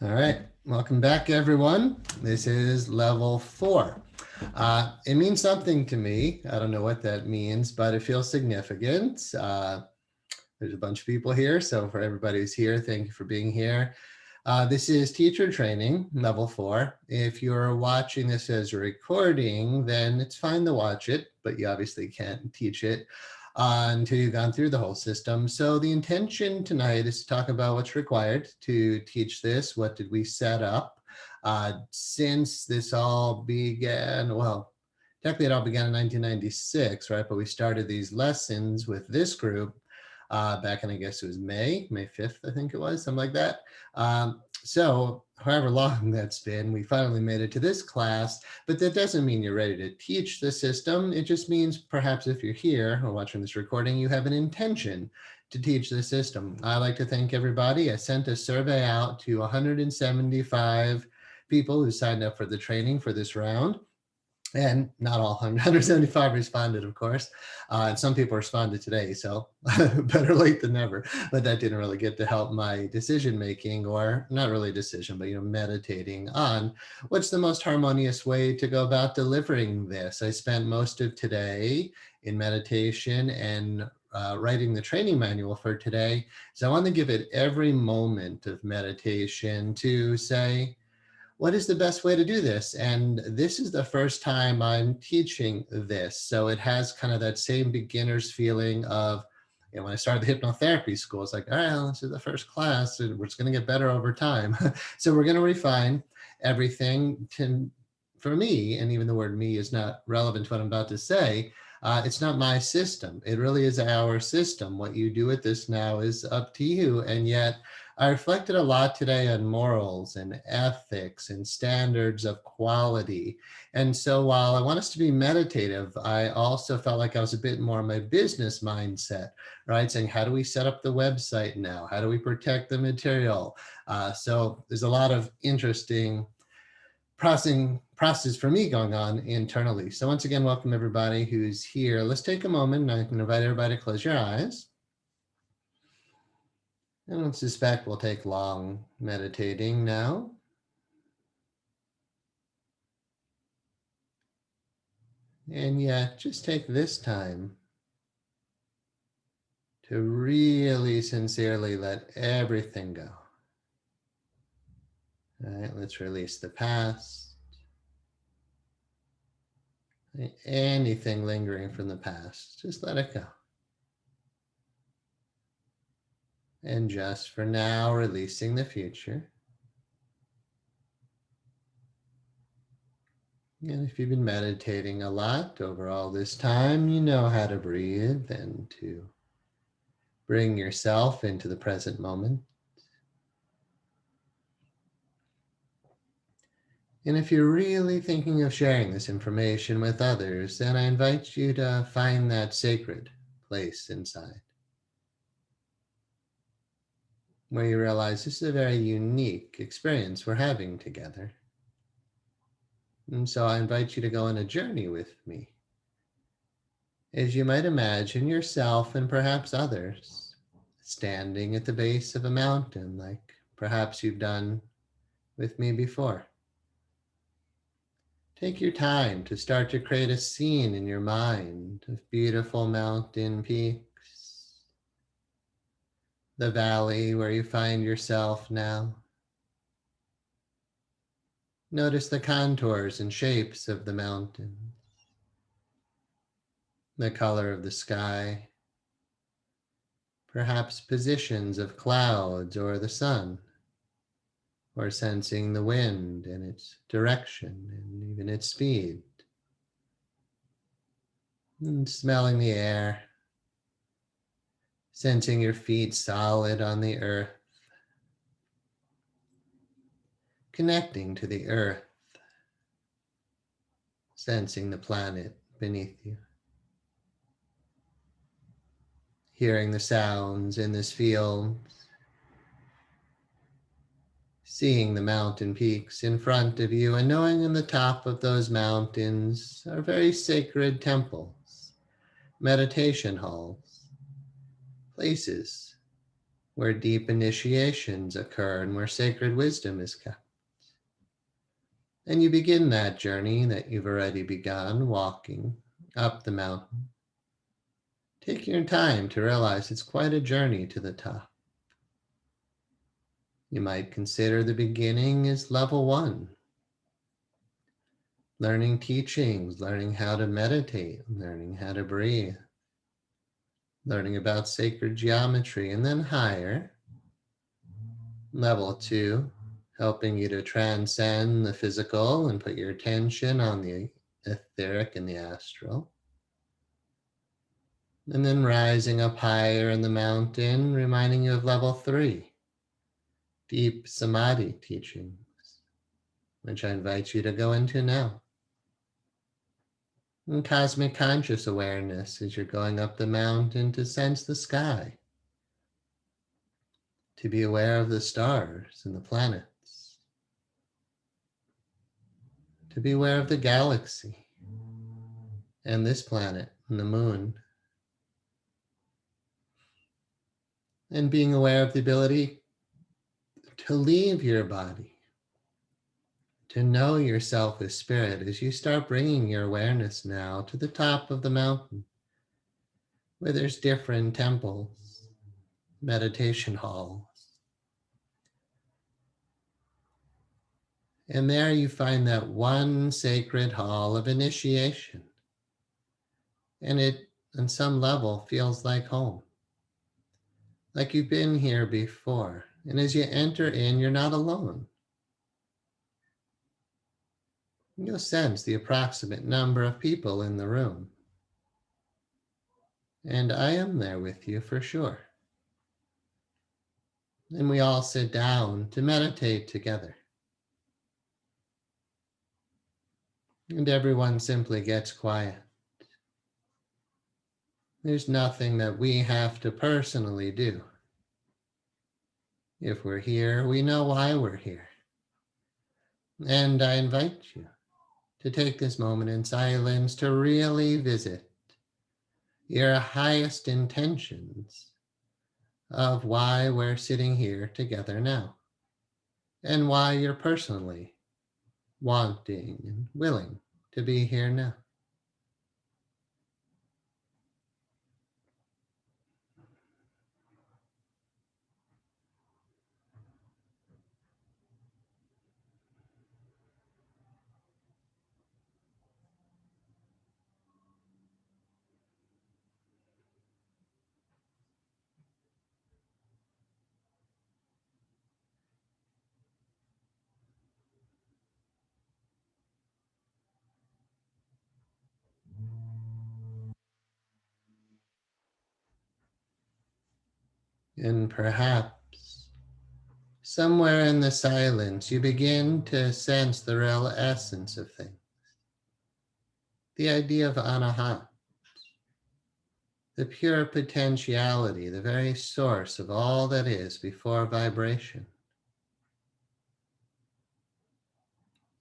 All right, welcome back, everyone. This is level 4. It means something to me. I don't know what that means, but it feels significant. There's a bunch of people here, so for everybody who's here, thank you for being here. This is teacher training, level 4. If you're watching this as a recording, then it's fine to watch it, but you obviously can't teach it until you've gone through the whole system. So the intention tonight is to talk about what's required to teach this. What did we set up? Since this all began, well, technically it all began in 1996, right? But we started these lessons with this group back in, I guess it was May 5th, I think it was, something like that. So however long that's been, we finally made it to this class, but that doesn't mean you're ready to teach the system. It just means perhaps if you're here or watching this recording, you have an intention to teach the system. I'd like to thank everybody. I sent a survey out to 175 people who signed up for the training for this round. And not all 175 responded, of course. And some people responded today, so better late than never. But that didn't really get to help my decision making, or not really decision, but meditating on what's the most harmonious way to go about delivering this. I spent most of today in meditation and writing the training manual for today. So I want to give it every moment of meditation to say, what is the best way to do this? And this is the first time I'm teaching this. So it has kind of that same beginner's feeling of, when I started the hypnotherapy school, it's like, all right, well, this is the first class, and we're just going to get better over time. So we're going to refine everything for me, and even the word me is not relevant to what I'm about to say. It's not my system. It really is our system. What you do with this now is up to you. And yet, I reflected a lot today on morals and ethics and standards of quality. And so while I want us to be meditative, I also felt like I was a bit more in my business mindset, right? Saying, how do we set up the website now? How do we protect the material? So there's a lot of interesting process for me going on internally. So once again, welcome everybody who's here. Let's take a moment, and I can invite everybody to close your eyes. I don't suspect we'll take long meditating now. And yet, just take this time to really sincerely let everything go. All right, let's release the past. Anything lingering from the past, just let it go. And just for now, releasing the future. And if you've been meditating a lot over all this time, you know how to breathe and to bring yourself into the present moment. And if you're really thinking of sharing this information with others, then I invite you to find that sacred place inside, where you realize this is a very unique experience we're having together. And so I invite you to go on a journey with me, as you might imagine yourself and perhaps others standing at the base of a mountain, like perhaps you've done with me before. Take your time to start to create a scene in your mind of beautiful mountain peaks, the valley where you find yourself now. Notice the contours and shapes of the mountains, the color of the sky, perhaps positions of clouds or the sun, or sensing the wind and its direction and even its speed, and smelling the air, sensing your feet solid on the earth, connecting to the earth, sensing the planet beneath you, hearing the sounds in this field, seeing the mountain peaks in front of you, and knowing in the top of those mountains are very sacred temples, meditation halls, places where deep initiations occur and where sacred wisdom is kept. And you begin that journey that you've already begun walking up the mountain. Take your time to realize it's quite a journey to the top. You might consider the beginning as level 1, learning teachings, learning how to meditate, learning how to breathe, learning about sacred geometry, and then higher, level 2, helping you to transcend the physical and put your attention on the etheric and the astral. And then rising up higher in the mountain, reminding you of level 3, deep samadhi teachings, which I invite you to go into now. And cosmic conscious awareness as you're going up the mountain to sense the sky, to be aware of the stars and the planets, to be aware of the galaxy and this planet and the moon, and being aware of the ability to leave your body, to know yourself as spirit as you start bringing your awareness now to the top of the mountain, where there's different temples, meditation halls. And there you find that one sacred hall of initiation. And it, on some level, feels like home, like you've been here before. And as you enter in, you're not alone. You'll sense the approximate number of people in the room. And I am there with you for sure. And we all sit down to meditate together. And everyone simply gets quiet. There's nothing that we have to personally do. If we're here, we know why we're here. And I invite you to take this moment in silence to really visit your highest intentions of why we're sitting here together now, and why you're personally wanting and willing to be here now. And perhaps somewhere in the silence, you begin to sense the real essence of things. The idea of anahat, the pure potentiality, the very source of all that is before vibration.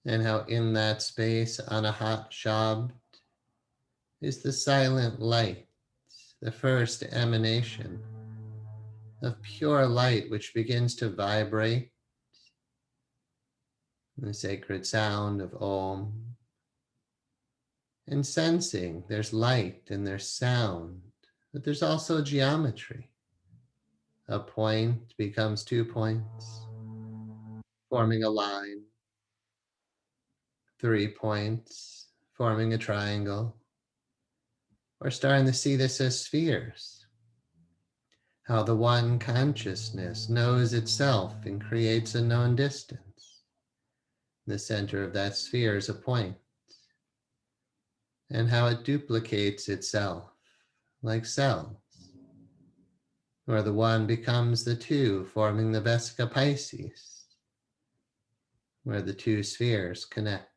And how in that space, anahat shabd is the silent light, the first emanation of pure light which begins to vibrate, the sacred sound of Om, and sensing there's light and there's sound, but there's also geometry. A point becomes 2 points, forming a line, 3 points, forming a triangle. We're starting to see this as spheres, how the one consciousness knows itself and creates a known distance. The center of that sphere is a point, and how it duplicates itself like cells, where the one becomes the two, forming the Vesica Pisces, where the two spheres connect,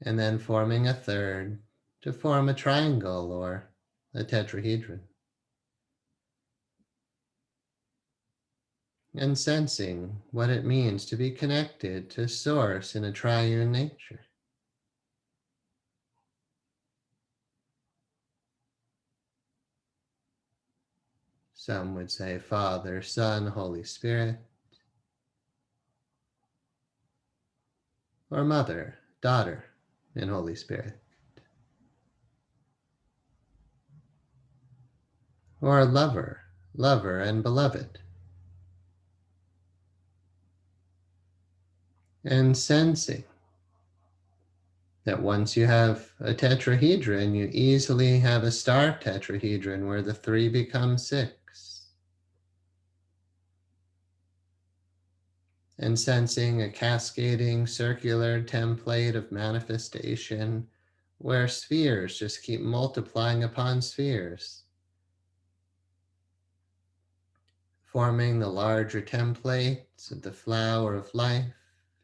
and then forming a third to form a triangle or a tetrahedron. And sensing what it means to be connected to Source in a triune nature. Some would say Father, Son, Holy Spirit, or Mother, Daughter, and Holy Spirit, or Lover, Lover, and Beloved. And sensing that once you have a tetrahedron, you easily have a star tetrahedron where the three become six. And sensing a cascading circular template of manifestation where spheres just keep multiplying upon spheres, forming the larger templates of the flower of life,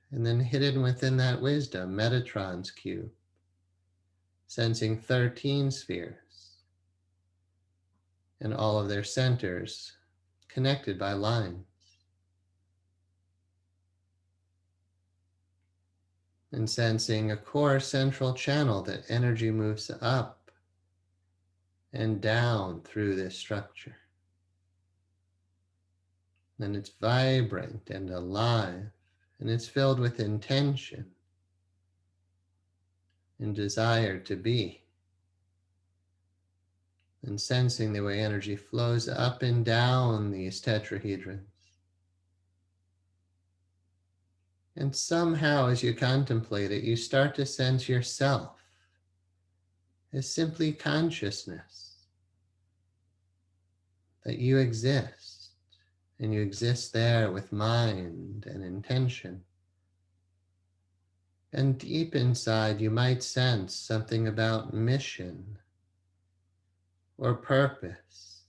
and then hidden within that wisdom, Metatron's cube, sensing 13 spheres and all of their centers connected by lines. And sensing a core central channel that energy moves up and down through this structure. And it's vibrant and alive, and it's filled with intention and desire to be. And sensing the way energy flows up and down these tetrahedrons. And somehow, as you contemplate it, you start to sense yourself as simply consciousness, that you exist, and you exist there with mind and intention. And deep inside, you might sense something about mission or purpose,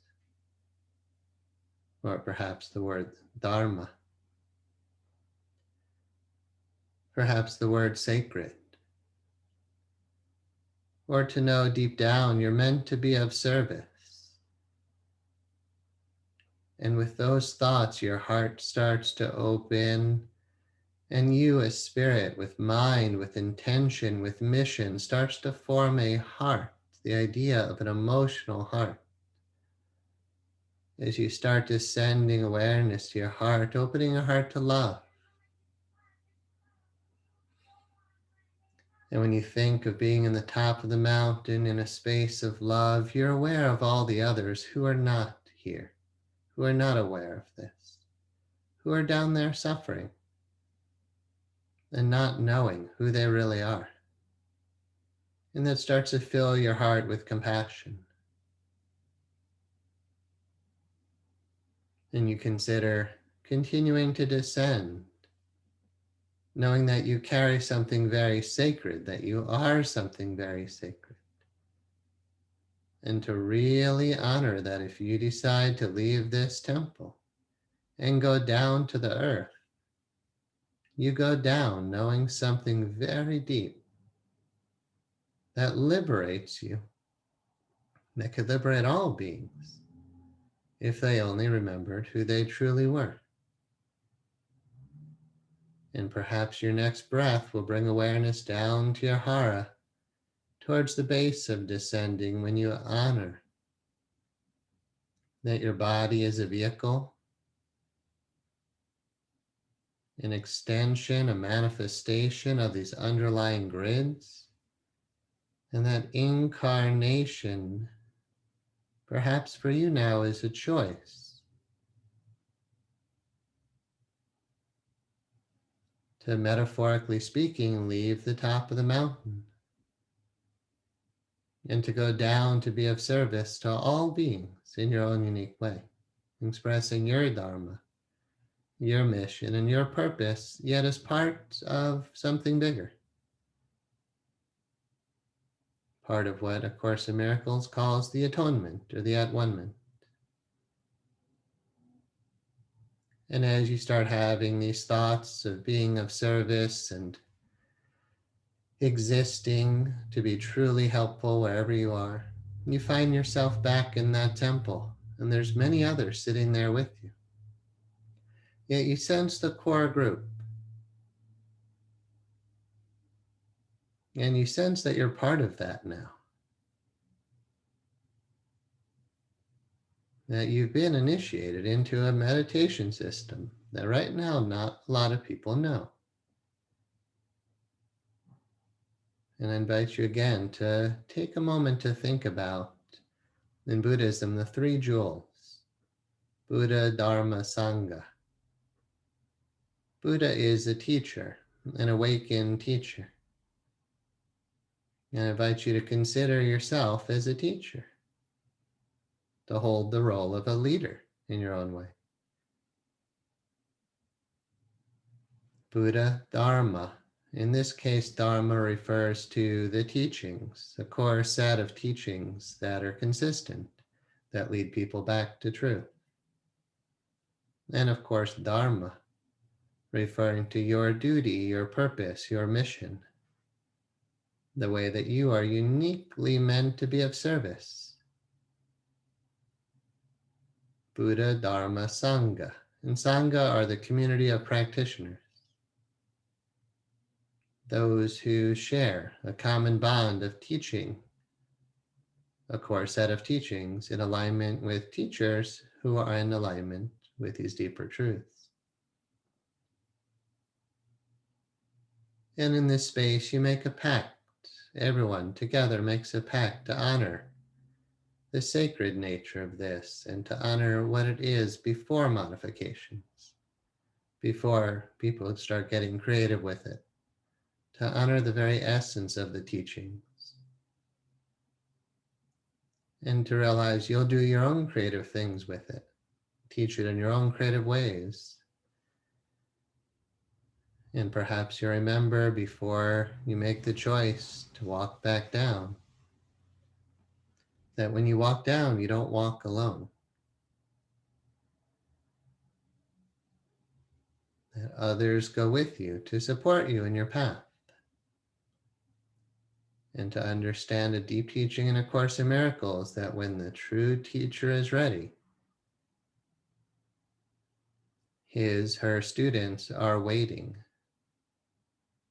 or perhaps the word Dharma, perhaps the word sacred, or to know deep down you're meant to be of service. And with those thoughts, your heart starts to open, and you, as spirit, with mind, with intention, with mission, starts to form a heart, the idea of an emotional heart. As you start descending awareness to your heart, opening your heart to love. And when you think of being in the top of the mountain in a space of love, you're aware of all the others who are not here, who are not aware of this, who are down there suffering and not knowing who they really are. And that starts to fill your heart with compassion. And you consider continuing to descend, knowing that you carry something very sacred, that you are something very sacred. And to really honor that if you decide to leave this temple and go down to the earth, you go down knowing something very deep that liberates you, that could liberate all beings if they only remembered who they truly were. And perhaps your next breath will bring awareness down to your hara, towards the base of descending, when you honor that your body is a vehicle, an extension, a manifestation of these underlying grids, and that incarnation, perhaps for you now, is a choice to, metaphorically speaking, leave the top of the mountain and to go down to be of service to all beings in your own unique way, expressing your Dharma, your mission, and your purpose, yet as part of something bigger. Part of what A Course in Miracles calls the atonement or the at-one-ment. And as you start having these thoughts of being of service and existing to be truly helpful wherever you are, you find yourself back in that temple, and there's many others sitting there with you. Yet you sense the core group, and you sense that you're part of that now. that you've been initiated into a meditation system that right now not a lot of people know. And I invite you again to take a moment to think about, in Buddhism, the three jewels: Buddha, Dharma, Sangha. Buddha is a teacher, an awakened teacher. And I invite you to consider yourself as a teacher, to hold the role of a leader in your own way. Buddha, Dharma. In this case, Dharma refers to the teachings, a core set of teachings that are consistent, that lead people back to truth. And of course, Dharma, referring to your duty, your purpose, your mission, the way that you are uniquely meant to be of service. Buddha, Dharma, Sangha. And Sangha are the community of practitioners, those who share a common bond of teaching, a core set of teachings in alignment with teachers who are in alignment with these deeper truths. And in this space, you make a pact. Everyone together makes a pact to honor the sacred nature of this and to honor what it is before modifications, before people start getting creative with it, to honor the very essence of the teachings, and to realize you'll do your own creative things with it, teach it in your own creative ways. And perhaps you remember before you make the choice to walk back down, that when you walk down, you don't walk alone, that others go with you to support you in your path. And to understand a deep teaching in A Course in Miracles, that when the true teacher is ready, her students are waiting.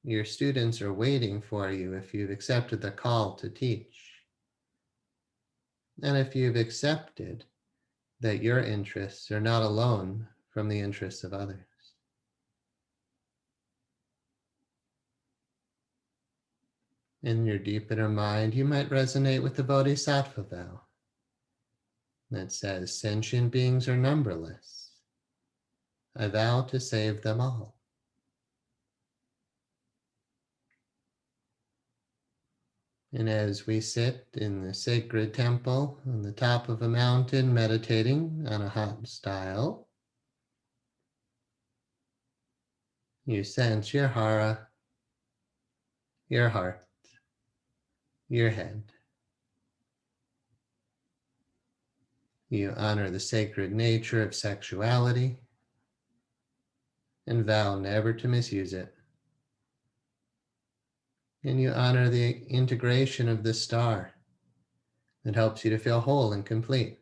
Your students are waiting for you if you've accepted the call to teach. And if you've accepted that your interests are not alone from the interests of others. In your deep inner mind, you might resonate with the Bodhisattva vow that says, sentient beings are numberless. I vow to save them all. And as we sit in the sacred temple on the top of a mountain meditating on a hot style, you sense your hara, your heart, your head. You honor the sacred nature of sexuality and vow never to misuse it. And you honor the integration of the star that helps you to feel whole and complete.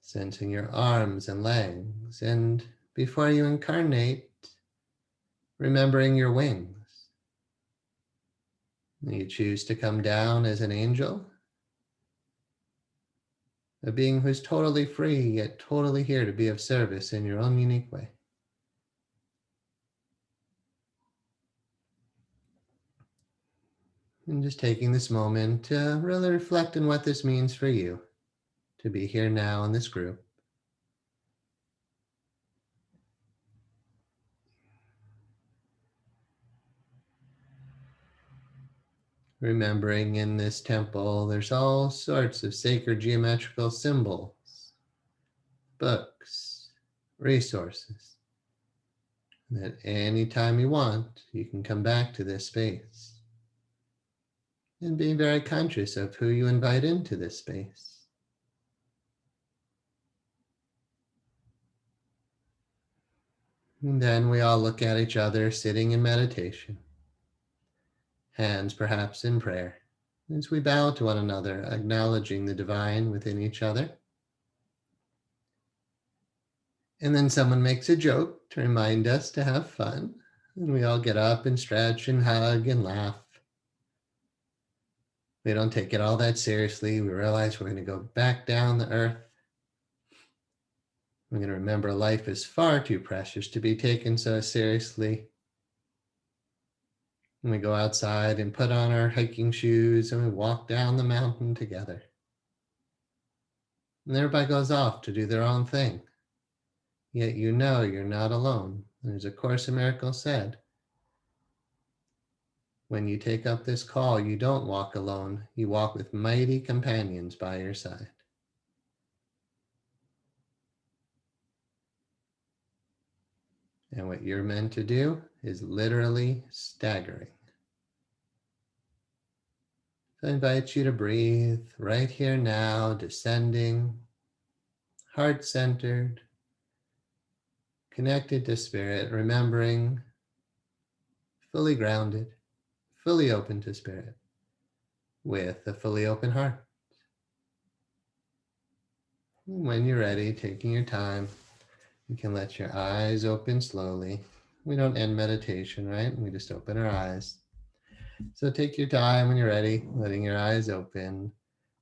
Sensing your arms and legs, and before you incarnate, remembering your wings. You choose to come down as an angel, a being who's totally free, yet totally here to be of service in your own unique way. And just taking this moment to really reflect on what this means for you, to be here now in this group. Remembering in this temple, there's all sorts of sacred geometrical symbols, books, resources, that anytime you want, you can come back to this space. And being very conscious of who you invite into this space. And then we all look at each other sitting in meditation, hands perhaps in prayer, as we bow to one another, acknowledging the divine within each other. And then someone makes a joke to remind us to have fun, and we all get up and stretch and hug and laugh. We don't take it all that seriously. We realize we're going to go back down the earth. We're going to remember life is far too precious to be taken so seriously. And we go outside and put on our hiking shoes and we walk down the mountain together. And everybody goes off to do their own thing. Yet you know you're not alone. As A Course in Miracles said, when you take up this call, you don't walk alone. You walk with mighty companions by your side. And what you're meant to do is literally staggering. So I invite you to breathe right here now, descending, heart-centered, connected to spirit, remembering, fully grounded, fully open to spirit, with a fully open heart. When you're ready, taking your time, you can let your eyes open slowly. We don't end meditation, right? We just open our eyes. So take your time when you're ready, letting your eyes open.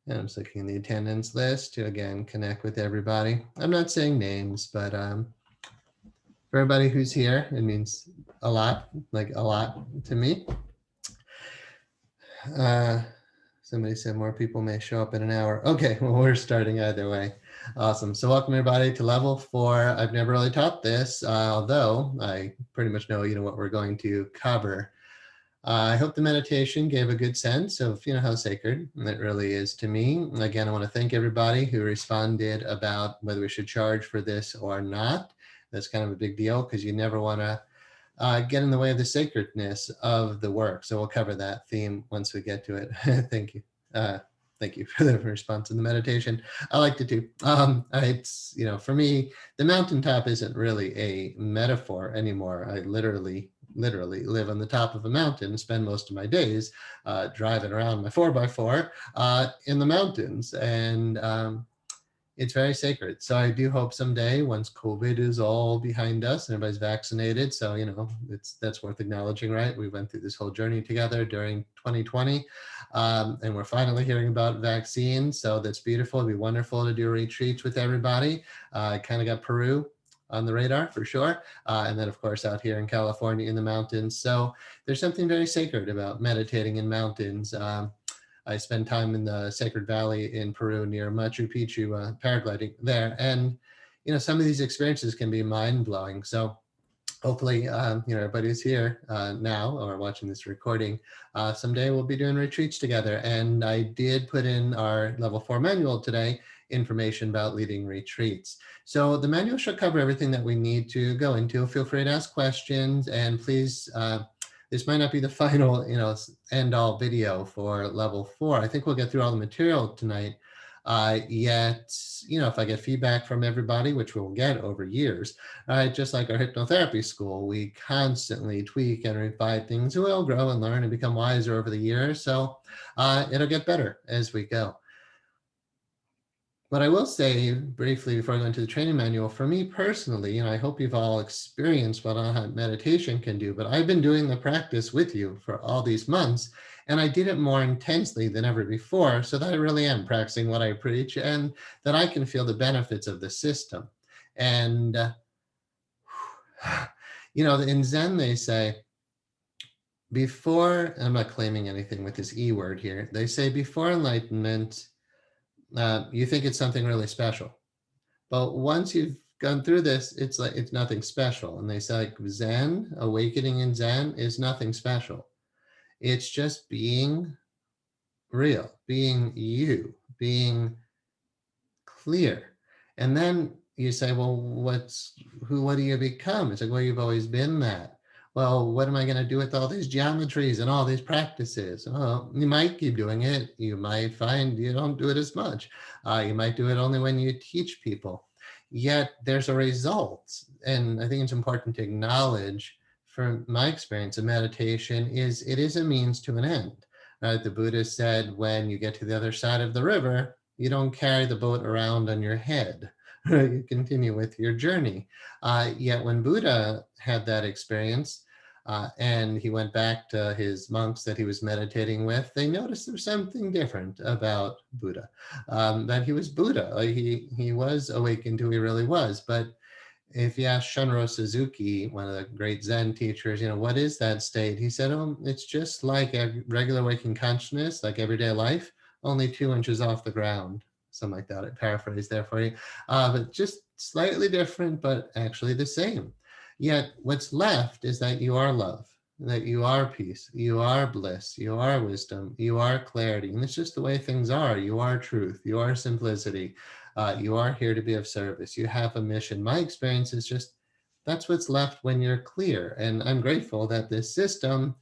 And I'm just looking at the attendance list to, again, connect with everybody. I'm not saying names, but for everybody who's here, it means a lot, like a lot to me. Somebody said more people may show up in an hour. Okay, well, we're starting either way. Awesome. So welcome everybody to level 4. I've never really taught this, although I pretty much know, what we're going to cover. I hope the meditation gave a good sense of, how sacred it really is to me. Again, I want to thank everybody who responded about whether we should charge for this or not. That's kind of a big deal because you never want to get in the way of the sacredness of the work. So we'll cover that theme once we get to it. Thank you. Thank you for the response in the meditation. I liked it too. It's, for me, the mountaintop isn't really a metaphor anymore. I literally live on the top of a mountain and spend most of my days driving around my 4x4 in the mountains. And it's very sacred. So I do hope someday, once COVID is all behind us and everybody's vaccinated, so, that's worth acknowledging, right? We went through this whole journey together during 2020, and we're finally hearing about vaccines. So that's beautiful. It'd be wonderful to do retreats with everybody. I kind of got Peru on the radar for sure. And then of course out here in California in the mountains. So there's something very sacred about meditating in mountains. I spent time in the Sacred Valley in Peru near Machu Picchu, paragliding there. And, some of these experiences can be mind-blowing. So hopefully, everybody who's here now or watching this recording, someday we'll be doing retreats together. And I did put in our level 4 manual today, information about leading retreats. So the manual should cover everything that we need to go into. Feel free to ask questions, and please, this might not be the final, end all video for level 4. I think we'll get through all the material tonight. Yet, if I get feedback from everybody, which we'll get over years, just like our hypnotherapy school, we constantly tweak and refine things. We'll grow and learn and become wiser over the years. So it'll get better as we go. What I will say briefly before I go into the training manual, for me personally, I hope you've all experienced what meditation can do, but I've been doing the practice with you for all these months, and I did it more intensely than ever before, so that I really am practicing what I preach and that I can feel the benefits of the system. And, in Zen, they say, before, I'm not claiming anything with this E word here, they say before enlightenment, you think it's something really special. But once you've gone through this, it's like it's nothing special. And they say like Zen, awakening in Zen is nothing special. It's just being real, being you, being clear. And then you say, well, what do you become? It's like, well, you've always been that. Well, what am I going to do with all these geometries and all these practices? Well, you might keep doing it. You might find you don't do it as much. You might do it only when you teach people. Yet there's a result. And I think it's important to acknowledge, from my experience of meditation, is it is a means to an end. Right? The Buddha said, when you get to the other side of the river, you don't carry the boat around on your head. You continue with your journey. Yet when Buddha had that experience, and he went back to his monks that he was meditating with. They noticed there was something different about Buddha, that he was Buddha. Like he was awakened to who he really was. But if you ask Shunro Suzuki, one of the great Zen teachers, what is that state? He said, oh, it's just like a regular waking consciousness, like everyday life, only 2 inches off the ground. Something like that. I paraphrase there for you. But just slightly different, but actually the same. Yet what's left is that you are love, that you are peace, you are bliss, you are wisdom, you are clarity. And it's just the way things are. You are truth, you are simplicity. You are here to be of service. You have a mission. My experience is just that's what's left when you're clear. And I'm grateful that this system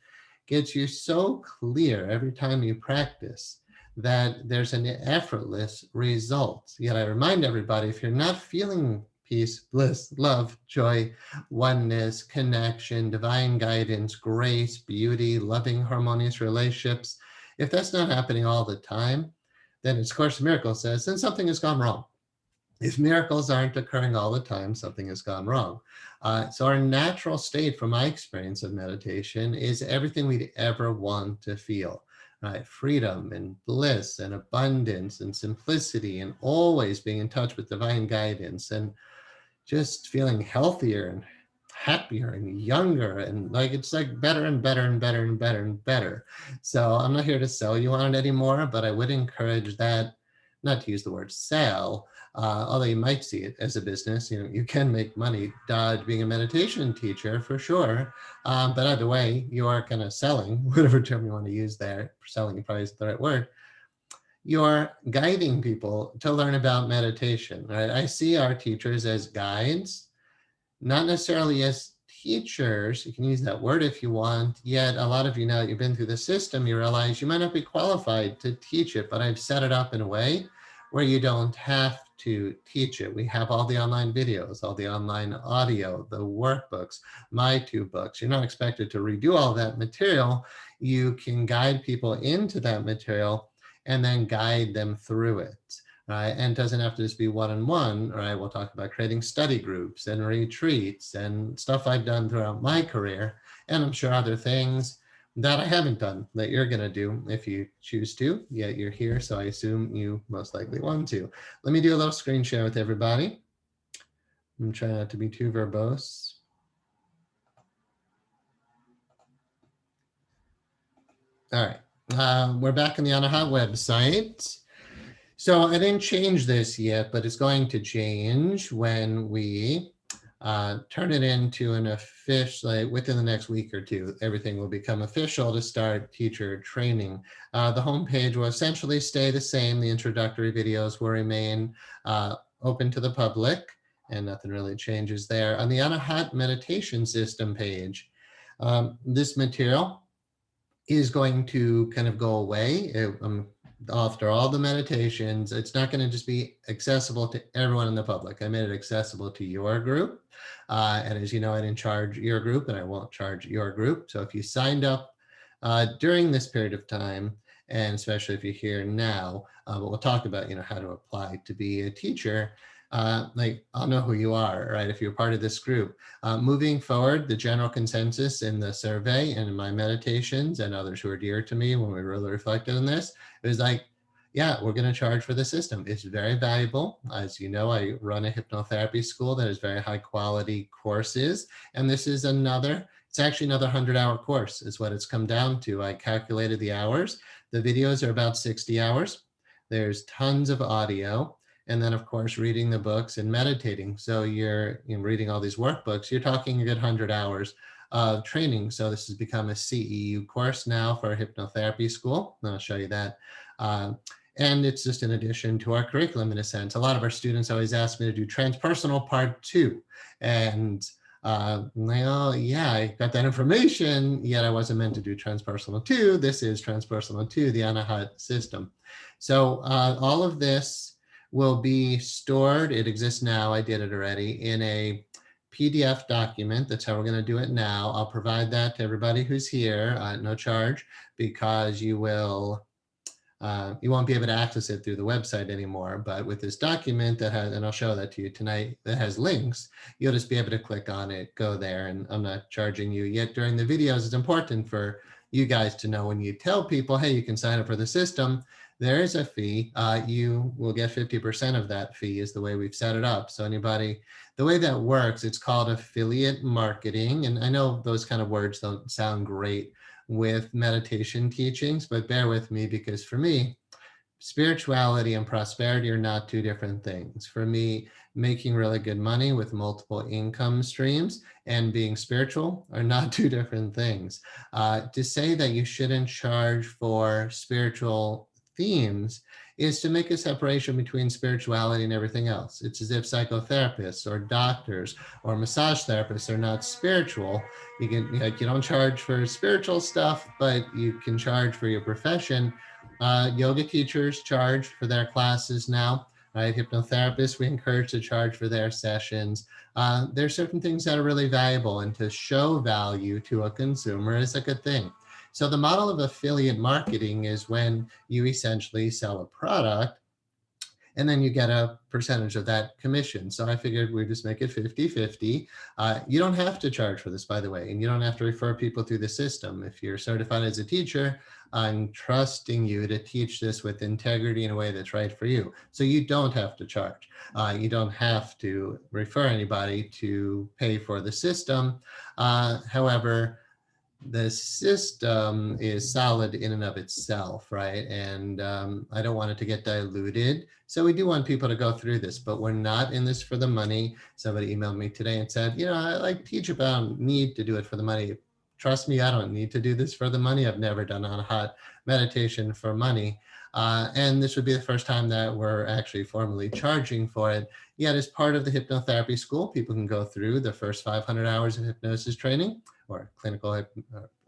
gets you so clear every time you practice that there's an effortless result. Yet I remind everybody, if you're not feeling peace, bliss, love, joy, oneness, connection, divine guidance, grace, beauty, loving, harmonious relationships, if that's not happening all the time, then as Course in Miracles says, then something has gone wrong. If miracles aren't occurring all the time, something has gone wrong. So our natural state, from my experience of meditation, is everything we'd ever want to feel. Right? Freedom and bliss and abundance and simplicity, and always being in touch with divine guidance, and just feeling healthier and happier and younger, and it's like better and better and better and better and better. So I'm not here to sell you on it anymore, but I would encourage that, not to use the word sell, although you might see it as a business. You can make money being a meditation teacher for sure. But either way, you are kind of selling, whatever term you want to use there. Selling probably isn't the right word. You're guiding people to learn about meditation, right? I see our teachers as guides, not necessarily as teachers. You can use that word if you want. Yet a lot of you, now that you've been through the system, you realize you might not be qualified to teach it, but I've set it up in a way where you don't have to teach it. We have all the online videos, all the online audio, the workbooks, my 2 books. You're not expected to redo all that material. You can guide people into that material and then guide them through it. Right? And it doesn't have to just be one-on-one, right? We'll talk about creating study groups and retreats and stuff I've done throughout my career. And I'm sure other things that I haven't done that you're going to do if you choose to, yet you're here. So I assume you most likely want to. Let me do a little screen share with everybody. I'm trying not to be too verbose. All right. We're back on the Anahat website. So I didn't change this yet, but it's going to change when we turn it into an official, like within the next week or 2, everything will become official to start teacher training. The homepage will essentially stay the same. The introductory videos will remain open to the public, and nothing really changes there. On the Anahat meditation system page, this material is going to kind of go away. After all the meditations, it's not going to just be accessible to everyone in the public. I made it accessible to your group. And as you know, I didn't charge your group, and I won't charge your group. So if you signed up during this period of time, and especially if you're here now, but we'll talk about, how to apply to be a teacher. I'll know who you are, right? If you're part of this group. Moving forward, the general consensus in the survey and in my meditations and others who are dear to me when we really reflected on this, it was like, yeah, we're going to charge for the system. It's very valuable. As you know, I run a hypnotherapy school that has very high quality courses. And this is it's actually another 100-hour course is what it's come down to. I calculated the hours. The videos are about 60 hours. There's tons of audio. And then, of course, reading the books and meditating. So you're reading all these workbooks. You're talking a good 100 hours of training. So this has become a CEU course now for a hypnotherapy school. And I'll show you that. And it's just in addition to our curriculum, in a sense. A lot of our students always ask me to do transpersonal part 2. And yeah, I got that information, yet I wasn't meant to do transpersonal 2. This is transpersonal 2, the Anahat system. So all of this will be stored. It exists now. I did it already in a PDF document. That's how we're going to do it now. I'll provide that to everybody who's here, no charge, because you will You won't be able to access it through the website anymore, but with this document that has, and I'll show that to you tonight, that has links, you'll just be able to click on it, go there, and I'm not charging you yet during the videos. It's important for you guys to know when you tell people, hey, you can sign up for the system, there is a fee. You will get 50% of that fee is the way we've set it up. So anybody, the way that works, it's called affiliate marketing. And I know those kind of words don't sound great with meditation teachings, but bear with me, because for me, spirituality and prosperity are not two different things. For me, making really good money with multiple income streams and being spiritual are not two different things. To say that you shouldn't charge for spiritual themes is to make a separation between spirituality and everything else. It's as if psychotherapists or doctors or massage therapists are not spiritual. You can, like, you don't charge for spiritual stuff, but you can charge for your profession. Yoga teachers charge for their classes now, right? Hypnotherapists, we encourage to charge for their sessions. There's certain things that are really valuable, and to show value to a consumer is a good thing. So the model of affiliate marketing is when you essentially sell a product and then you get a percentage of that commission. So I figured we'd just make it 50-50. You don't have to charge for this, by the way, and you don't have to refer people through the system. If you're certified as a teacher, I'm trusting you to teach this with integrity in a way that's right for you. So you don't have to charge. You don't have to refer anybody to pay for the system. However, the system is solid in and of itself, right? And I don't want it to get diluted. So we do want people to go through this, but we're not in this for the money. Somebody emailed me today and said, I like teach about need to do it for the money. Trust me, I don't need to do this for the money. I've never done Anahata meditation for money. And this would be the first time that we're actually formally charging for it. Yet as part of the hypnotherapy school, people can go through the first 500 hours of hypnosis training, or clinical,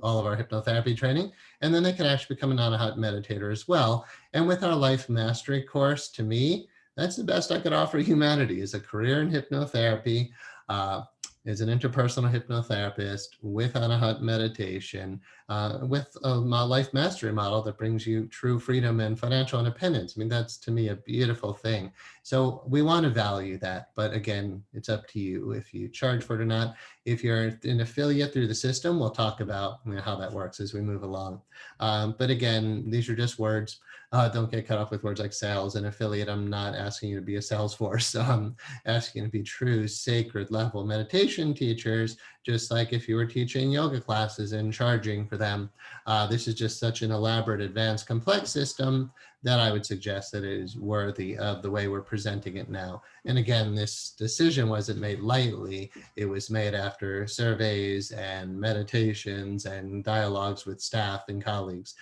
all of our hypnotherapy training, and then they can actually become an Anahata meditator as well. And with our Life Mastery course, to me, that's the best I could offer humanity, is a career in hypnotherapy, as an interpersonal hypnotherapist with Anahata meditation, with a life mastery model that brings you true freedom and financial independence. I mean, that's to me a beautiful thing. So we want to value that, but again, it's up to you if you charge for it or not. If you're an affiliate through the system, we'll talk about how that works as we move along. But again, these are just words. Don't get cut off with words like sales and affiliate. I'm not asking you to be a Salesforce. I'm asking you to be true sacred level meditation teachers, just like if you were teaching yoga classes and charging for them. This is just such an elaborate, advanced, complex system that I would suggest that it is worthy of the way we're presenting it now. And again, this decision wasn't made lightly. It was made after surveys and meditations and dialogues with staff and colleagues.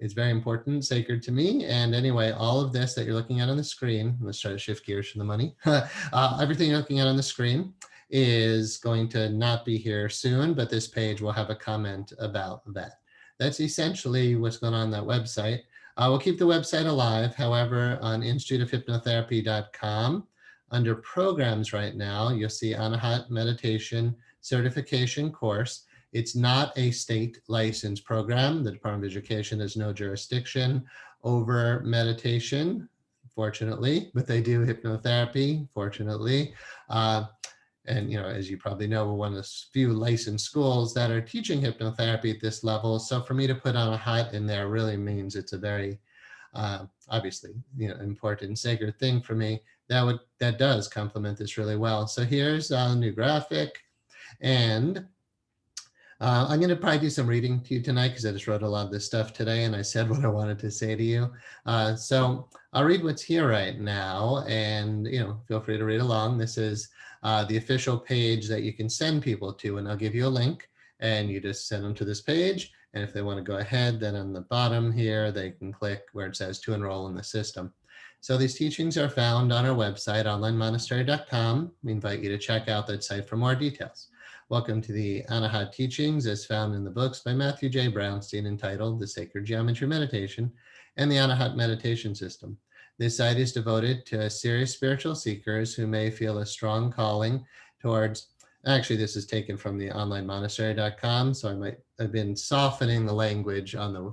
It's very important, sacred to me. And anyway, all of this that you're looking at on the screen, let's try to shift gears from the money. Everything you're looking at on the screen is going to not be here soon, but this page will have a comment about that. That's essentially what's going on that website. We'll keep the website alive. However, on instituteofhypnotherapy.com, under programs right now, you'll see Anahata Meditation Certification Course. It's not a state licensed program. The Department of Education has no jurisdiction over meditation, fortunately, but they do hypnotherapy, fortunately. And as you probably know, we're one of the few licensed schools that are teaching hypnotherapy at this level. So for me to put Anahata in there really means it's a very, obviously, important, sacred thing for me. That does complement this really well. So here's a new graphic, and I'm going to probably do some reading to you tonight because I just wrote a lot of this stuff today and I said what I wanted to say to you. So I'll read what's here right now, and feel free to read along. This is the official page that you can send people to, and I'll give you a link and you just send them to this page. And if they want to go ahead, then on the bottom here, they can click where it says to enroll in the system. So these teachings are found on our website, onlinemonastery.com. We invite you to check out that site for more details. Welcome to the Anahata teachings as found in the books by Matthew J. Brownstein entitled The Sacred Geometry Meditation and the Anahata Meditation System. This site is devoted to serious spiritual seekers who may feel a strong calling towards, actually this is taken from the onlinemonastery.com, so I might have been softening the language on the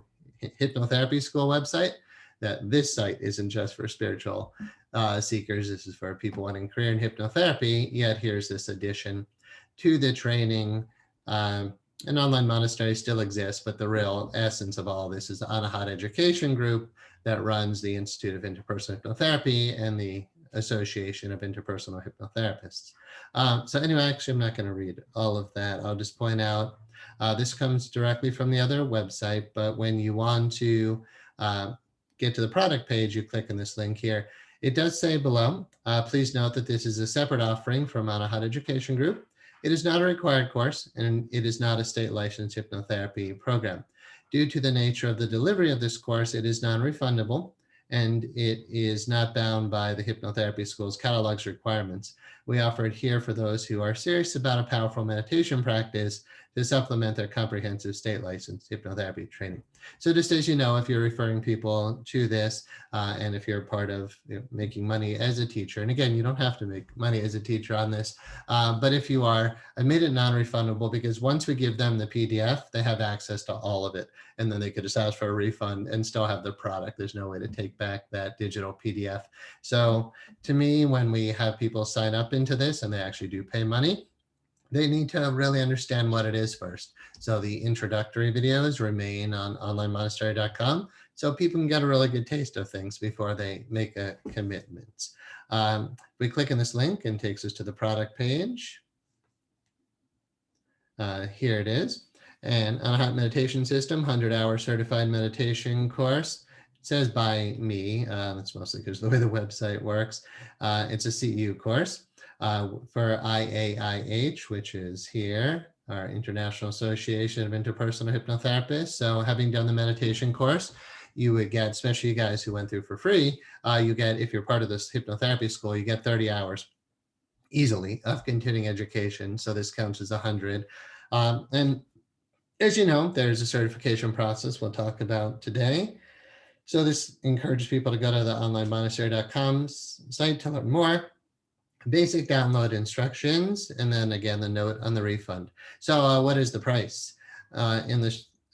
hypnotherapy school website, that this site isn't just for spiritual seekers. This is for people wanting a career in hypnotherapy, yet here's this addition to the training. An online monastery still exists, but the real essence of all this is the Anahat Education Group that runs the Institute of Interpersonal Hypnotherapy and the Association of Interpersonal Hypnotherapists. So anyway, actually, I'm not going to read all of that. I'll just point out this comes directly from the other website, but when you want to get to the product page, you click on this link here. It does say below, please note that this is a separate offering from Anahat Education Group. It is not a required course, and it is not a state licensed hypnotherapy program. Due to the nature of the delivery of this course, it is non-refundable, and it is not bound by the hypnotherapy school's catalog's requirements. We offer it here for those who are serious about a powerful meditation practice to supplement their comprehensive state licensed hypnotherapy training. So just as you know, if you're referring people to this, and if you're part of making money as a teacher, and again, you don't have to make money as a teacher on this, but if you are, I made it non-refundable because once we give them the PDF, they have access to all of it. And then they could just ask for a refund and still have the product. There's no way to take back that digital PDF. So to me, when we have people sign up into this and they actually do pay money, they need to really understand what it is first. So the introductory videos remain on onlinemonastery.com, so people can get a really good taste of things before they make a commitment. We click on this link and takes us to the product page. Here it is. And Anahat Meditation System, 100-hour certified meditation course. It says by me. That's mostly because the way the website works. It's a CEU course. For IAIH, which is here, our International Association of Interpersonal Hypnotherapists. So having done the meditation course, you would get, especially you guys who went through for free, you get, if you're part of this hypnotherapy school, you get 30 hours easily of continuing education. So this counts as 100. And as you know, there's a certification process we'll talk about today. So this encourages people to go to the onlinemonastery.com site to learn more. Basic download instructions, and then again, the note on the refund. So what is the price? I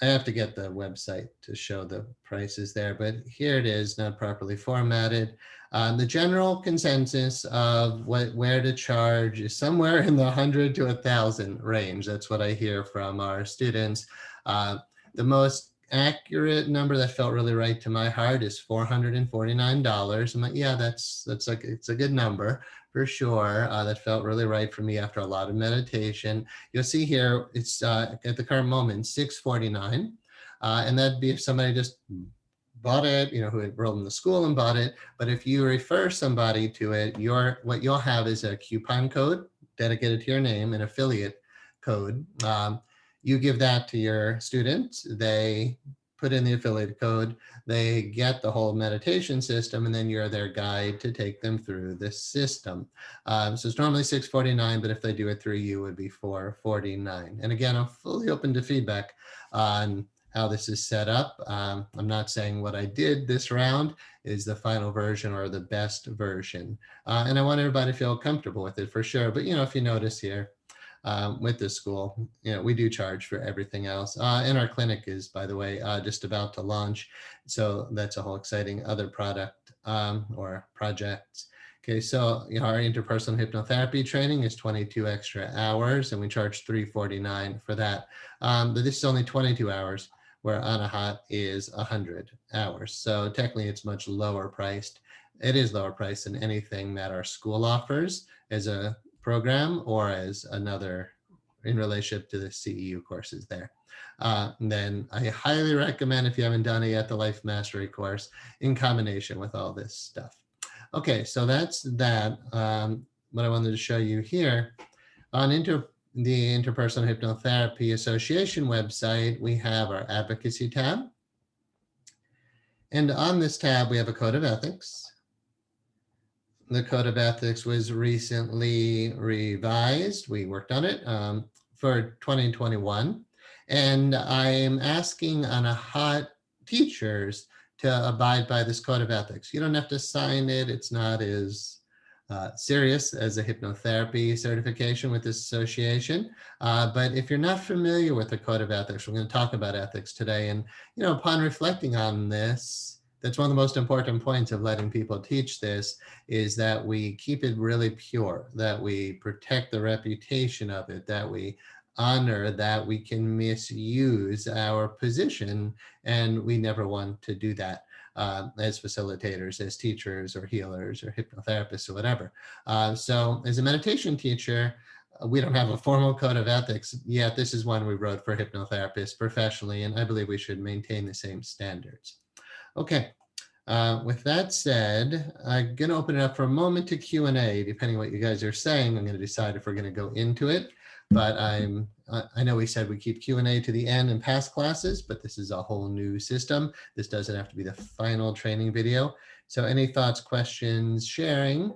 have to get the website to show the prices there, but here it is, not properly formatted. The general consensus of where to charge is somewhere in the 100 to 1,000 range. That's what I hear from our students. The most accurate number that felt really right to my heart is $449. I'm like, yeah, it's a good number for sure. That felt really right for me after a lot of meditation. You'll see here, it's at the current moment, $649. And that'd be if somebody just bought it, who enrolled in the school and bought it. But if you refer somebody to it, what you'll have is a coupon code dedicated to your name, an affiliate code. You give that to your students, they put in the affiliate code, they get the whole meditation system, and then you're their guide to take them through the system. So it's normally $649, but if they do it through you, it would be $449. And again, I'm fully open to feedback on how this is set up. I'm not saying what I did this round is the final version or the best version. And I want everybody to feel comfortable with it for sure. But, if you notice here, with this school, we do charge for everything else. And our clinic is, by the way, just about to launch. So that's a whole exciting other product or project. Okay, so our interpersonal hypnotherapy training is 22 extra hours, and we charge $349 for that. But this is only 22 hours, where Anahat is 100 hours. So technically it's much lower priced. It is lower priced than anything that our school offers as a program or as another in relationship to the CEU courses there. Then I highly recommend, if you haven't done it yet, the Life Mastery course in combination with all this stuff. Okay, so that's that. What I wanted to show you here on the Interpersonal Hypnotherapy Association website, we have our advocacy tab. And on this tab, we have a code of ethics. The code of ethics was recently revised. We worked on it for 2021. And I am asking Anahat teachers to abide by this code of ethics. You don't have to sign it. It's not as serious as a hypnotherapy certification with this association. But if you're not familiar with the Code of Ethics, we're going to talk about ethics today. And, upon reflecting on this, that's one of the most important points of letting people teach this, is that we keep it really pure, that we protect the reputation of it, that we honor that we can misuse our position, and we never want to do that. As facilitators, as teachers or healers or hypnotherapists or whatever. So as a meditation teacher, we don't have a formal code of ethics yet. This is one we wrote for hypnotherapists professionally, and I believe we should maintain the same standards. Okay, with that said, I'm going to open it up for a moment to Q&A. Depending on what you guys are saying, I'm going to decide if we're going to go into it. But I know we said we keep Q&A to the end in past classes, but this is a whole new system. This doesn't have to be the final training video. So any thoughts, questions, sharing?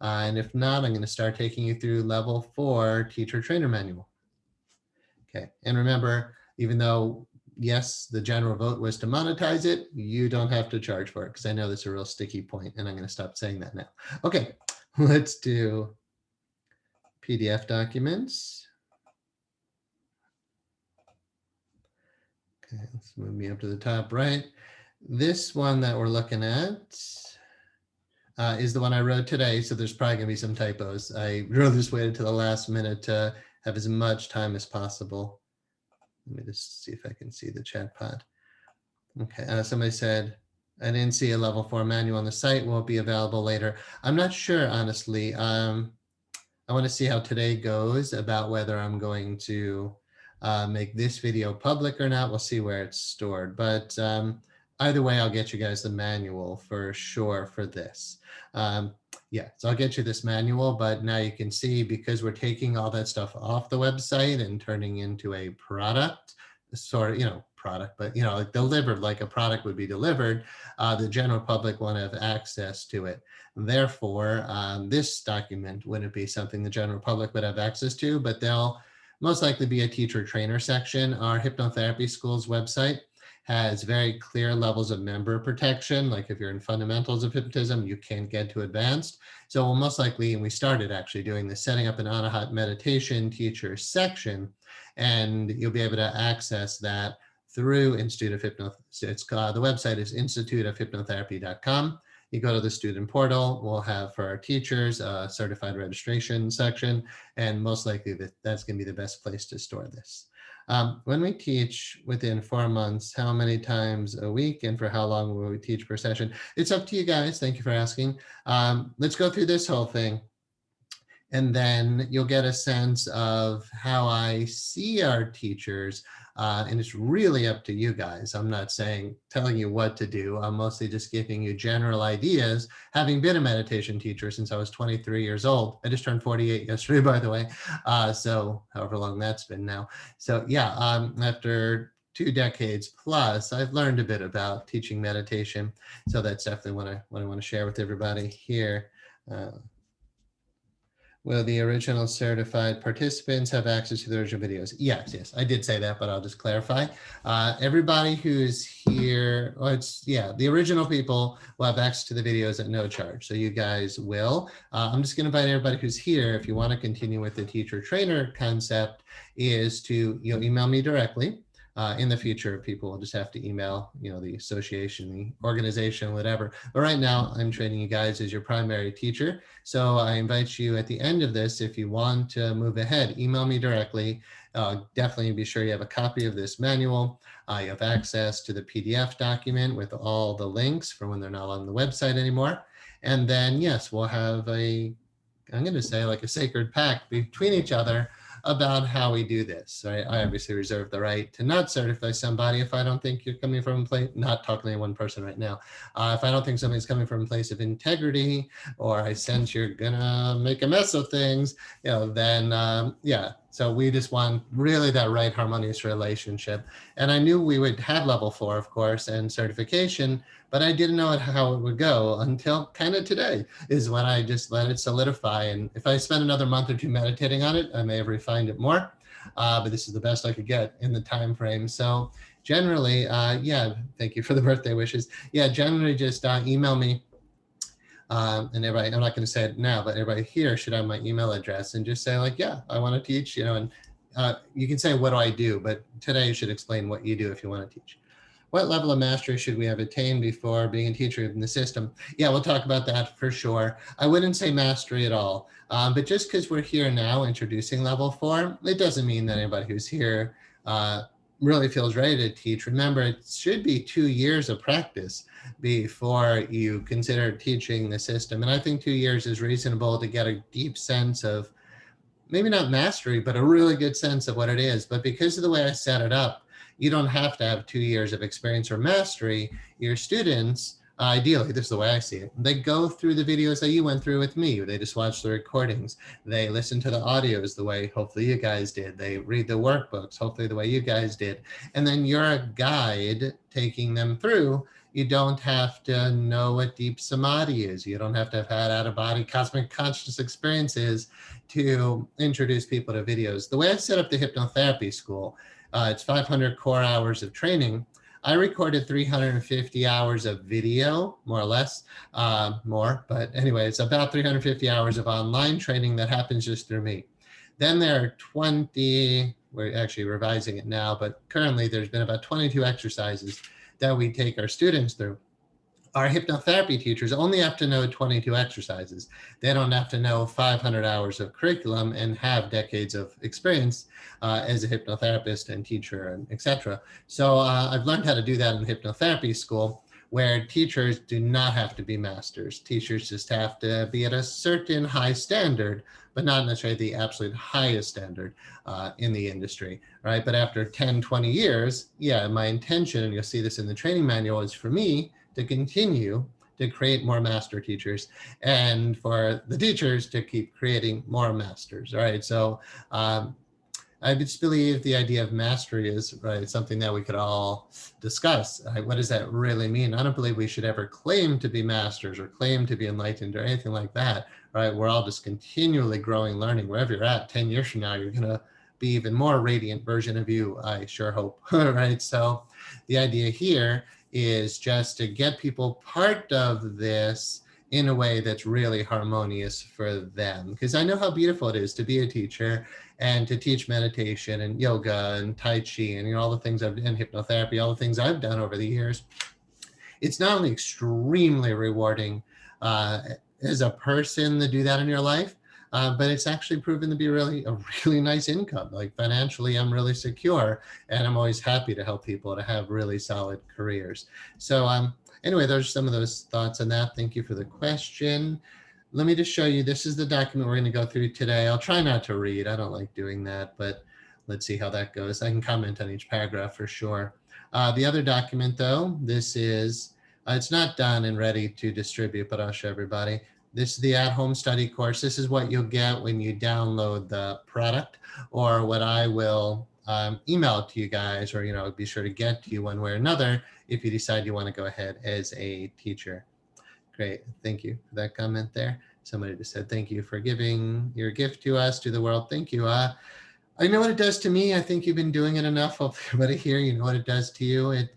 And if not, I'm going to start taking you through level 4 teacher trainer manual. Okay, and remember, even though, yes, the general vote was to monetize it, you don't have to charge for it, because I know that's a real sticky point, and I'm going to stop saying that now. Okay, let's do PDF documents. Okay, let's move me up to the top right. This one that we're looking at is the one I wrote today, so there's probably going to be some typos. I really just waited to the last minute to have as much time as possible. Let me just see if I can see the chat pod. Okay, somebody said, I didn't see a level 4 manual on the site. Will it be available later? I'm not sure, honestly. I want to see how today goes about whether I'm going to make this video public or not. We'll see where it's stored. But either way, I'll get you guys the manual for sure for this. Yeah, so I'll get you this manual, but now you can see, because we're taking all that stuff off the website and turning into a product, sort of, product, but, like delivered like a product would be delivered, the general public won't have access to it. Therefore, this document wouldn't be something the general public would have access to, but there'll most likely be a teacher trainer section. Our hypnotherapy school's website has very clear levels of member protection. Like if you're in fundamentals of hypnotism, you can't get to advanced. So we'll most likely, and we started actually doing this, setting up an Anahat meditation teacher section, and you'll be able to access that through Institute of Hypnotherapy. The website is instituteofhypnotherapy.com. You go to the student portal, we'll have for our teachers a certified registration section, and most likely that's going to be the best place to store this. When we teach within 4 months, how many times a week and for how long will we teach per session? It's up to you guys. Thank you for asking. Let's go through this whole thing, and then you'll get a sense of how I see our teachers. And it's really up to you guys. I'm not telling you what to do. I'm mostly just giving you general ideas, having been a meditation teacher since I was 23 years old. I just turned 48 yesterday, by the way. So however long that's been now. So yeah, after 2 decades plus, I've learned a bit about teaching meditation. So that's definitely what I want to share with everybody here. Will the original certified participants have access to the original videos? Yes, I did say that, but I'll just clarify. Everybody who's here, the original people will have access to the videos at no charge. So you guys will. I'm just going to invite everybody who's here, if you want to continue with the teacher trainer concept, is to email me directly. In the future, people will just have to email, the association, the organization, whatever. But right now, I'm training you guys as your primary teacher. So I invite you at the end of this, if you want to move ahead, email me directly. Definitely be sure you have a copy of this manual. You have access to the PDF document with all the links for when they're not on the website anymore. And then, yes, we'll have I'm going to say like a sacred pact between each other about how we do this. Right? I obviously reserve the right to not certify somebody if I don't think you're coming from a place, not talking to any one person right now. If I don't think somebody's coming from a place of integrity, or I sense you're gonna make a mess of things, then yeah. So we just want really that right harmonious relationship. And I knew we would have level 4, of course, and certification, but I didn't know how it would go until kind of today is when I just let it solidify. And if I spend another month or 2 meditating on it, I may have refined it more, but this is the best I could get in the time frame. So generally, yeah, thank you for the birthday wishes. Yeah, generally just email me And everybody, I'm not going to say it now, but everybody here should have my email address and just say like, yeah, I want to teach, and you can say, what do I do? But today you should explain what you do if you want to teach. What level of mastery should we have attained before being a teacher in the system? Yeah, we'll talk about that for sure. I wouldn't say mastery at all, but just because we're here now introducing level 4, it doesn't mean that anybody who's here really feels ready to teach. Remember, it should be 2 years of practice before you consider teaching the system. And I think 2 years is reasonable to get a deep sense of, maybe not mastery, but a really good sense of what it is. But because of the way I set it up, you don't have to have 2 years of experience or mastery. Your students, ideally, this is the way I see it, they go through the videos that you went through with me. They just watch the recordings. They listen to the audios the way hopefully you guys did. They read the workbooks, hopefully the way you guys did. And then you're a guide taking them through. You don't have to know what deep samadhi is. You don't have to have had out-of-body cosmic conscious experiences to introduce people to videos. The way I set up the hypnotherapy school, it's 500 core hours of training. I recorded 350 hours of video, more or less, more, but anyway, it's about 350 hours of online training that happens just through me. Then there are 20, we're actually revising it now, but currently there's been about 22 exercises that we take our students through. Our hypnotherapy teachers only have to know 22 exercises. They don't have to know 500 hours of curriculum and have decades of experience as a hypnotherapist and teacher, and etc. So I've learned how to do that in hypnotherapy school, where teachers do not have to be masters. Teachers just have to be at a certain high standard, but not necessarily the absolute highest standard in the industry, right? But after 10, 20 years, yeah, my intention, and you'll see this in the training manual, is for me to continue to create more master teachers and for the teachers to keep creating more masters, right? So I just believe the idea of mastery is, right, something that we could all discuss. What does that really mean? I don't believe we should ever claim to be masters or claim to be enlightened or anything like that, right? We're all just continually growing, learning. Wherever you're at, 10 years from now, you're going to be even more radiant version of you, I sure hope, right? So the idea here is just to get people part of this in a way that's really harmonious for them. Because I know how beautiful it is to be a teacher and to teach meditation and yoga and Tai Chi and all the things and hypnotherapy, all the things I've done over the years. It's not only extremely rewarding as a person to do that in your life, but it's actually proven to be a really nice income. Like financially, I'm really secure, and I'm always happy to help people to have really solid careers. So anyway, those are some of those thoughts on that. Thank you for the question. Let me just show you, this is the document we're going to go through today. I'll try not to read. I don't like doing that, but let's see how that goes. I can comment on each paragraph for sure. The other document though, this is, it's not done and ready to distribute, but I'll show everybody. This is the at-home study course. This is what you'll get when you download the product, or what I will email to you guys, or be sure to get to you one way or another if you decide you want to go ahead as a teacher. Great, thank you for that comment there. Somebody just said, thank you for giving your gift to us, to the world. Thank you. I know what it does to me. I think you've been doing it enough. Hopefully everybody here, you know what it does to you.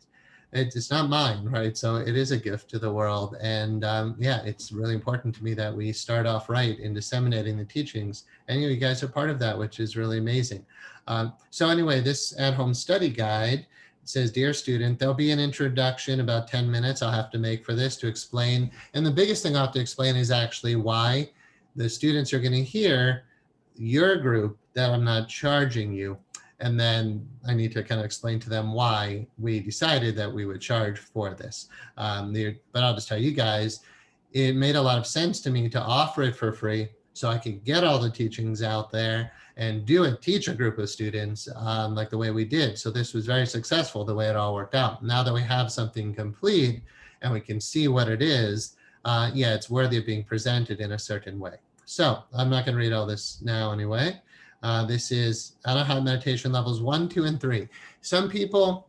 It's not mine, right? So it is a gift to the world. And yeah, it's really important to me that we start off right in disseminating the teachings. And you guys are part of that, which is really amazing. So anyway, this at-home study guide, it says, dear student, there'll be an introduction about 10 minutes I'll have to make for this to explain. And the biggest thing I'll have to explain is actually why the students are going to hear your group that I'm not charging you. And then I need to kind of explain to them why we decided that we would charge for this. But I'll just tell you guys, it made a lot of sense to me to offer it for free so I could get all the teachings out there and teach a group of students like the way we did. So this was very successful the way it all worked out. Now that we have something complete and we can see what it is, yeah, it's worthy of being presented in a certain way. So I'm not going to read all this now anyway. This is Anahat meditation levels 1, 2, and 3. Some people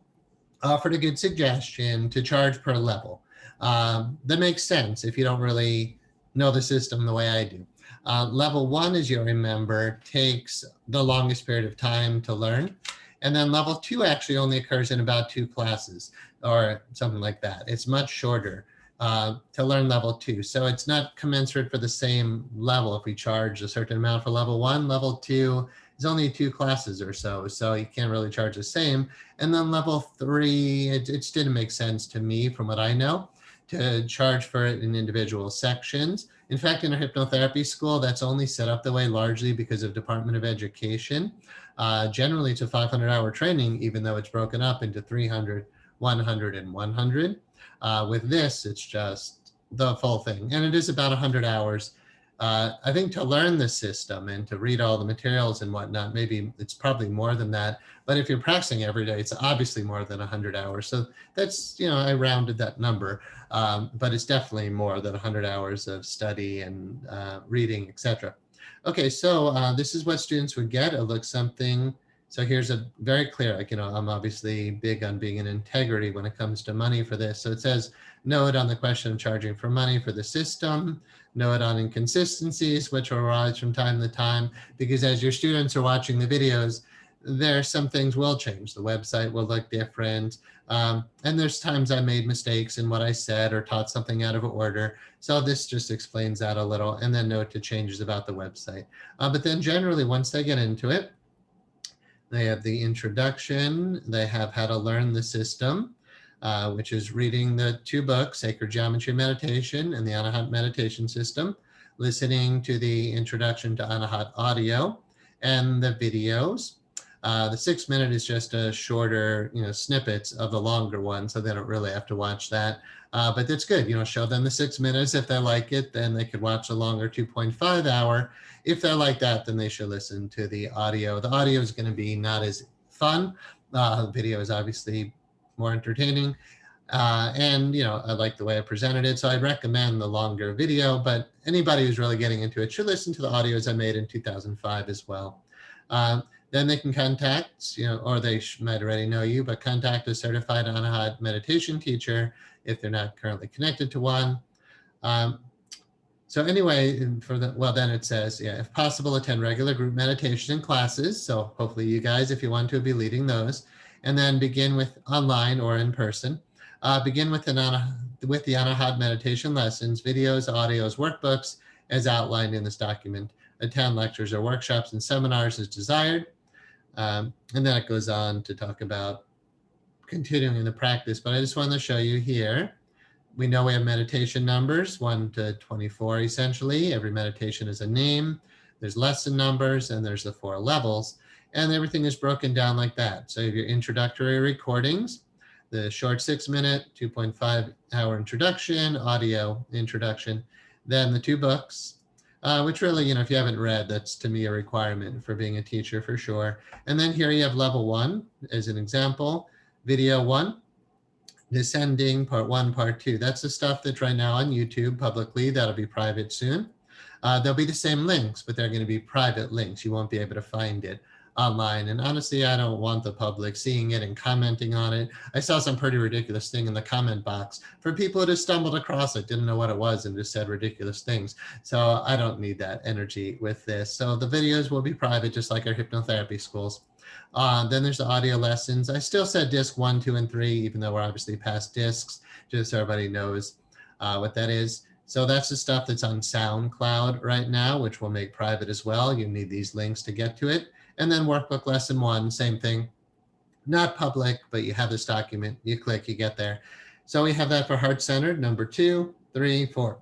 offered a good suggestion to charge per level. That makes sense if you don't really know the system the way I do. Level 1, as you'll remember, takes the longest period of time to learn. And then level 2 actually only occurs in about 2 classes or something like that. It's much shorter. to learn level 2. So it's not commensurate for the same level. If we charge a certain amount for level 1, level 2 is only 2 classes or so. So you can't really charge the same. And then level 3, it just didn't make sense to me from what I know to charge for it in individual sections. In fact, in a hypnotherapy school, that's only set up the way largely because of Department of Education. Generally, it's a 500-hour training, even though it's broken up into 300, 100, and 100. With this, it's just the full thing. And it is about 100 hours. I think to learn the system and to read all the materials and whatnot, maybe it's probably more than that. But if you're practicing every day, it's obviously more than 100 hours. So that's, I rounded that number, but it's definitely more than 100 hours of study and reading, etc. Okay, so this is what students would get. It looks something. So here's a very clear, I'm obviously big on being in integrity when it comes to money for this. So it says, note on the question of charging for money for the system, note on inconsistencies, which will arise from time to time, because as your students are watching the videos, some things will change. The website will look different. And there's times I made mistakes in what I said or taught something out of order. So this just explains that a little, and then note to changes about the website. But then generally, once they get into it, they have the introduction, they have how to learn the system, which is reading the 2 books, Sacred Geometry Meditation and the Anahat Meditation System, listening to the introduction to Anahat audio and the videos. The 6-minute is just a shorter, snippets of the longer one, so they don't really have to watch that. But that's good, show them the 6 minutes. If they like it, then they could watch the longer 2.5 hour. If they're like that, then they should listen to the audio. The audio is going to be not as fun. The video is obviously more entertaining. And, I like the way I presented it. So I recommend the longer video, but anybody who's really getting into it should listen to the audios I made in 2005 as well. Then they can contact, or they might already know you, but contact a certified Anahat meditation teacher if they're not currently connected to one. So anyway, then it says, if possible, attend regular group meditation and classes. So hopefully you guys, if you want to, be leading those. And then begin with online or in person. Begin with the Anahat meditation lessons, videos, audios, workbooks, as outlined in this document. Attend lectures or workshops and seminars as desired. And then it goes on to talk about continuing the practice, but I just wanted to show you here. We know we have meditation numbers, 1 to 24, essentially. Every meditation is a name. There's lesson numbers, and there's the 4 levels, and everything is broken down like that. So you have your introductory recordings, the short 6-minute, 2.5 hour introduction, audio introduction, then the 2 books, which really, if you haven't read, that's to me a requirement for being a teacher for sure. And then here you have level 1 as an example, video 1, descending part 1, part 2. That's the stuff that's right now on YouTube publicly. That'll be private soon. They'll be the same links, but they're going to be private links. You won't be able to find it online. And honestly, I don't want the public seeing it and commenting on it. I saw some pretty ridiculous thing in the comment box for people who just stumbled across it, didn't know what it was, and just said ridiculous things. So I don't need that energy with this. So the videos will be private, just like our hypnotherapy schools. Then there's the audio lessons. I still said disc 1, 2, and 3, even though we're obviously past discs, just so everybody knows what that is. So that's the stuff that's on SoundCloud right now, which we'll make private as well. You need these links to get to it. And then workbook lesson 1, same thing, not public, but you have this document, you click, you get there. So we have that for heart-centered, number 2, 3, 4,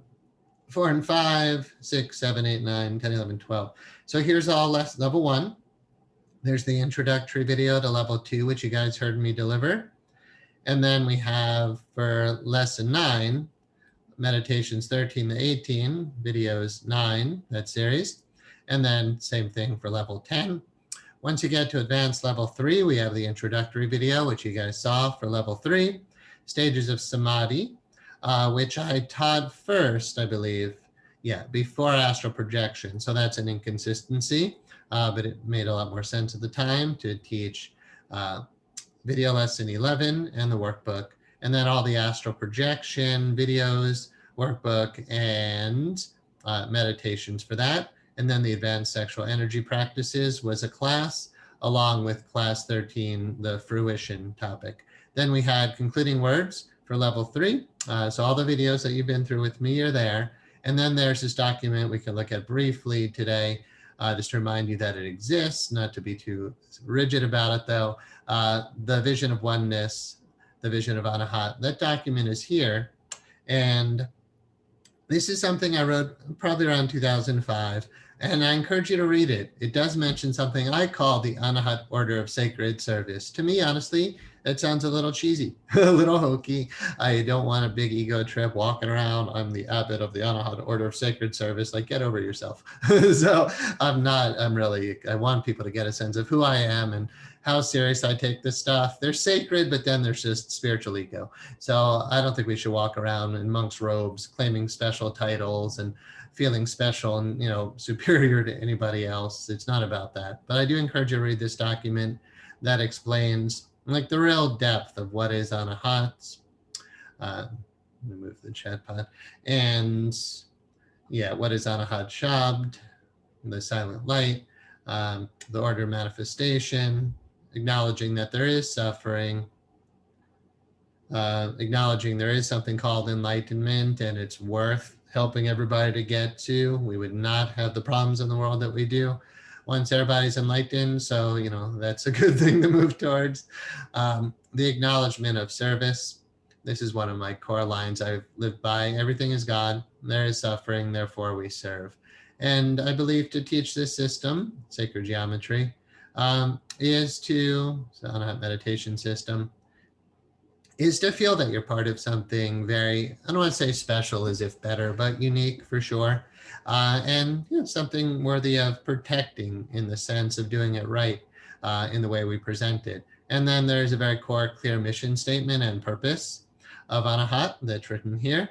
4 and 5, 6, 7, 8, 9, 10, 11, 12. So here's all level 1. There's the introductory video to level 2, which you guys heard me deliver. And then we have for lesson 9, meditations 13 to 18, videos 9, that series. And then same thing for level 10. Once you get to advanced level 3, we have the introductory video, which you guys saw for level 3, stages of samadhi, which I taught first, I believe, before astral projection. So that's an inconsistency, but it made a lot more sense at the time to teach video lesson 11 and the workbook, and then all the astral projection videos, workbook, and meditations for that. And then the advanced sexual energy practices was a class, along with class 13, the fruition topic. Then we had concluding words, for level 3. So all the videos that you've been through with me are there. And then there's this document we can look at briefly today, just to remind you that it exists, not to be too rigid about it though. The vision of oneness, the vision of Anahat, that document is here. And this is something I wrote probably around 2005, and I encourage you to read it. It does mention something I call the Anahat Order of Sacred Service. To me, honestly, that sounds a little cheesy, a little hokey. I don't want a big ego trip walking around. I'm the abbot of the Anahat Order of Sacred Service. Like, get over yourself. So I want people to get a sense of who I am and how serious I take this stuff. They're sacred, but then there's just spiritual ego. So I don't think we should walk around in monk's robes claiming special titles and feeling special and, superior to anybody else. It's not about that. But I do encourage you to read this document that explains like the real depth of what is Anahat. Let me move the chat pod. And what is Anahat Shabd, the silent light, the order manifestation, acknowledging that there is suffering, acknowledging there is something called enlightenment and it's worth helping everybody to get to. We would not have the problems in the world that we do once everybody's enlightened. So, that's a good thing to move towards. The acknowledgement of service. This is one of my core lines I've lived by. Everything is God. There is suffering, therefore we serve. And I believe to teach this system, sacred geometry, is to, Anahat meditation system, is to feel that you're part of something very, I don't want to say special as if better, but unique for sure. And something worthy of protecting in the sense of doing it right in the way we present it. And then there's a very core, clear mission statement and purpose of Anahat that's written here.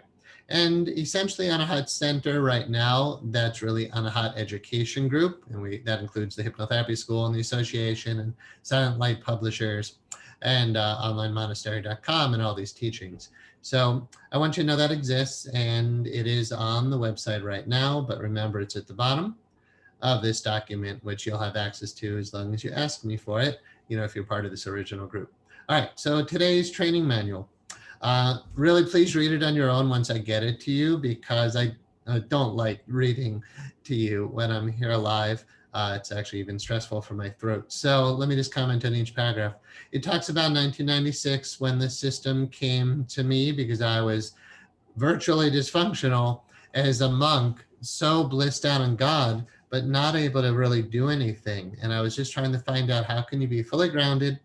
And essentially Anahat Center right now, that's really Anahat Education Group. And that includes the Hypnotherapy School and the Association and Silent Light Publishers and onlinemonastery.com and all these teachings. So I want you to know that exists and it is on the website right now, but remember it's at the bottom of this document, which you'll have access to as long as you ask me for it, if you're part of this original group. All right, so today's training manual. Really, please read it on your own once I get it to you, because I don't like reading to you when I'm here live. It's actually even stressful for my throat. So let me just comment on each paragraph. It talks about 1996 when the system came to me because I was virtually dysfunctional as a monk, so blissed out in God, but not able to really do anything. And I was just trying to find out, how can you be fully grounded,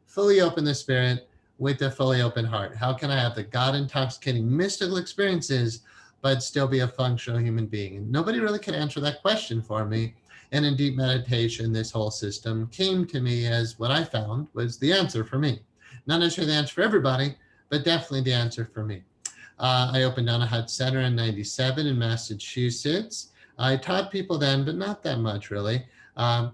fully open to spirit, with a fully open heart? How can I have the God intoxicating mystical experiences, but still be a functional human being? And nobody really could answer that question for me. And in deep meditation, this whole system came to me as what I found was the answer for me. Not necessarily the answer for everybody, but definitely the answer for me. I opened Anahat Center in '97 in Massachusetts. I taught people then, but not that much really. In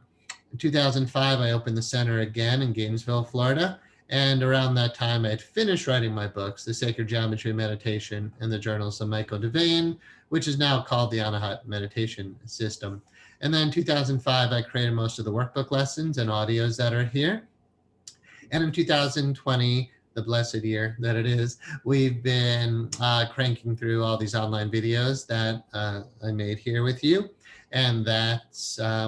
2005, I opened the center again in Gainesville, Florida. And around that time, I had finished writing my books, The Sacred Geometry of Meditation and the Journals of Michael Devane, which is now called the Anahat Meditation System. And then in 2005, I created most of the workbook lessons and audios that are here. And in 2020, the blessed year that it is, we've been cranking through all these online videos that I made here with you. And that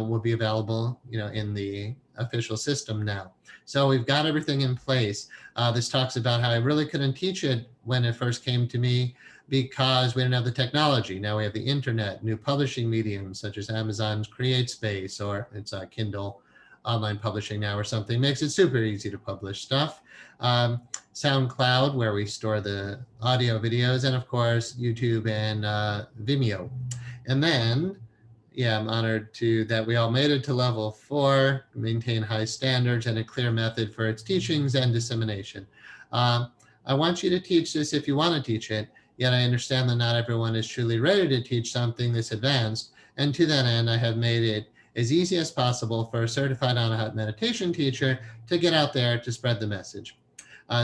will be available, in the official system now. So we've got everything in place. This talks about how I really couldn't teach it when it first came to me because we didn't have the technology. Now we have the internet, new publishing mediums such as Amazon's CreateSpace, or it's Kindle online publishing now or something, makes it super easy to publish stuff. SoundCloud, where we store the audio videos, and of course, YouTube and Vimeo. And then, I'm honored that we all made it to level 4, maintain high standards and a clear method for its teachings and dissemination. I want you to teach this if you want to teach it, yet I understand that not everyone is truly ready to teach something this advanced. And to that end, I have made it as easy as possible for a certified Anahat meditation teacher to get out there to spread the message.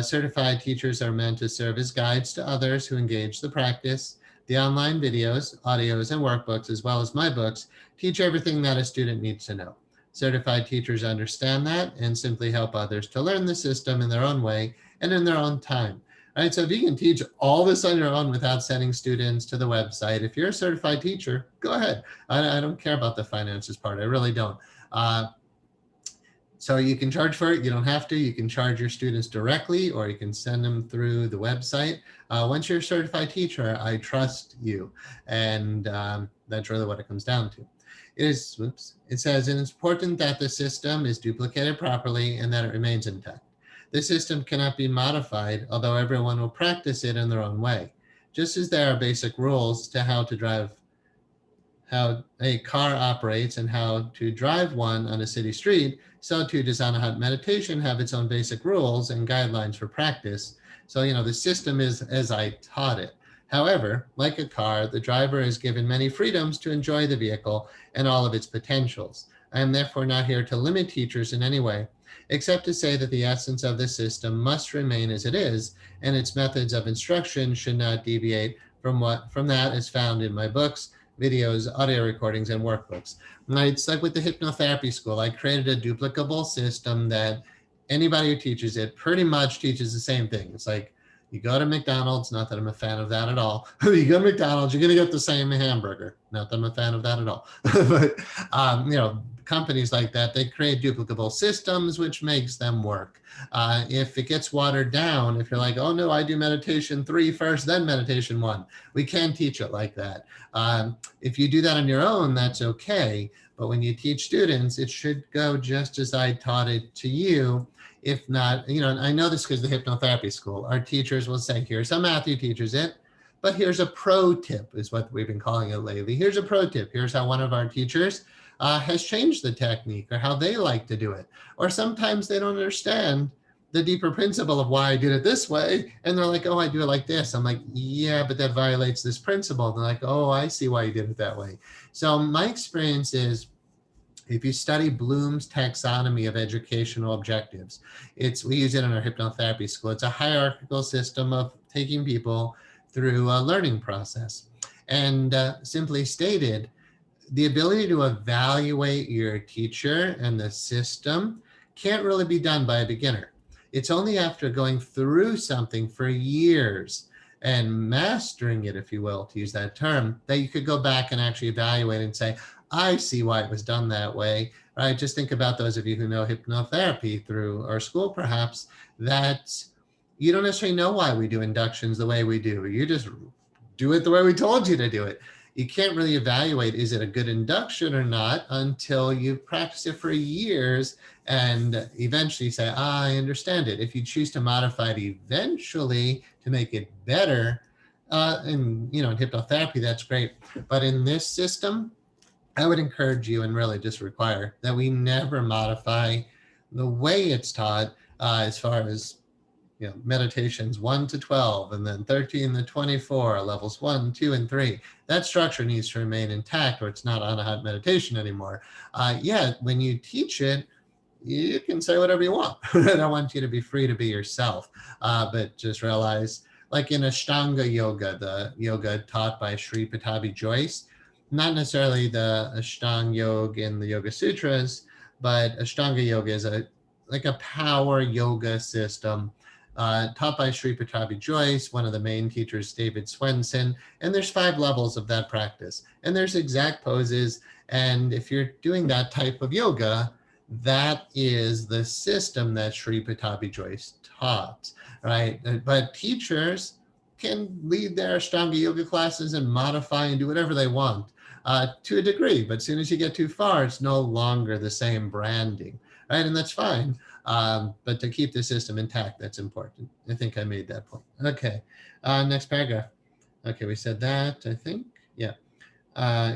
Certified teachers are meant to serve as guides to others who engage the practice. The online videos, audios, and workbooks, as well as my books, teach everything that a student needs to know. Certified teachers understand that and simply help others to learn the system in their own way and in their own time. right? So if you can teach all this on your own without sending students to the website, if you're a certified teacher, go ahead. I don't care about the finances part. I really don't. So you can charge for it. You don't have to. You can charge your students directly, or you can send them through the website. Once you're a certified teacher, I trust you. And that's really what it comes down to. It says, it's important that the system is duplicated properly and that it remains intact. The system cannot be modified, although everyone will practice it in their own way. Just as there are basic rules to how a car operates and how to drive one on a city street, so too does Anahat meditation have its own basic rules and guidelines for practice. So, the system is as I taught it. However, like a car, the driver is given many freedoms to enjoy the vehicle and all of its potentials. I am therefore not here to limit teachers in any way, except to say that the essence of the system must remain as it is, and its methods of instruction should not deviate from that is found in my books, videos, audio recordings, and workbooks. It's like with the hypnotherapy school. I created a duplicable system that anybody who teaches it pretty much teaches the same thing. It's like you go to McDonald's, not that I'm a fan of that at all. You go to McDonald's, you're going to get the same hamburger. Not that I'm a fan of that at all. But, companies like that, they create duplicable systems, which makes them work. If it gets watered down, if you're like, oh no, I do meditation 3 first, then meditation 1, we can teach it like that. If you do that on your own, that's okay. But when you teach students, it should go just as I taught it to you. If not, I know this because the hypnotherapy school, our teachers will say, here's how Matthew teaches it, but here's a pro tip is what we've been calling it lately. Here's a pro tip. Here's how one of our teachers has changed the technique or how they like to do it. Or sometimes they don't understand the deeper principle of why I did it this way. And they're like, oh, I do it like this. I'm like, yeah, but that violates this principle. And they're like, oh, I see why you did it that way. So my experience is, if you study Bloom's taxonomy of educational objectives, we use it in our hypnotherapy school. It's a hierarchical system of taking people through a learning process. And simply stated, the ability to evaluate your teacher and the system can't really be done by a beginner. It's only after going through something for years and mastering it, if you will, to use that term, that you could go back and actually evaluate and say, I see why it was done that way, right? Just think about those of you who know hypnotherapy through our school, perhaps, that you don't necessarily know why we do inductions the way we do. You just do it the way we told you to do it. You can't really evaluate, is it a good induction or not, until you've practiced it for years and eventually say, I understand it. If you choose to modify it eventually to make it better, in hypnotherapy, that's great. But in this system, I would encourage you and really just require that we never modify the way it's taught as far as meditations 1 to 12 and then 13 to 24, levels 1, 2, and 3. That structure needs to remain intact or it's not Anahat meditation anymore. When you teach it, you can say whatever you want. I want you to be free to be yourself. But just realize, like in Ashtanga yoga, the yoga taught by Sri Patabi Joyce, not necessarily the Ashtanga yoga in the Yoga Sutras, but Ashtanga yoga is a power yoga system taught by Sri Patabi Joyce, one of the main teachers, David Swenson. And there's 5 levels of that practice. And there's exact poses. And if you're doing that type of yoga, that is the system that Sri Patabi Joyce taught, right? But teachers can lead their Ashtanga yoga classes and modify and do whatever they want to a degree. But as soon as you get too far, it's no longer the same branding, right? And that's fine. But to keep the system intact, that's important. I think I made that point. Okay, next paragraph. Okay, we said that, I think. Yeah.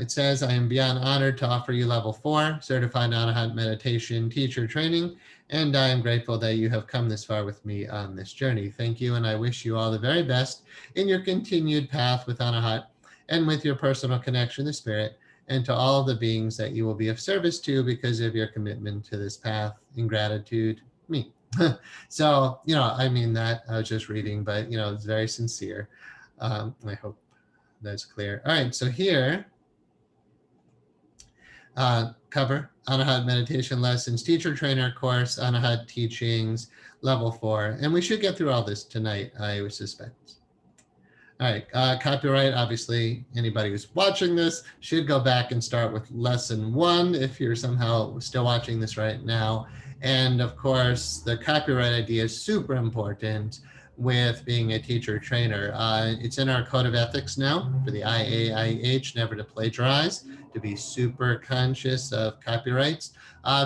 It says, I am beyond honored to offer you level 4, certified Anahat meditation teacher training, and I am grateful that you have come this far with me on this journey. Thank you, and I wish you all the very best in your continued path with Anahat and with your personal connection to Spirit, and to all of the beings that you will be of service to because of your commitment to this path. In gratitude, me. So, I mean that, I was just reading, but, it's very sincere. I hope that's clear. All right, so here, cover Anahat meditation lessons, teacher trainer course, Anahat teachings, level 4. And we should get through all this tonight, I would suspect. All right, copyright, obviously anybody who's watching this should go back and start with lesson 1 if you're somehow still watching this right now. And of course, the copyright idea is super important with being a teacher trainer. It's in our code of ethics now for the IAIH, never to plagiarize, to be super conscious of copyrights,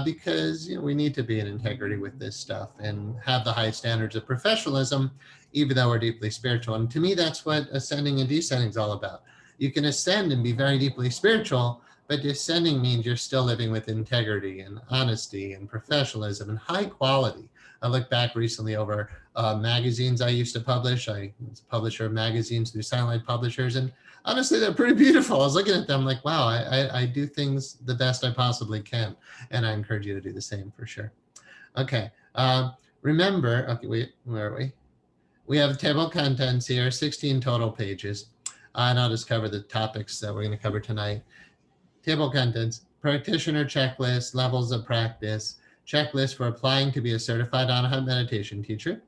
because we need to be in integrity with this stuff and have the high standards of professionalism, even though we're deeply spiritual. And to me, that's what ascending and descending is all about. You can ascend and be very deeply spiritual, but descending means you're still living with integrity and honesty and professionalism and high quality. I looked back recently over magazines I used to publish. I was a publisher of magazines through Silent Publishers, and honestly, they're pretty beautiful. I was looking at them like, wow, I do things the best I possibly can, and I encourage you to do the same for sure. Okay, remember, okay, wait, where are we? We have table of contents here, 16 total pages, and I'll just cover the topics that we're going to cover tonight. Table of contents, practitioner checklist, levels of practice, checklist for applying to be a certified Anahat meditation teacher,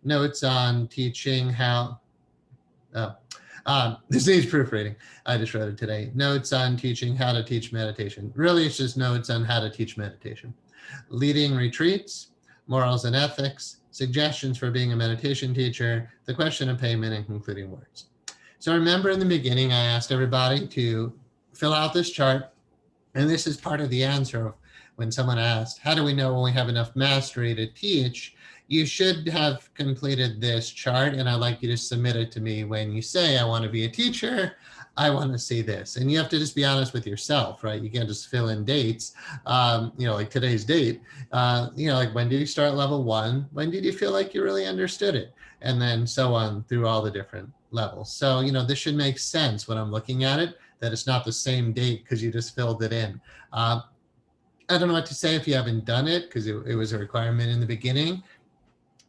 notes on teaching how, this needs proofreading. I just wrote it today. Notes on teaching how to teach meditation. Really, it's just notes on how to teach meditation. Leading retreats, morals and ethics, suggestions for being a meditation teacher, the question of payment, and concluding words. So remember in the beginning, I asked everybody to fill out this chart. And this is part of the answer of when someone asked, how do we know when we have enough mastery to teach? You should have completed this chart, and I'd like you to submit it to me when you say, I want to be a teacher, I want to see this. And you have to just be honest with yourself, right? You can't just fill in dates, like today's date, like when did you start level 1? When did you feel like you really understood it? And then so on through all the different levels. So, this should make sense when I'm looking at it, that it's not the same date because you just filled it in. I don't know what to say if you haven't done it because it was a requirement in the beginning.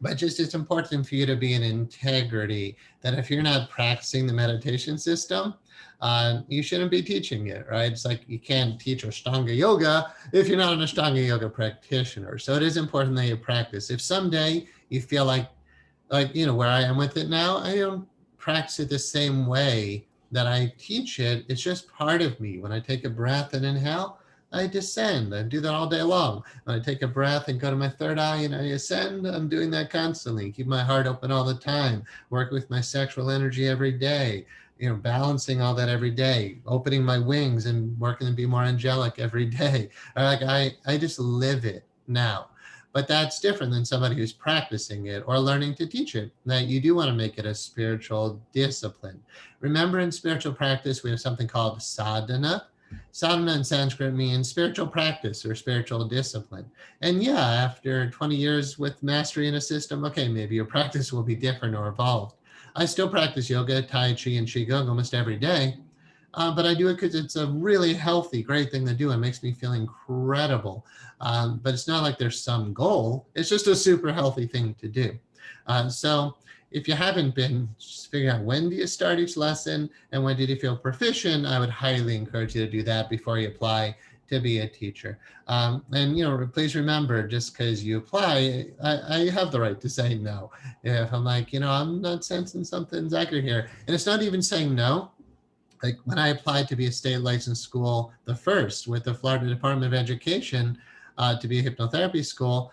But just it's important for you to be in integrity, that if you're not practicing the meditation system, you shouldn't be teaching it, right? It's like you can't teach Ashtanga yoga if you're not an Ashtanga yoga practitioner. So it is important that you practice. If someday you feel like where I am with it now, I don't practice it the same way that I teach it. It's just part of me. When I take a breath and inhale, I descend. I do that all day long. When I take a breath and go to my third eye and I ascend, I'm doing that constantly. Keep my heart open all the time. Work with my sexual energy every day. Balancing all that every day. Opening my wings and working to be more angelic every day. I just live it now. But that's different than somebody who's practicing it or learning to teach it. That you do want to make it a spiritual discipline. Remember, in spiritual practice, we have something called sadhana. Sadhana in Sanskrit means spiritual practice or spiritual discipline. And yeah, after 20 years with mastery in a system, okay, maybe your practice will be different or evolved. I still practice yoga, Tai Chi, and Qigong almost every day, but I do it because it's a really healthy, great thing to do. It makes me feel incredible. But it's not like there's some goal. It's just a super healthy thing to do. So if you haven't been figuring out when do you start each lesson and when did you feel proficient, I would highly encourage you to do that before you apply to be a teacher. And please remember, just because you apply, I have the right to say no. If I'm like, I'm not sensing something's accurate here. And it's not even saying no. Like when I applied to be a state licensed school, the first with the Florida Department of Education to be a hypnotherapy school,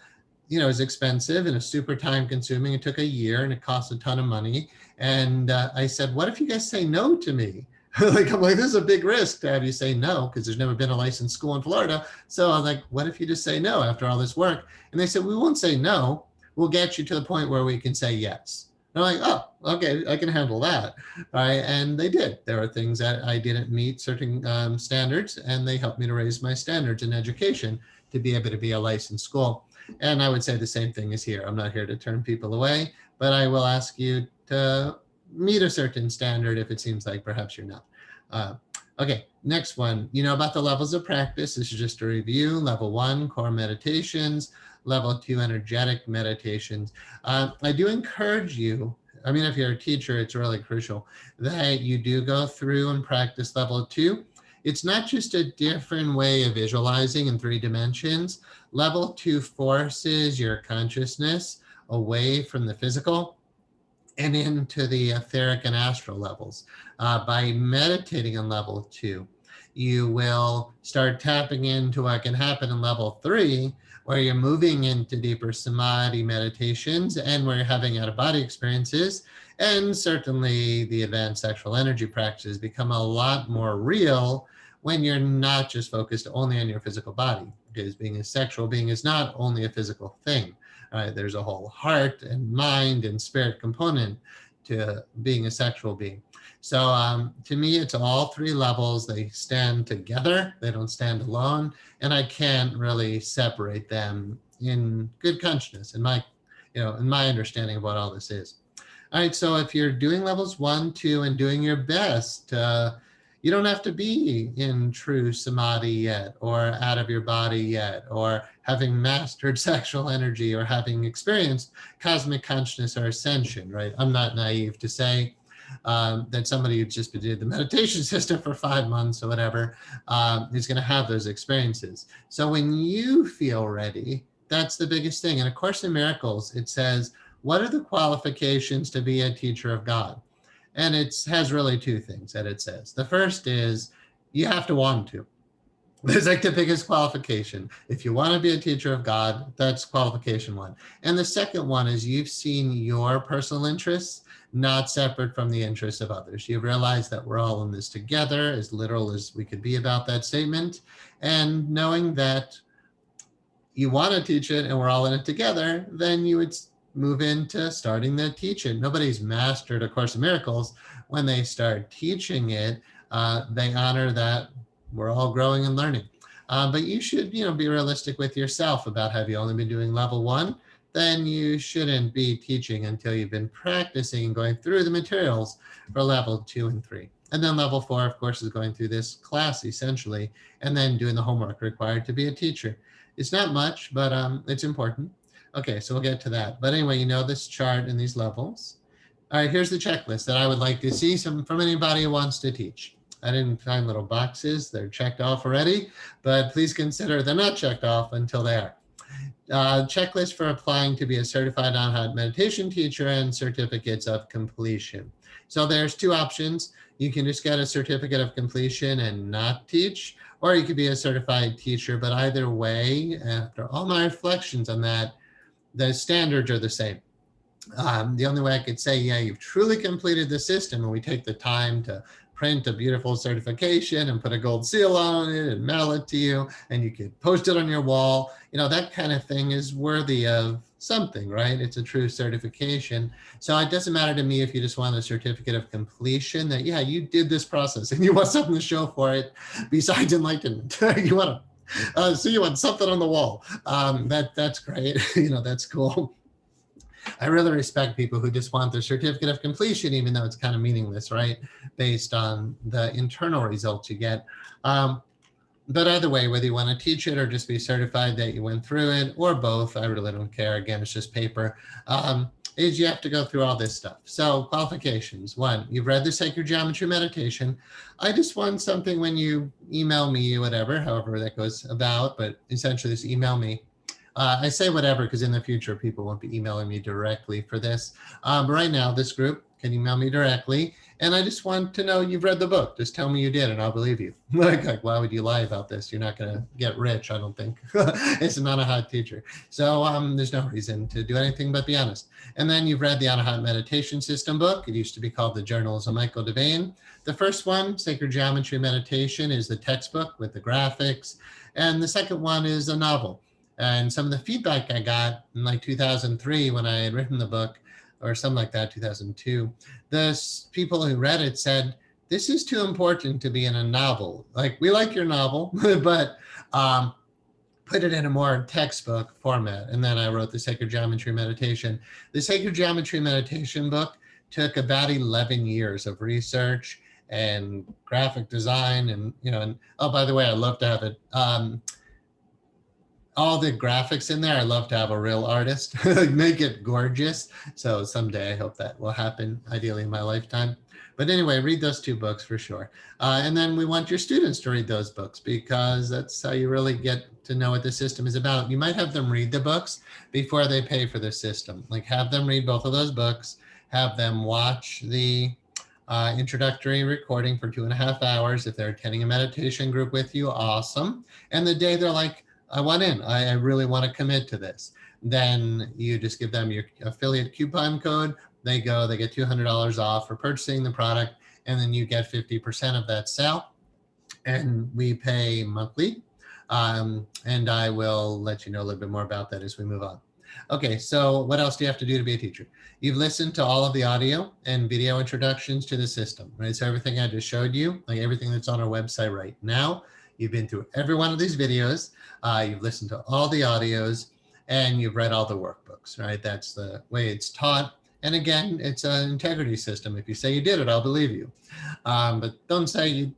it was expensive and it's super time consuming. It took a year and it cost a ton of money. And I said, what if you guys say no to me? I'm like, this is a big risk to have you say no because there's never been a licensed school in Florida. So I'm like, what if you just say no after all this work? And they said, we won't say no. We'll get you to the point where we can say yes. And I'm like, oh, okay, I can handle that. All right. And they did. There were things that I didn't meet certain standards, and they helped me to raise my standards in education to be able to be a licensed school. And I would say the same thing is here. I'm not here to turn people away, but I will ask you to meet a certain standard if it seems like perhaps you're not. Okay, next one. About the levels of practice. This is just a review. Level 1, core meditations. Level 2, energetic meditations. I do encourage you, if you're a teacher, it's really crucial that you do go through and practice level 2. It's not just a different way of visualizing in 3 dimensions. Level 2 forces your consciousness away from the physical and into the etheric and astral levels. By meditating on level 2, you will start tapping into what can happen in level 3, where you're moving into deeper samadhi meditations and where you're having out-of-body experiences. And certainly the advanced sexual energy practices become a lot more real when you're not just focused only on your physical body, because being a sexual being is not only a physical thing. There's a whole heart and mind and spirit component to being a sexual being. So to me, it's all 3 levels. They stand together. They don't stand alone. And I can't really separate them in good consciousness, in my understanding of what all this is. All right, so if you're doing levels 1, 2, and doing your best, you don't have to be in true samadhi yet, or out of your body yet, or having mastered sexual energy, or having experienced cosmic consciousness or ascension, right? I'm not naive to say that somebody who just did the meditation system for 5 months or whatever is going to have those experiences. So when you feel ready, that's the biggest thing. And A Course in Miracles, it says, what are the qualifications to be a teacher of God? And it has really 2 things that it says. The first is you have to want to. It's like the biggest qualification. If you want to be a teacher of God, that's qualification 1. And the second one is you've seen your personal interests not separate from the interests of others. You realize that we're all in this together, as literal as we could be about that statement. And knowing that you want to teach it and we're all in it together, then you would move into starting to teach it. Nobody's mastered A Course in Miracles. When they start teaching it, they honor that we're all growing and learning. But you should, be realistic with yourself about, have you only been doing level 1? Then you shouldn't be teaching until you've been practicing and going through the materials for level 2 and 3. And then level 4, of course, is going through this class essentially, and then doing the homework required to be a teacher. It's not much, but it's important. Okay, so we'll get to that. But anyway, this chart and these levels. All right, here's the checklist that I would like to see from anybody who wants to teach. I didn't find little boxes. They're checked off already, but please consider they're not checked off until they are. Checklist for applying to be a certified on-hot meditation teacher and certificates of completion. So there's 2 options. You can just get a certificate of completion and not teach, or you could be a certified teacher. But either way, after all my reflections on that, the standards are the same. The only way I could say, yeah, you've truly completed the system, and we take the time to print a beautiful certification and put a gold seal on it and mail it to you, and you could post it on your wall. That kind of thing is worthy of something, right? It's a true certification. So it doesn't matter to me if you just want a certificate of completion, that, yeah, you did this process and you want something to show for it besides enlightenment. You want to so you want something on the wall. That's great. That's cool. I really respect people who just want the certificate of completion, even though it's kind of meaningless, right? Based on the internal results you get. But either way, whether you want to teach it or just be certified that you went through it, or both, I really don't care. Again, it's just paper. Is you have to go through all this stuff. So qualifications. 1, you've read the Sacred Geometry Meditation. I just want something when you email me, whatever, however that goes about, but essentially just email me. I say whatever because in the future, people won't be emailing me directly for this. But right now, this group can email me directly. And I just want to know you've read the book. Just tell me you did and I'll believe you. Like, why would you lie about this? You're not going to get rich, I don't think. It's not a hot teacher. So there's no reason to do anything but be honest. And then you've read the Anahata Meditation System book. It used to be called The Journals of Michael Devane. The first one, Sacred Geometry Meditation, is the textbook with the graphics. And the second one is a novel. And some of the feedback I got in like 2003 when I had written the book, or something like that, 2002, the people who read it said, this is too important to be in a novel. Like, we like your novel, but put it in a more textbook format. And then I wrote the Sacred Geometry Meditation. The Sacred Geometry Meditation book took about 11 years of research and graphic design. And, and oh, by the way, I'd love to have it. all the graphics in there, I love to have a real artist make it gorgeous. So someday I hope that will happen, ideally in my lifetime. But anyway, read those 2 books for sure. And then we want your students to read those books, because that's how you really get to know what the system is about. You might have them read the books before they pay for the system. Like, have them read both of those books, have them watch the introductory recording for 2.5 hours. If they're attending a meditation group with you, awesome. And the day they're like, I want in, I really want to commit to this, then you just give them your affiliate coupon code. They go, they get $200 off for purchasing the product, and then you get 50% of that sale. And we pay monthly. And I will let you know a little bit more about that as we move on. Okay, so what else do you have to do to be a teacher? You've listened to all of the audio and video introductions to the system, right? So everything I just showed you, like everything that's on our website right now, you've been through every one of these videos, you've listened to all the audios, and you've read all the workbooks, right? That's the way it's taught. And again, it's an integrity system. If you say you did it, I'll believe you. But don't say you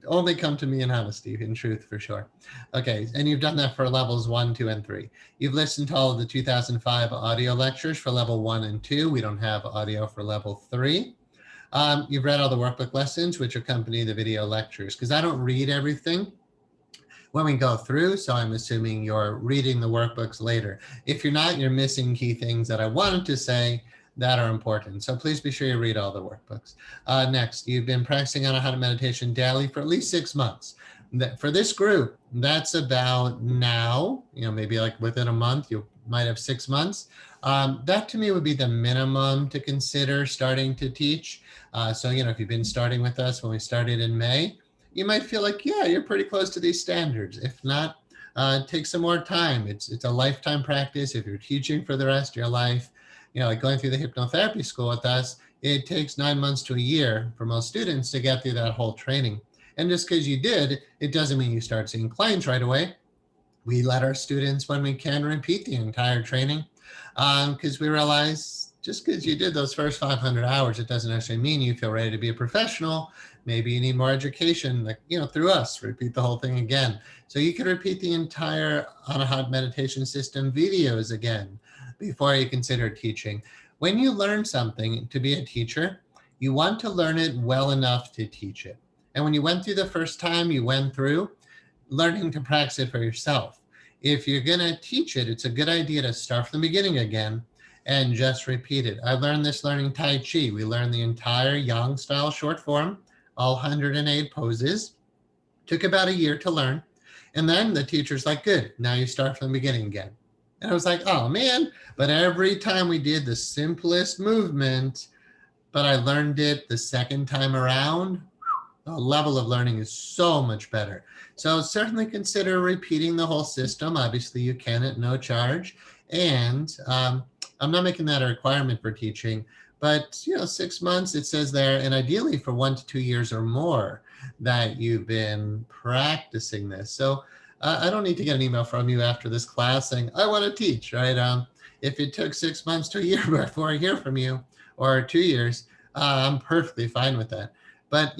only come to me in honesty, in truth, for sure. Okay, and you've done that for levels 1, 2, and 3. You've listened to all of the 2005 audio lectures for level 1 and 2. We don't have audio for level 3. You've read all the workbook lessons, which accompany the video lectures, because I don't read everything when we go through, so I'm assuming you're reading the workbooks later. If you're not, you're missing key things that I wanted to say that are important. So please be sure you read all the workbooks. Next, you've been practicing on a Hatha meditation daily for at least 6 months. For this group, that's about now, maybe like within a month, you might have 6 months. That to me would be the minimum to consider starting to teach. So, if you've been starting with us when we started in May, you might feel like, yeah, you're pretty close to these standards. If not, take some more time. It's a lifetime practice. If you're teaching for the rest of your life, like going through the hypnotherapy school with us, it takes 9 months to a year for most students to get through that whole training. And just because you did, it doesn't mean you start seeing clients right away. We let our students, when we can, repeat the entire training, because we realize just because you did those first 500 hours, it doesn't actually mean you feel ready to be a professional. Maybe you need more education, like, through us, repeat the whole thing again. So you can repeat the entire Anahat meditation system videos again before you consider teaching. When you learn something to be a teacher, you want to learn it well enough to teach it. And when you went through the first time, you went through learning to practice it for yourself. If you're going to teach it, it's a good idea to start from the beginning again and just repeat it. I learned this learning Tai Chi. We learned the entire Yang style short form, all 108 poses. Took about a year to learn. And then the teacher's like, good, now you start from the beginning again. And I was like, oh man, but every time we did the simplest movement, but I learned it the second time around, the level of learning is so much better. So certainly consider repeating the whole system. Obviously you can at no charge. And I'm not making that a requirement for teaching, but 6 months, it says there, and ideally for 1 to 2 years or more that you've been practicing this. So I don't need to get an email from you after this class saying, I want to teach, right? If it took 6 months to a year before I hear from you, or 2 years, I'm perfectly fine with that. But,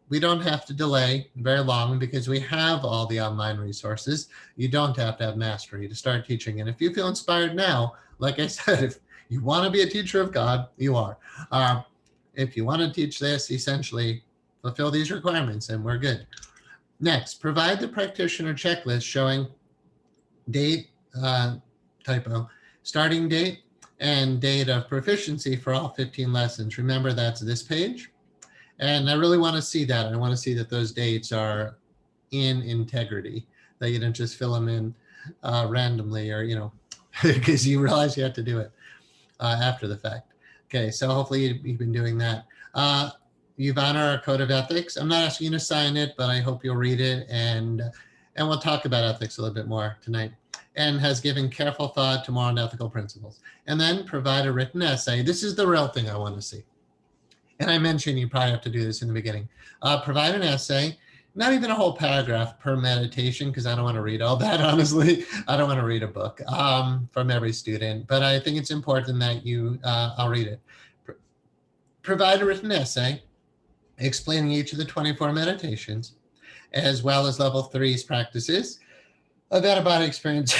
we don't have to delay very long because we have all the online resources. You don't have to have mastery to start teaching. And if you feel inspired now, like I said, if you want to be a teacher of God, you are. If you want to teach this, essentially fulfill these requirements and we're good. Next, provide the practitioner checklist showing date, starting date, and date of proficiency for all 15 lessons. Remember, that's this page. And I really want to see that. I want to see that those dates are in integrity, that you don't just fill them in randomly or, because you realize you have to do it after the fact. Okay, so hopefully you've been doing that. You've honored our code of ethics. I'm not asking you to sign it, but I hope you'll read it, and we'll talk about ethics a little bit more tonight. And has given careful thought to moral and ethical principles. And then provide a written essay. This is the real thing I want to see. And I mentioned you probably have to do this in the beginning. Provide an essay, not even a whole paragraph per meditation, because I don't want to read all that, honestly. I don't want to read a book from every student, but I think it's important that I'll read it. Provide a written essay explaining each of the 24 meditations, as well as level 3's practices. of out-of-body experience,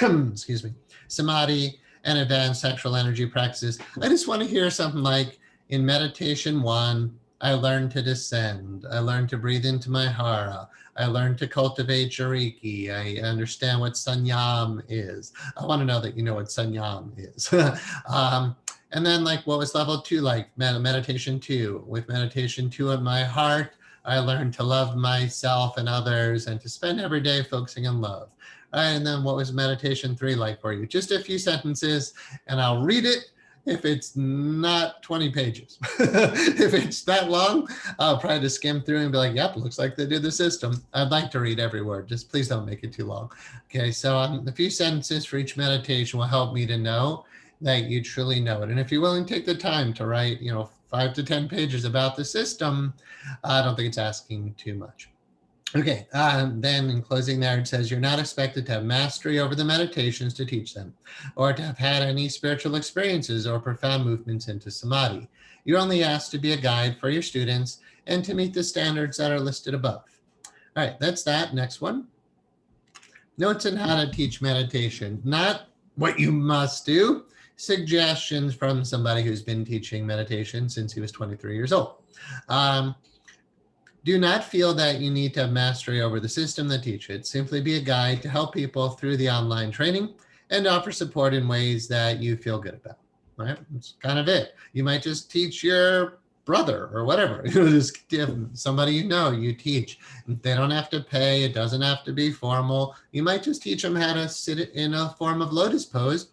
excuse me, samadhi, and advanced sexual energy practices. I just want to hear something like, in meditation 1, I learned to descend. I learned to breathe into my hara. I learned to cultivate jariki. I understand what sanyam is. I want to know that you know what sanyam is. And then like, what was level 2 like? Meditation 2. With meditation 2 in my heart, I learned to love myself and others and to spend every day focusing on love. And then what was meditation 3 like for you? Just a few sentences, and I'll read it if it's not 20 pages. If it's that long, I'll probably just skim through and be like, yep, looks like they did the system. I'd like to read every word. Just please don't make it too long. Okay, so a few sentences for each meditation will help me to know that you truly know it. And if you're willing to take the time to write, 5 to 10 pages about the system, I don't think it's asking too much. Okay, then in closing there, it says, you're not expected to have mastery over the meditations to teach them, or to have had any spiritual experiences or profound movements into samadhi. You're only asked to be a guide for your students and to meet the standards that are listed above. All right, that's that. Next one. Notes on how to teach meditation. Not what you must do. Suggestions from somebody who's been teaching meditation since he was 23 years old. Do not feel that you need to have mastery over the system that teach it. Simply be a guide to help people through the online training and offer support in ways that you feel good about. Right? That's kind of it. You might just teach your brother or whatever. Just give somebody you teach. They don't have to pay. It doesn't have to be formal. You might just teach them how to sit in a form of lotus pose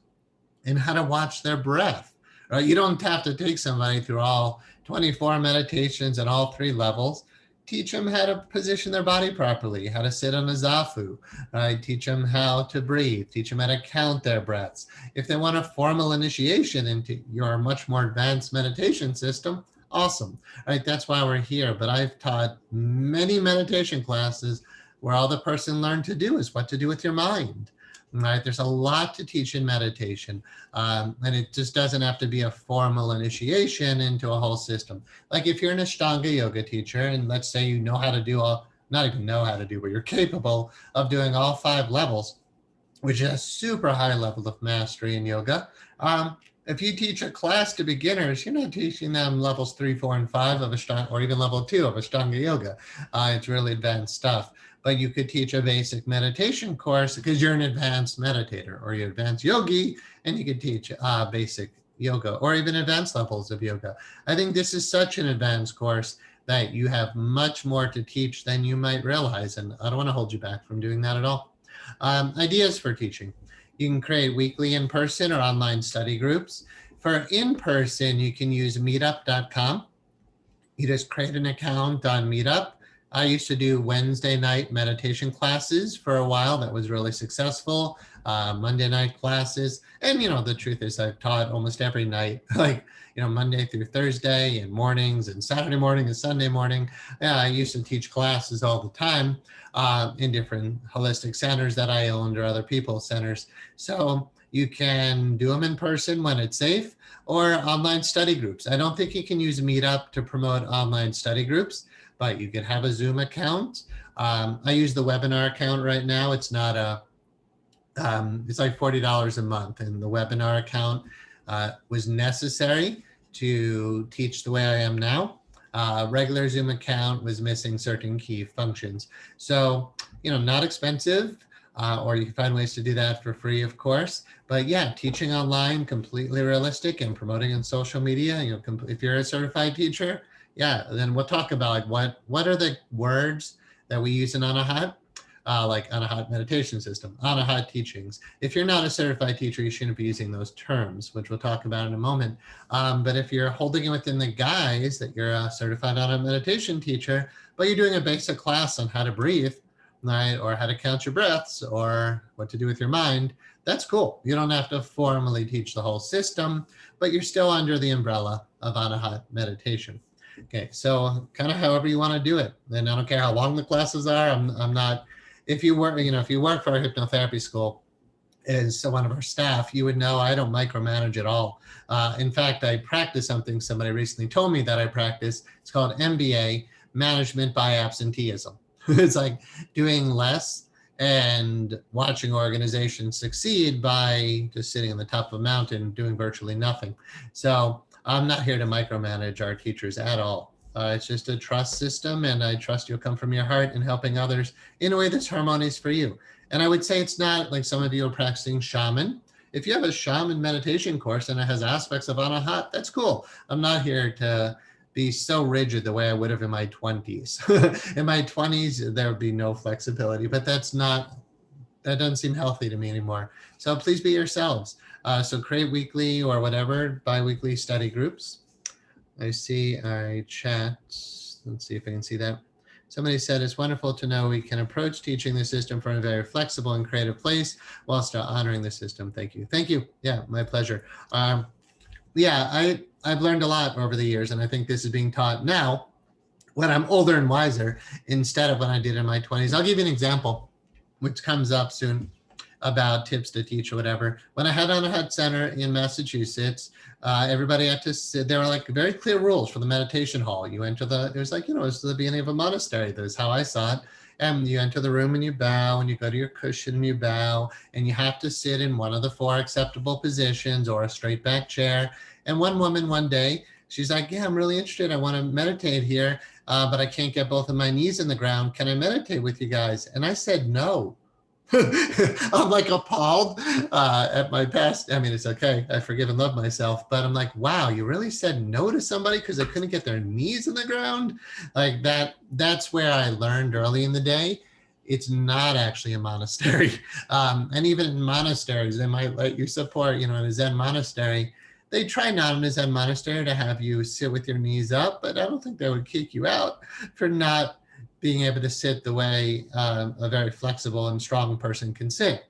and how to watch their breath. Right? You don't have to take somebody through all 24 meditations at all 3 levels. Teach them how to position their body properly, how to sit on a zafu, right? Teach them how to breathe, teach them how to count their breaths. If they want a formal initiation into your much more advanced meditation system, awesome, right? That's why we're here. But I've taught many meditation classes where all the person learned to do is what to do with your mind. Right? There's a lot to teach in meditation, and it just doesn't have to be a formal initiation into a whole system. Like if you're an Ashtanga yoga teacher, and let's say you know how to do not even know how to do, but you're capable of doing all 5 levels, which is a super high level of mastery in yoga. If you teach a class to beginners, you're not teaching them levels 3, 4, and 5 of Ashtanga, or even level 2 of Ashtanga yoga. It's really advanced stuff. But you could teach a basic meditation course because you're an advanced meditator, or you're an advanced yogi, and you could teach basic yoga or even advanced levels of yoga. I think this is such an advanced course that you have much more to teach than you might realize. And I don't want to hold you back from doing that at all. Ideas for teaching. You can create weekly in-person or online study groups. For in-person, you can use meetup.com. You just create an account on Meetup. I used to do Wednesday night meditation classes for a while. That was really successful. Monday night classes. And, the truth is I've taught almost every night, like, Monday through Thursday and mornings and Saturday morning and Sunday morning. I used to teach classes all the time in different holistic centers that I owned or other people's centers. So you can do them in person when it's safe, or online study groups. I don't think you can use Meetup to promote online study groups, but you could have a Zoom account. I use the webinar account right now. It's not it's like $40 a month, and the webinar account was necessary to teach the way I am now. Regular Zoom account was missing certain key functions. So, not expensive, or you can find ways to do that for free, of course. But yeah, teaching online, completely realistic, and promoting on social media. If you're a certified teacher, yeah, then we'll talk about like what are the words that we use in Anahat, like Anahat meditation system, Anahat teachings. If you're not a certified teacher, you shouldn't be using those terms, which we'll talk about in a moment. But if you're holding it within the guise that you're a certified Anahat meditation teacher, but you're doing a basic class on how to breathe, right, or how to count your breaths, or what to do with your mind, that's cool. You don't have to formally teach the whole system, but you're still under the umbrella of Anahat meditation. Okay, so kind of however you want to do it. And I don't care how long the classes are. I'm not, if you work for a hypnotherapy school as one of our staff, you would know I don't micromanage at all. In fact, I practice something somebody recently told me that I practice. It's called MBA, Management by Absenteeism. It's like doing less and watching organizations succeed by just sitting on the top of a mountain doing virtually nothing. So I'm not here to micromanage our teachers at all. It's just a trust system, and I trust you'll come from your heart in helping others in a way that's harmonious for you. And I would say it's not like some of you are practicing shaman. If you have a shaman meditation course and it has aspects of anahat, that's cool. I'm not here to be so rigid the way I would have in my 20s. In my 20s, there would be no flexibility, but that doesn't seem healthy to me anymore. So please be yourselves. So create weekly or whatever, bi-weekly study groups. I see our chat. Let's see if I can see that. Somebody said, it's wonderful to know we can approach teaching the system from a very flexible and creative place while still honoring the system. Thank you. Thank you. Yeah, my pleasure. Yeah, I've learned a lot over the years, and I think this is being taught now when I'm older and wiser instead of when I did in my 20s. I'll give you an example, which comes up soon, about tips to teach or whatever. When I had Anahat Center in Massachusetts, everybody had to sit. There were like very clear rules for the meditation hall. You enter it was like, it was the beginning of a monastery. That's how I saw it. And you enter the room and you bow, and you go to your cushion and you bow, and you have to sit in one of the 4 acceptable positions or a straight back chair. And one woman one day, she's like, yeah, I'm really interested. I want to meditate here, but I can't get both of my knees in the ground. Can I meditate with you guys? And I said, no. I'm like appalled at my past. I mean, it's okay. I forgive and love myself, but I'm like, wow, you really said no to somebody because they couldn't get their knees in the ground? Like that. That's where I learned early in the day. It's not actually a monastery. And even in monasteries, they might let you support, in a Zen monastery. They try not in a Zen monastery to have you sit with your knees up, but I don't think they would kick you out for not being able to sit the way a very flexible and strong person can sit.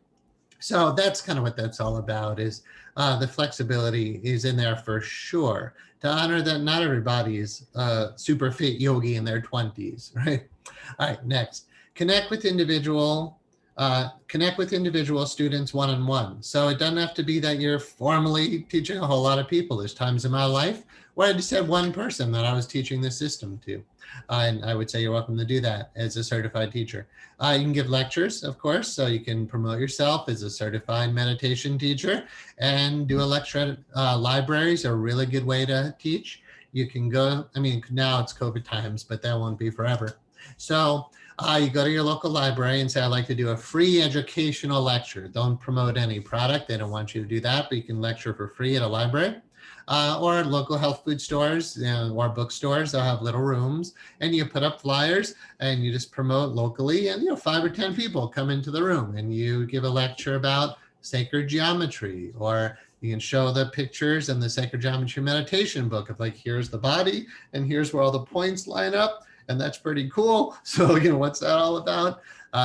So that's kind of what that's all about, is the flexibility is in there for sure, to honor that not everybody is super fit yogi in their 20s, right? All right, next. Connect with individual students one-on-one. So it doesn't have to be that you're formally teaching a whole lot of people. There's times in my life where I just had one person that I was teaching the system to. And I would say you're welcome to do that as a certified teacher. You can give lectures, of course, so you can promote yourself as a certified meditation teacher, and do a lecture at libraries are a really good way to teach. You can go, now it's COVID times, but that won't be forever. So you go to your local library and say, I'd like to do a free educational lecture. Don't promote any product. They don't want you to do that, but you can lecture for free at a library. Or local health food stores, or bookstores. They'll have little rooms, and you put up flyers and you just promote locally, and 5 or 10 people come into the room and you give a lecture about sacred geometry, or you can show the pictures and the sacred geometry meditation book of like, here's the body and here's where all the points line up, and that's pretty cool. So what's that all about?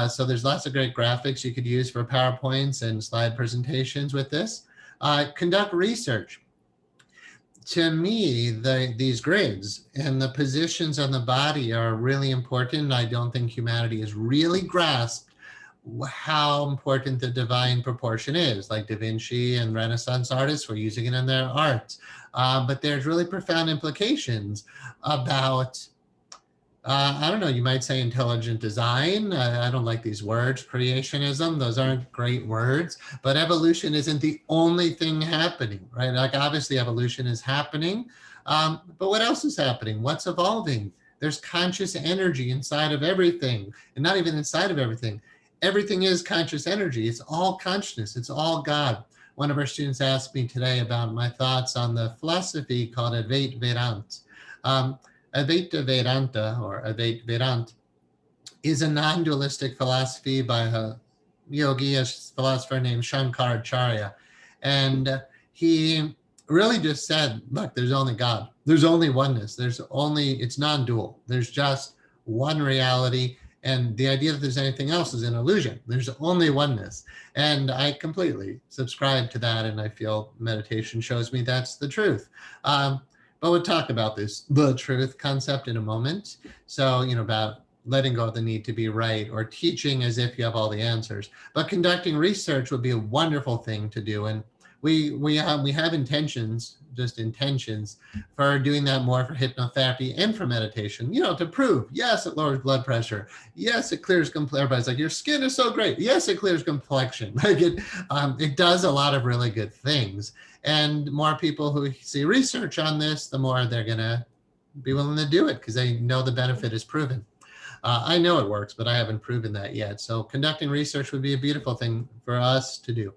So there's lots of great graphics you could use for PowerPoints and slide presentations with this. Conduct research. To me, these grids and the positions on the body are really important. I don't think humanity has really grasped how important the divine proportion is. Like Da Vinci and Renaissance artists were using it in their art. But there's really profound implications about, I don't know, you might say intelligent design. I don't like these words, creationism. Those aren't great words, but evolution isn't the only thing happening, right? Like obviously evolution is happening, but what else is happening? What's evolving? There's conscious energy inside of everything, and not even inside of everything. Everything is conscious energy. It's all consciousness. It's all God. One of our students asked me today about my thoughts on the philosophy called Advaita Vedanta. Advaita Vedanta, or Advaita Vedanta, is a non-dualistic philosophy by a yogi, a philosopher named Shankaracharya. And he really just said, look, there's only God. There's only oneness. It's non-dual. There's just one reality. And the idea that there's anything else is an illusion. There's only oneness. And I completely subscribe to that. And I feel meditation shows me that's the truth. But we'll talk about the truth concept in a moment. So, about letting go of the need to be right, or teaching as if you have all the answers. But conducting research would be a wonderful thing to do. And we have intentions, just intentions, for doing that more for hypnotherapy and for meditation, to prove, yes, it lowers blood pressure. Yes, it clears everybody's like, your skin is so great. Yes, it clears complexion. Like it does a lot of really good things. And more people who see research on this, the more they're going to be willing to do it because they know the benefit is proven. I know it works, but I haven't proven that yet. So conducting research would be a beautiful thing for us to do.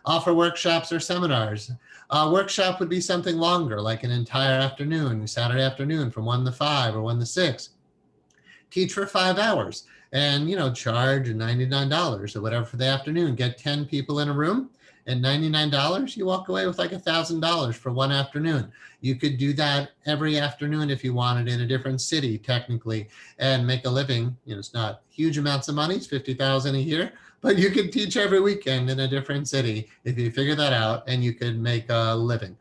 Offer workshops or seminars. Workshop would be something longer, like an entire afternoon, Saturday afternoon from 1 to 5 or 1 to 6. Teach for 5 hours and, charge $99 or whatever for the afternoon. Get 10 people in a room. At $99, you walk away with like $1,000 for one afternoon. You could do that every afternoon if you wanted in a different city, technically, and make a living. It's not huge amounts of money. It's $50,000 a year, but you could teach every weekend in a different city if you figure that out, and you could make a living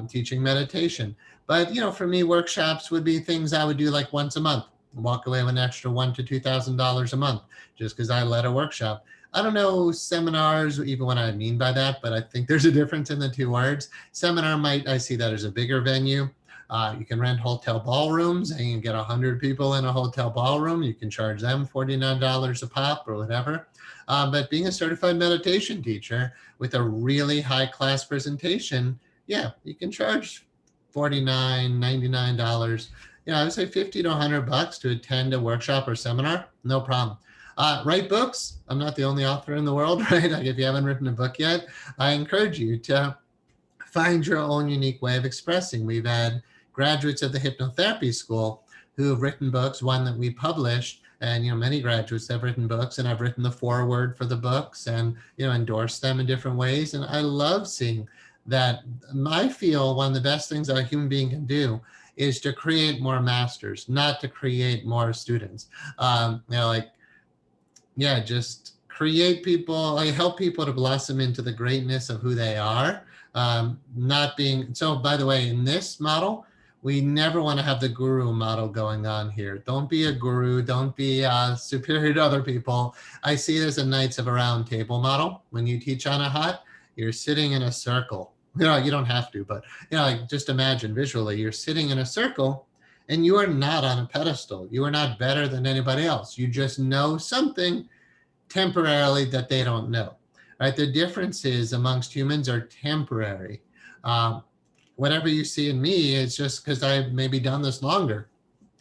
teaching meditation. But, for me, workshops would be things I would do like once a month. Walk away with an extra $1,000 to $2,000 a month just because I led a workshop. I don't know seminars, even what I mean by that, but I think there's a difference in the two words. Seminar I see that as a bigger venue. You can rent hotel ballrooms and you can get 100 people in a hotel ballroom. You can charge them $49 a pop or whatever. But being a certified meditation teacher with a really high class presentation, yeah, you can charge $49, $99. I would say $50 to $100 to attend a workshop or seminar, no problem. Write books. I'm not the only author in the world, right? Like if you haven't written a book yet, I encourage you to find your own unique way of expressing. We've had graduates of the hypnotherapy school who have written books, one that we published, and many graduates have written books, and I've written the foreword for the books and endorsed them in different ways. And I love seeing that. I feel one of the best things that a human being can do is to create more masters, not to create more students. Just create people, help people to blossom into the greatness of who they are. So by the way, in this model, we never want to have the guru model going on here. Don't be a guru. Don't be superior to other people. I see it as a Knights of a Round Table model. When you teach on a hut, you're sitting in a circle. You don't have to, but just imagine visually, you're sitting in a circle and you are not on a pedestal. You are not better than anybody else. You just know something temporarily that they don't know, right? The differences amongst humans are temporary. Whatever you see in me is just because I've maybe done this longer,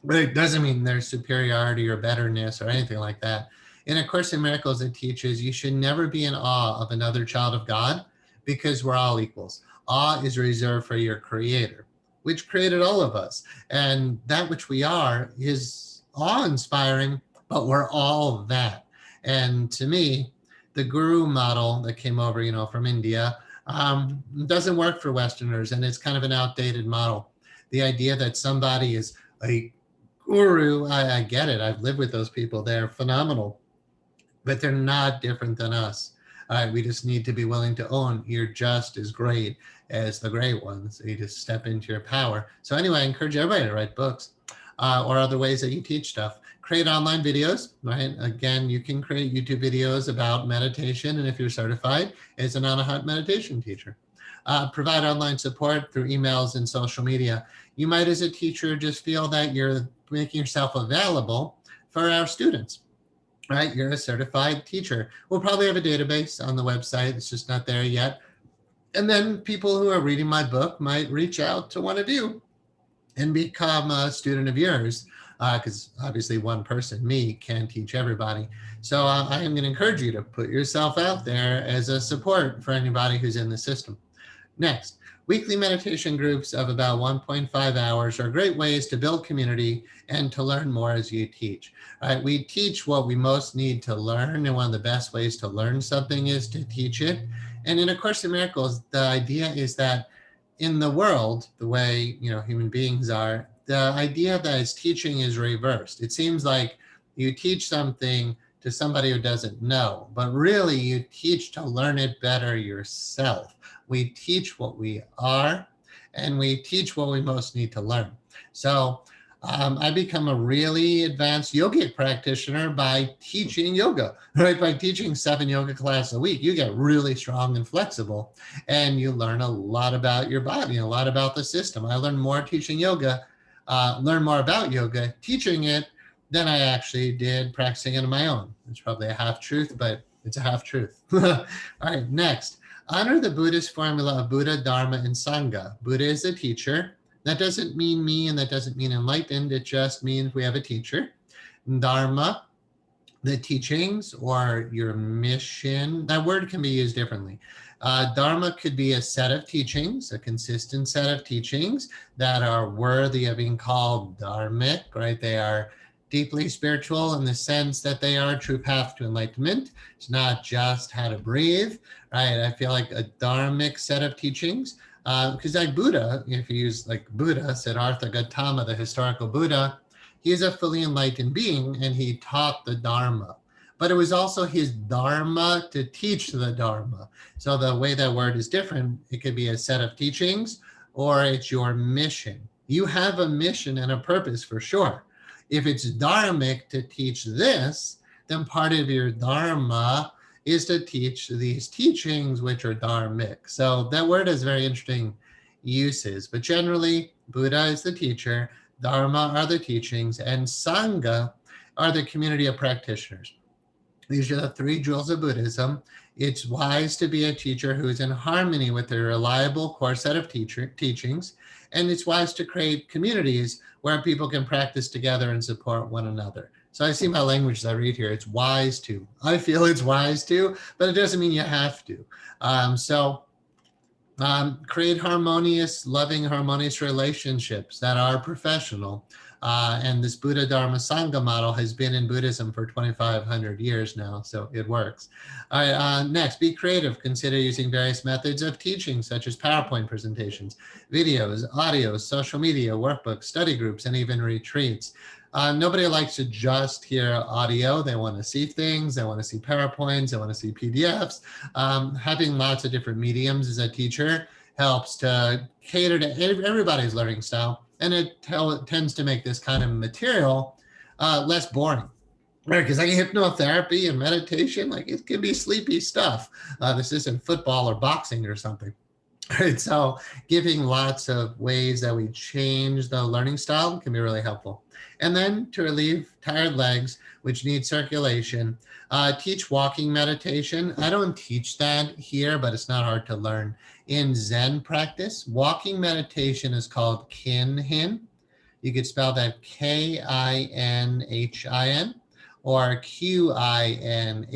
but it doesn't mean there's superiority or betterness or anything like that. In A Course in Miracles, it teaches you should never be in awe of another child of God because we're all equals. Awe is reserved for your Creator, which created all of us. And that which we are is awe-inspiring, but we're all that. And to me, the guru model that came over, from India, doesn't work for Westerners, and it's kind of an outdated model. The idea that somebody is a guru, I get it. I've lived with those people. They're phenomenal, but they're not different than us. We just need to be willing to own you're just as great as the great ones. You just step into your power. So anyway, I encourage everybody to write books or other ways that you teach stuff. Create online videos, right? Again, you can create YouTube videos about meditation, and if you're certified as an on-a-hut meditation teacher. Provide online support through emails and social media. You might, as a teacher, just feel that you're making yourself available for our students, right? You're a certified teacher. We'll probably have a database on the website. It's just not there yet. And then people who are reading my book might reach out to one of you and become a student of yours. Because obviously one person, me, can't teach everybody. So I am going to encourage you to put yourself out there as a support for anybody who's in the system. Next, weekly meditation groups of about 1.5 hours are great ways to build community and to learn more as you teach. Right? We teach what we most need to learn, and one of the best ways to learn something is to teach it. And in A Course in Miracles, the idea is that in the world, the way human beings are, the idea that is teaching is reversed. It seems like you teach something to somebody who doesn't know, but really you teach to learn it better yourself. We teach what we are, and we teach what we most need to learn. So I become a really advanced yogic practitioner by teaching yoga, right? By teaching 7 yoga classes a week, you get really strong and flexible, and you learn a lot about your body, a lot about the system. I learned more teaching yoga, learn more about yoga, teaching it, than I actually did practicing it on my own. It's probably a half truth, but it's a half truth. All right, next. Honor the Buddhist formula of Buddha, Dharma, and Sangha. Buddha is the teacher. That doesn't mean me, and that doesn't mean enlightened. It just means we have a teacher. Dharma, the teachings or your mission. That word can be used differently. Dharma could be a set of teachings, a consistent set of teachings that are worthy of being called dharmic, right? They are deeply spiritual in the sense that they are a true path to enlightenment. It's not just how to breathe, right? I feel like a dharmic set of teachings, because like Buddha, if you use like Buddha, Siddhartha Gautama, the historical Buddha, he is a fully enlightened being and he taught the Dharma. But it was also his Dharma to teach the Dharma. So the way that word is different, it could be a set of teachings or it's your mission. You have a mission and a purpose for sure. If it's dharmic to teach this, then part of your dharma is to teach these teachings, which are dharmic. So that word has very interesting uses, but generally Buddha is the teacher, Dharma are the teachings, and Sangha are the community of practitioners. These are the 3 jewels of Buddhism. It's wise to be a teacher who is in harmony with a reliable core set of teachings, and it's wise to create communities where people can practice together and support one another. So I see my language as I read here. It's wise to. I feel it's wise to, but it doesn't mean you have to. Create harmonious, loving, harmonious relationships that are professional. And this Buddha Dharma Sangha model has been in Buddhism for 2,500 years now, so it works. All right, next, be creative. Consider using various methods of teaching, such as PowerPoint presentations, videos, audios, social media, workbooks, study groups, and even retreats. Nobody likes to just hear audio. They want to see things. They want to see PowerPoints. They want to see PDFs. Having lots of different mediums as a teacher helps to cater to everybody's learning style. And it tends to make this kind of material less boring. Right, because like hypnotherapy and meditation, like it can be sleepy stuff. This isn't football or boxing or something. Right, so giving lots of ways that we change the learning style can be really helpful. And then to relieve tired legs, which need circulation, teach walking meditation. I don't teach that here, but it's not hard to learn. In Zen practice, walking meditation is called Kinhin. You could spell that Kinhin or Qinhin,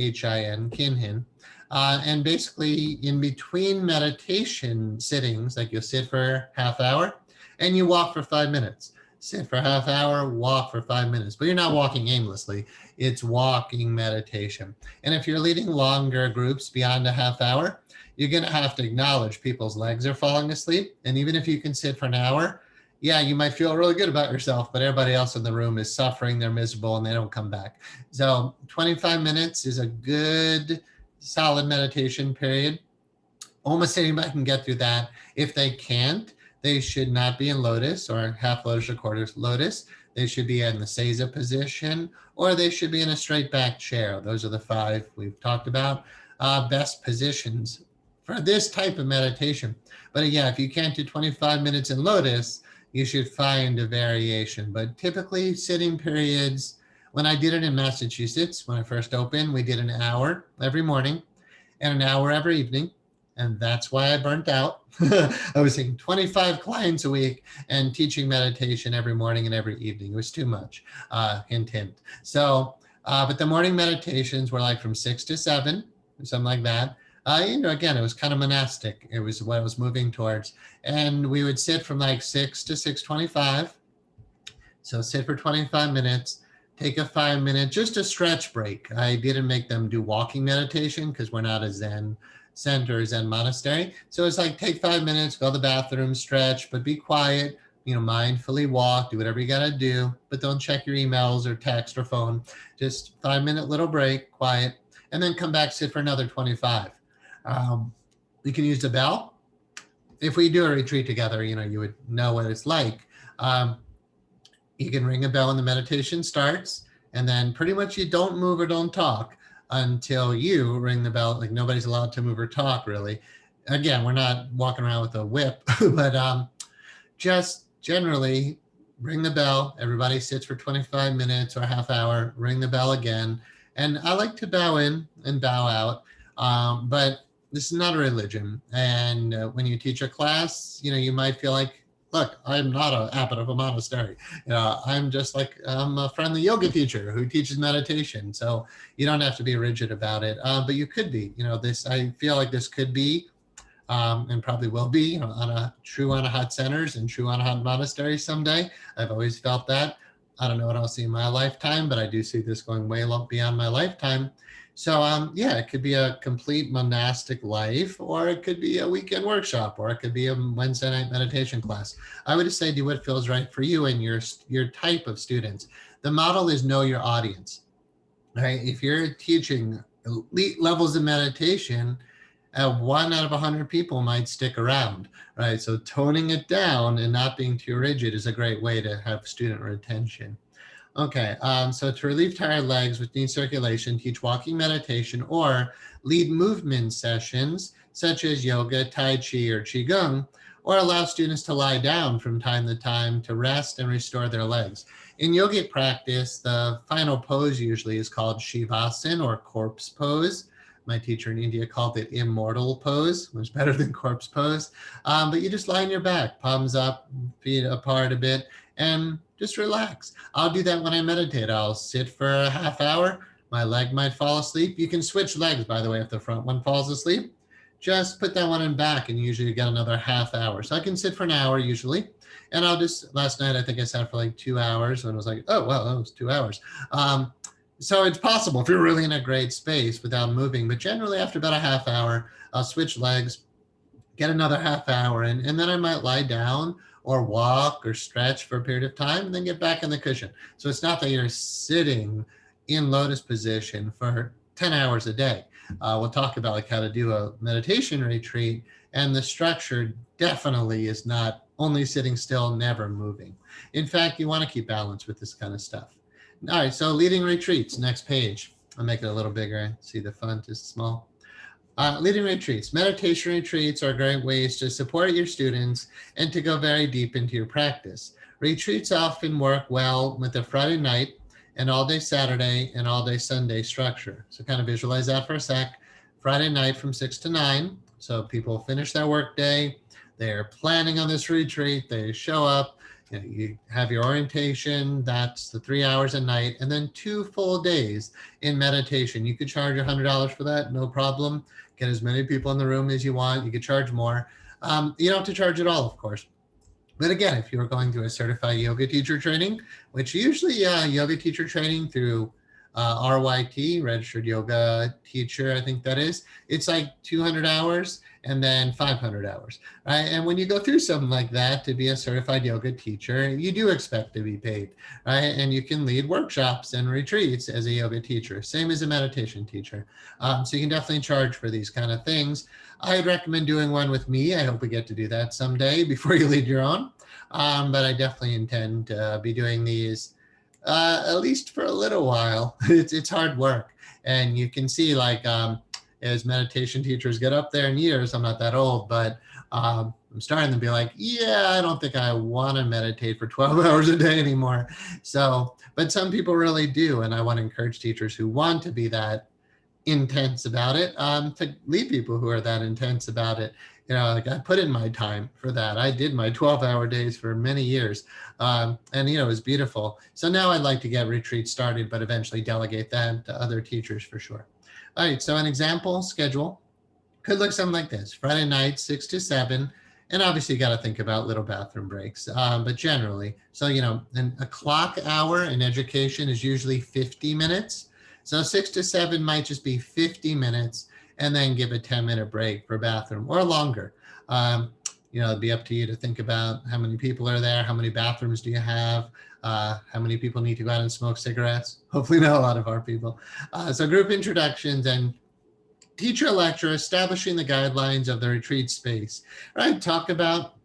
Kinhin. And basically in between meditation sittings, like you'll sit for half hour and you walk for 5 minutes. Sit for half hour, walk for 5 minutes, but you're not walking aimlessly. It's walking meditation. And if you're leading longer groups beyond a half hour, you're going to have to acknowledge people's legs are falling asleep. And even if you can sit for an hour, yeah, you might feel really good about yourself, but everybody else in the room is suffering, they're miserable, and they don't come back. So 25 minutes is a good solid meditation period. Almost anybody can get through that. If they can't, they should not be in lotus or half lotus or quarter lotus. They should be in the seiza position, or they should be in a straight back chair. Those are the 5 we've talked about. Best positions for this type of meditation. But yeah, if you can't do 25 minutes in lotus, you should find a variation. But typically sitting periods, when I did it in Massachusetts, when I first opened, we did an hour every morning and an hour every evening. And that's why I burnt out. I was seeing 25 clients a week and teaching meditation every morning and every evening. It was too much, hint, hint. So, but the morning meditations were like from 6 to 7, something like that. Again, it was kind of monastic. It was what I was moving towards. And we would sit from like 6 to 6:25. So sit for 25 minutes, take a 5-minute, just a stretch break. I didn't make them do walking meditation because we're not a Zen center, Zen monastery. So it's like take 5 minutes, go to the bathroom, stretch, but be quiet, mindfully walk, do whatever you got to do, but don't check your emails or text or phone. Just 5-minute little break, quiet, and then come back, sit for another 25. You can use the bell. If we do a retreat together, you would know what it's like. You can ring a bell when the meditation starts, and then pretty much you don't move or don't talk until you ring the bell. Like nobody's allowed to move or talk really. Again, we're not walking around with a whip, but just generally ring the bell. Everybody sits for 25 minutes or a half hour, ring the bell again. And I like to bow in and bow out. But this is not a religion. And when you teach a class, you might feel like, look, I'm not an abbot of a monastery. I'm just like, I'm a friendly yoga teacher who teaches meditation. So you don't have to be rigid about it. But you could be, I feel like this could be and probably will be on a true Anahat centers and true Anahat monasteries someday. I've always felt that. I don't know what I'll see in my lifetime, but I do see this going way beyond my lifetime. So yeah, it could be a complete monastic life, or it could be a weekend workshop, or it could be a Wednesday night meditation class. I would just say do what feels right for you and your type of students. The model is know your audience. Right? If you're teaching elite levels of meditation, 1 out of 100 people might stick around, right? So toning it down and not being too rigid is a great way to have student retention. Okay, so to relieve tired legs with knee circulation, teach walking meditation or lead movement sessions such as yoga, tai chi, or qigong, or allow students to lie down from time to time to rest and restore their legs. In yogic practice, the final pose usually is called Shavasana or corpse pose. My teacher in India called it immortal pose, which is better than corpse pose. But you just lie on your back, palms up, feet apart a bit, and just relax. I'll do that when I meditate. I'll sit for a half hour. My leg might fall asleep. You can switch legs, by the way, if the front one falls asleep. Just put that one in back and usually you get another half hour. So I can sit for an hour usually. And last night, I think I sat for like 2 hours and I was like, oh, well, that was 2 hours. So it's possible if you're really in a great space without moving, but generally after about a half hour, I'll switch legs, get another half hour in, and then I might lie down or walk or stretch for a period of time and then get back in the cushion. So it's not that you're sitting in lotus position for 10 hours a day. We'll talk about like how to do a meditation retreat, and the structure definitely is not only sitting still, never moving. In fact, you want to keep balance with this kind of stuff. All right, so leading retreats, next page. I'll make it a little bigger. See the font is small. Leading retreats. Meditation retreats are great ways to support your students and to go very deep into your practice. Retreats often work well with a Friday night, an all-day Saturday, and all-day Sunday structure. So kind of visualize that for a sec. Friday night from 6 to 9. So people finish their work day. They're planning on this retreat. They show up. You have your orientation, that's the 3 hours a night, and then 2 full days in meditation. You could charge $100 for that, no problem. Get as many people in the room as you want. You could charge more. You don't have to charge at all, of course. But again, if you're going through a certified yoga teacher training, which usually yoga teacher training through RYT, registered yoga teacher, I think that is, it's like 200 hours and then 500 hours, right? And when you go through something like that to be a certified yoga teacher, you do expect to be paid, right? And you can lead workshops and retreats as a yoga teacher, same as a meditation teacher. So you can definitely charge for these kind of things. I'd recommend doing one with me. I hope we get to do that someday before you lead your own. But I definitely intend to be doing these at least for a little while. It's hard work. And you can see like, as meditation teachers get up there in years, I'm not that old, but I'm starting to be like, yeah, I don't think I want to meditate for 12 hours a day anymore. So, but some people really do. And I want to encourage teachers who want to be that intense about it, to lead people who are that intense about it. Like I put in my time for that. I did my 12-hour days for many years. And, it was beautiful. So now I'd like to get retreats started, but eventually delegate that to other teachers for sure. All right, so an example schedule could look something like this. Friday night, 6 to 7. And obviously you got to think about little bathroom breaks, but generally. So, a clock hour in education is usually 50 minutes. So 6 to 7 might just be 50 minutes and then give a 10-minute break for bathroom or longer. It'd be up to you to think about how many people are there, how many bathrooms do you have, how many people need to go out and smoke cigarettes. Hopefully not a lot of our people. So group introductions and teacher lecture, establishing the guidelines of the retreat space, right? Talk about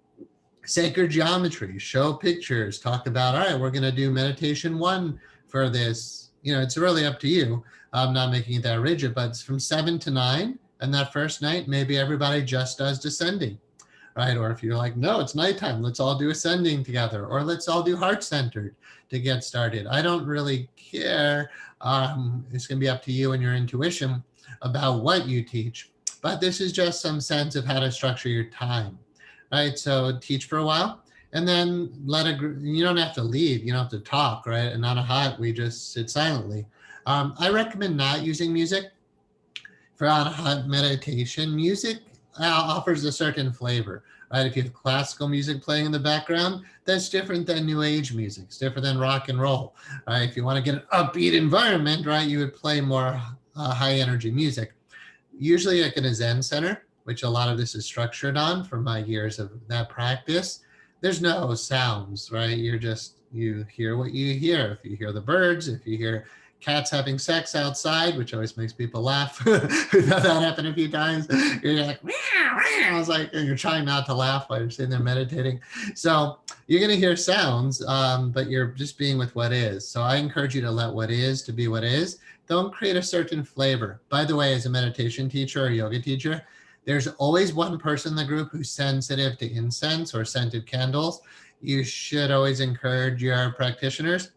Sacred geometry, show pictures, talk about, all right, we're going to do meditation 1 for this. It's really up to you. I'm not making it that rigid, but it's from 7 to 9. And that first night, maybe everybody just does descending, right? Or if you're like, no, it's nighttime, let's all do ascending together, or let's all do heart-centered to get started. I don't really care. It's going to be up to you and your intuition about what you teach. But this is just some sense of how to structure your time, right? So teach for a while, and then you don't have to lead, you don't have to talk, right? And on a hut, we just sit silently. I recommend not using music for on a hut meditation. Music offers a certain flavor, right? If you have classical music playing in the background, that's different than new age music. It's different than rock and roll, right? If you want to get an upbeat environment, right, you would play more high energy music. Usually like in a Zen center, which a lot of this is structured on from my years of that practice, there's no sounds, right? You hear what you hear. If you hear the birds, if you hear cats having sex outside, which always makes people laugh. We've had that happen a few times. You're like, meow, meow. It's like, and you're trying not to laugh while you're sitting there meditating. So you're going to hear sounds, but you're just being with what is. So I encourage you to let what is to be what is. Don't create a certain flavor. By the way, as a meditation teacher or yoga teacher, there's always one person in the group who's sensitive to incense or scented candles. You should always encourage your participants,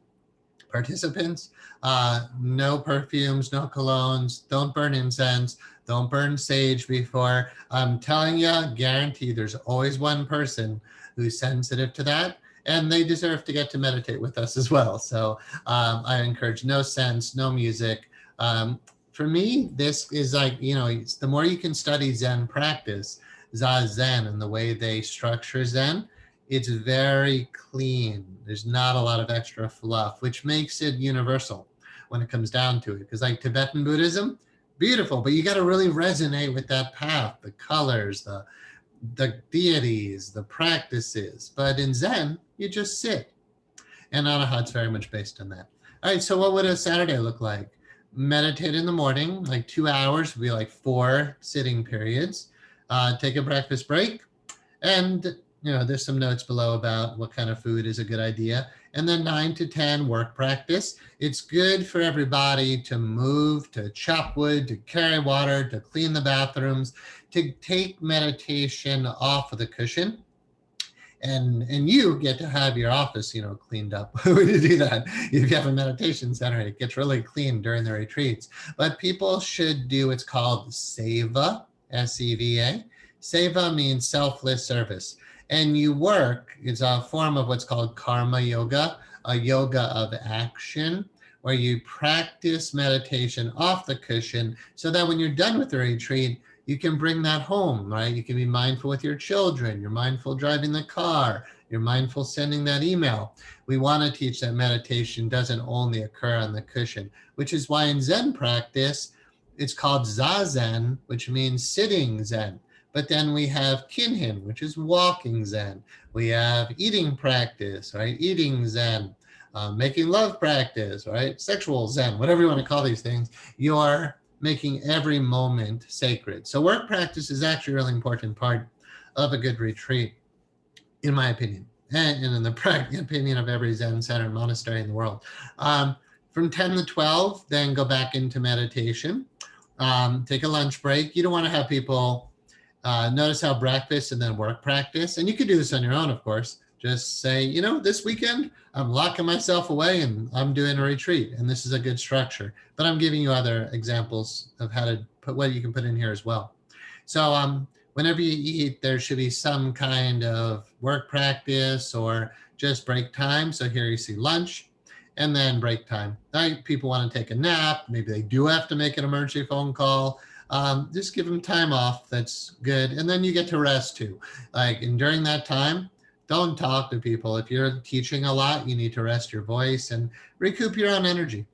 no perfumes, no colognes, don't burn incense, don't burn sage before. I'm telling you, guarantee there's always one person who's sensitive to that, and they deserve to get to meditate with us as well. So I encourage no sense, no music. For me, this is like, the more you can study Zen practice, Zazen, and the way they structure Zen, it's very clean. There's not a lot of extra fluff, which makes it universal when it comes down to it. Because like Tibetan Buddhism, beautiful, but you got to really resonate with that path, the colors, the deities, the practices. But in Zen, you just sit. And Anahata's very much based on that. All right, so what would a Saturday look like? Meditate in the morning, like 2 hours would be like 4 sitting periods. Take a breakfast break, and there's some notes below about what kind of food is a good idea. And then 9 to 10 work practice. It's good for everybody to move, to chop wood, to carry water, to clean the bathrooms, to take meditation off of the cushion. And you get to have your office, cleaned up when you do that. If you have a meditation center, it gets really clean during the retreats. But people should do what's called Seva, S-E-V-A. Seva means selfless service. And you work, it's a form of what's called karma yoga, a yoga of action, where you practice meditation off the cushion so that when you're done with the retreat, you can bring that home, right? You can be mindful with your children. You're mindful driving the car. You're mindful sending that email. We want to teach that meditation doesn't only occur on the cushion, which is why in Zen practice, it's called Zazen, which means sitting Zen. But then we have Kinhin, which is walking Zen. We have eating practice, right? Eating Zen, making love practice, right? Sexual Zen, whatever you want to call these things. You're making every moment sacred. So work practice is actually a really important part of a good retreat, in my opinion, and in the opinion of every Zen center and monastery in the world. From 10 to 12, then go back into meditation. Take a lunch break. You don't want to have people notice how breakfast and then work practice. And you could do this on your own, of course. Just say, this weekend, I'm locking myself away and I'm doing a retreat. And this is a good structure. But I'm giving you other examples of how to put what you can put in here as well. So whenever you eat, there should be some kind of work practice or just break time. So here you see lunch and then break time. Now people want to take a nap. Maybe they do have to make an emergency phone call. Just give them time off. That's good. And then you get to rest too. And during that time, don't talk to people. If you're teaching a lot, you need to rest your voice and recoup your own energy.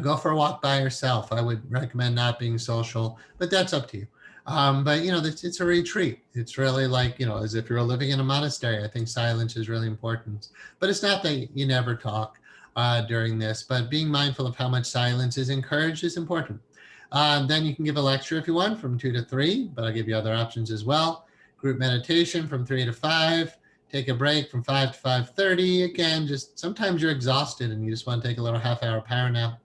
Go for a walk by yourself. I would recommend not being social, but that's up to you. But it's a retreat. It's really like, as if you're living in a monastery. I think silence is really important. But it's not that you never talk during this, but being mindful of how much silence is encouraged is important. Then you can give a lecture if you want from 2 to 3, but I'll give you other options as well. Group meditation from 3 to 5. take a break from 5 to 5:30. Again, just sometimes you're exhausted and you just want to take a little half-hour power nap.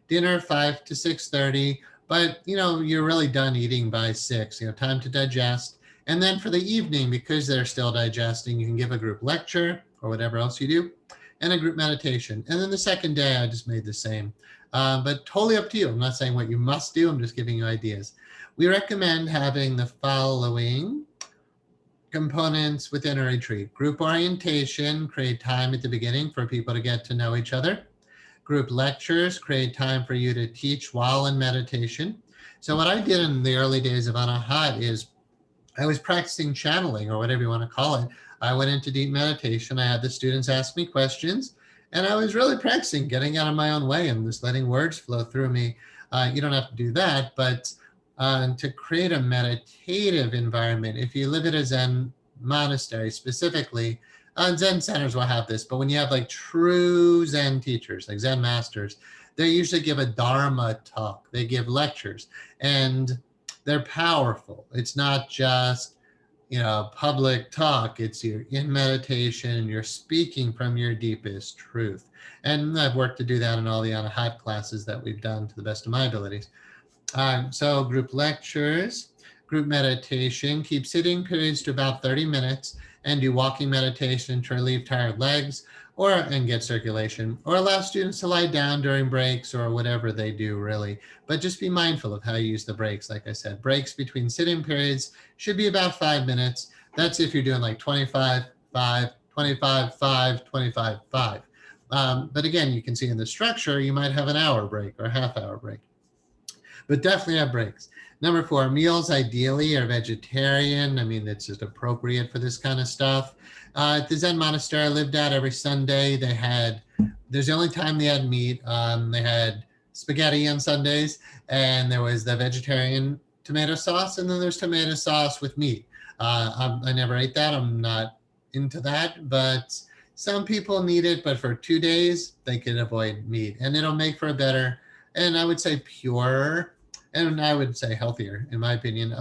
Dinner 5 to 6:30, but you're really done eating by 6. Time to digest. And then for the evening, because they're still digesting, you can give a group lecture or whatever else you do, and a group meditation. And then the second day, I just made the same. But totally up to you. I'm not saying what you must do. I'm just giving you ideas. We recommend having the following components within a retreat. Group orientation, create time at the beginning for people to get to know each other. Group lectures, create time for you to teach while in meditation. So what I did in the early days of Anahat is I was practicing channeling, or whatever you want to call it. I went into deep meditation. I had the students ask me questions, and I was really practicing getting out of my own way and just letting words flow through me. You don't have to do that, but to create a meditative environment, if you live at a Zen monastery specifically, Zen centers will have this, but when you have like true Zen teachers, like Zen masters, they usually give a Dharma talk. They give lectures, and they're powerful. It's not just, public talk. It's you're in meditation, you're speaking from your deepest truth. And I've worked to do that in all the Anahat classes that we've done to the best of my abilities. So group lectures, group meditation, keep sitting periods to about 30 minutes and do walking meditation to relieve tired legs and get circulation, or allow students to lie down during breaks or whatever they do really. But just be mindful of how you use the breaks. Like I said, breaks between sitting periods should be about 5 minutes. That's if you're doing like 25, 5, 25, 5, 25, 5. But again, you can see in the structure, you might have an hour break or a half-hour break. But definitely have breaks. Number 4, meals ideally are vegetarian. I mean, it's just appropriate for this kind of stuff. At the Zen monastery I lived at, every Sunday there's the only time they had meat. They had spaghetti on Sundays, and there was the vegetarian tomato sauce, and then there's tomato sauce with meat. I never ate that. I'm not into that, but some people need it. But for 2 days, they can avoid meat, and it'll make for a better, and I would say purer, and I would say healthier, in my opinion,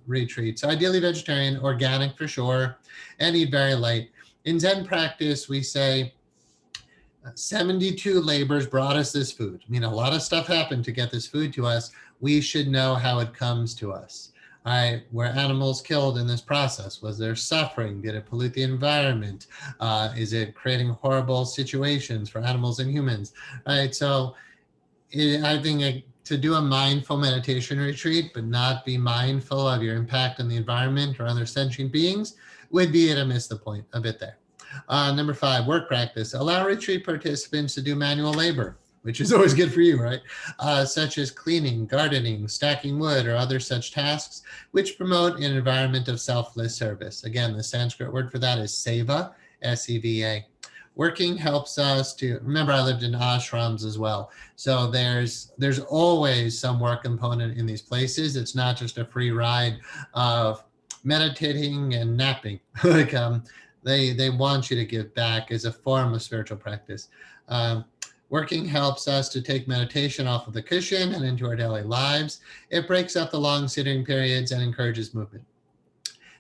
retreat. So ideally vegetarian, organic for sure, and eat very light. In Zen practice, we say 72 labors brought us this food. I mean, a lot of stuff happened to get this food to us. We should know how it comes to us. Were animals killed in this process? Was there suffering? Did it pollute the environment? Is it creating horrible situations for animals and humans? Right. So I think to do a mindful meditation retreat, but not be mindful of your impact on the environment or other sentient beings, would be to miss the point a bit there. Number 5, work practice. Allow retreat participants to do manual labor, which is always good for you, right? Such as cleaning, gardening, stacking wood, or other such tasks, which promote an environment of selfless service. Again, the Sanskrit word for that is seva, S-E-V-A. Working helps us to, remember I lived in ashrams as well. So there's always some work component in these places. It's not just a free ride of meditating and napping. Like they want you to give back as a form of spiritual practice. Working helps us to take meditation off of the cushion and into our daily lives. It breaks up the long sitting periods and encourages movement.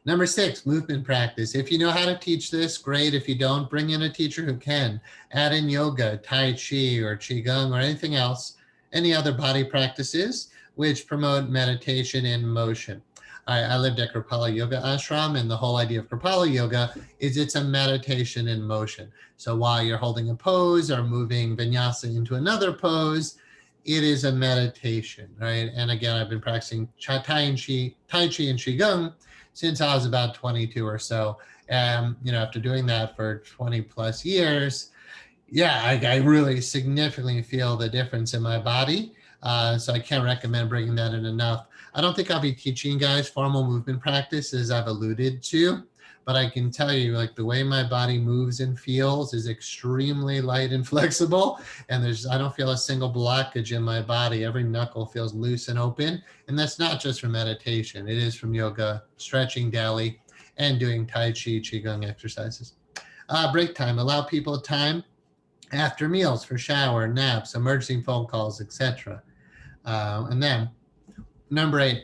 Number 6, movement practice. If you know how to teach this, great. If you don't, bring in a teacher who can. Add in yoga, Tai Chi, or Qigong, or anything else, any other body practices which promote meditation in motion. I lived at Kripalu Yoga Ashram, and the whole idea of Kripalu Yoga is it's a meditation in motion. So while you're holding a pose or moving vinyasa into another pose, it is a meditation, right? And again, I've been practicing Tai Chi and Qigong since I was about 22 or so. After doing that for 20 plus years, I really significantly feel the difference in my body. So I can't recommend bringing that in enough. I don't think I'll be teaching you guys formal movement practice, as I've alluded to, but I can tell you, like, the way my body moves and feels is extremely light and flexible. And I don't feel a single blockage in my body. Every knuckle feels loose and open. And that's not just from meditation. It is from yoga, stretching daily, and doing Tai Chi, Qigong exercises. Break time. Allow people time after meals for shower, naps, emergency phone calls, etc. And then number 8,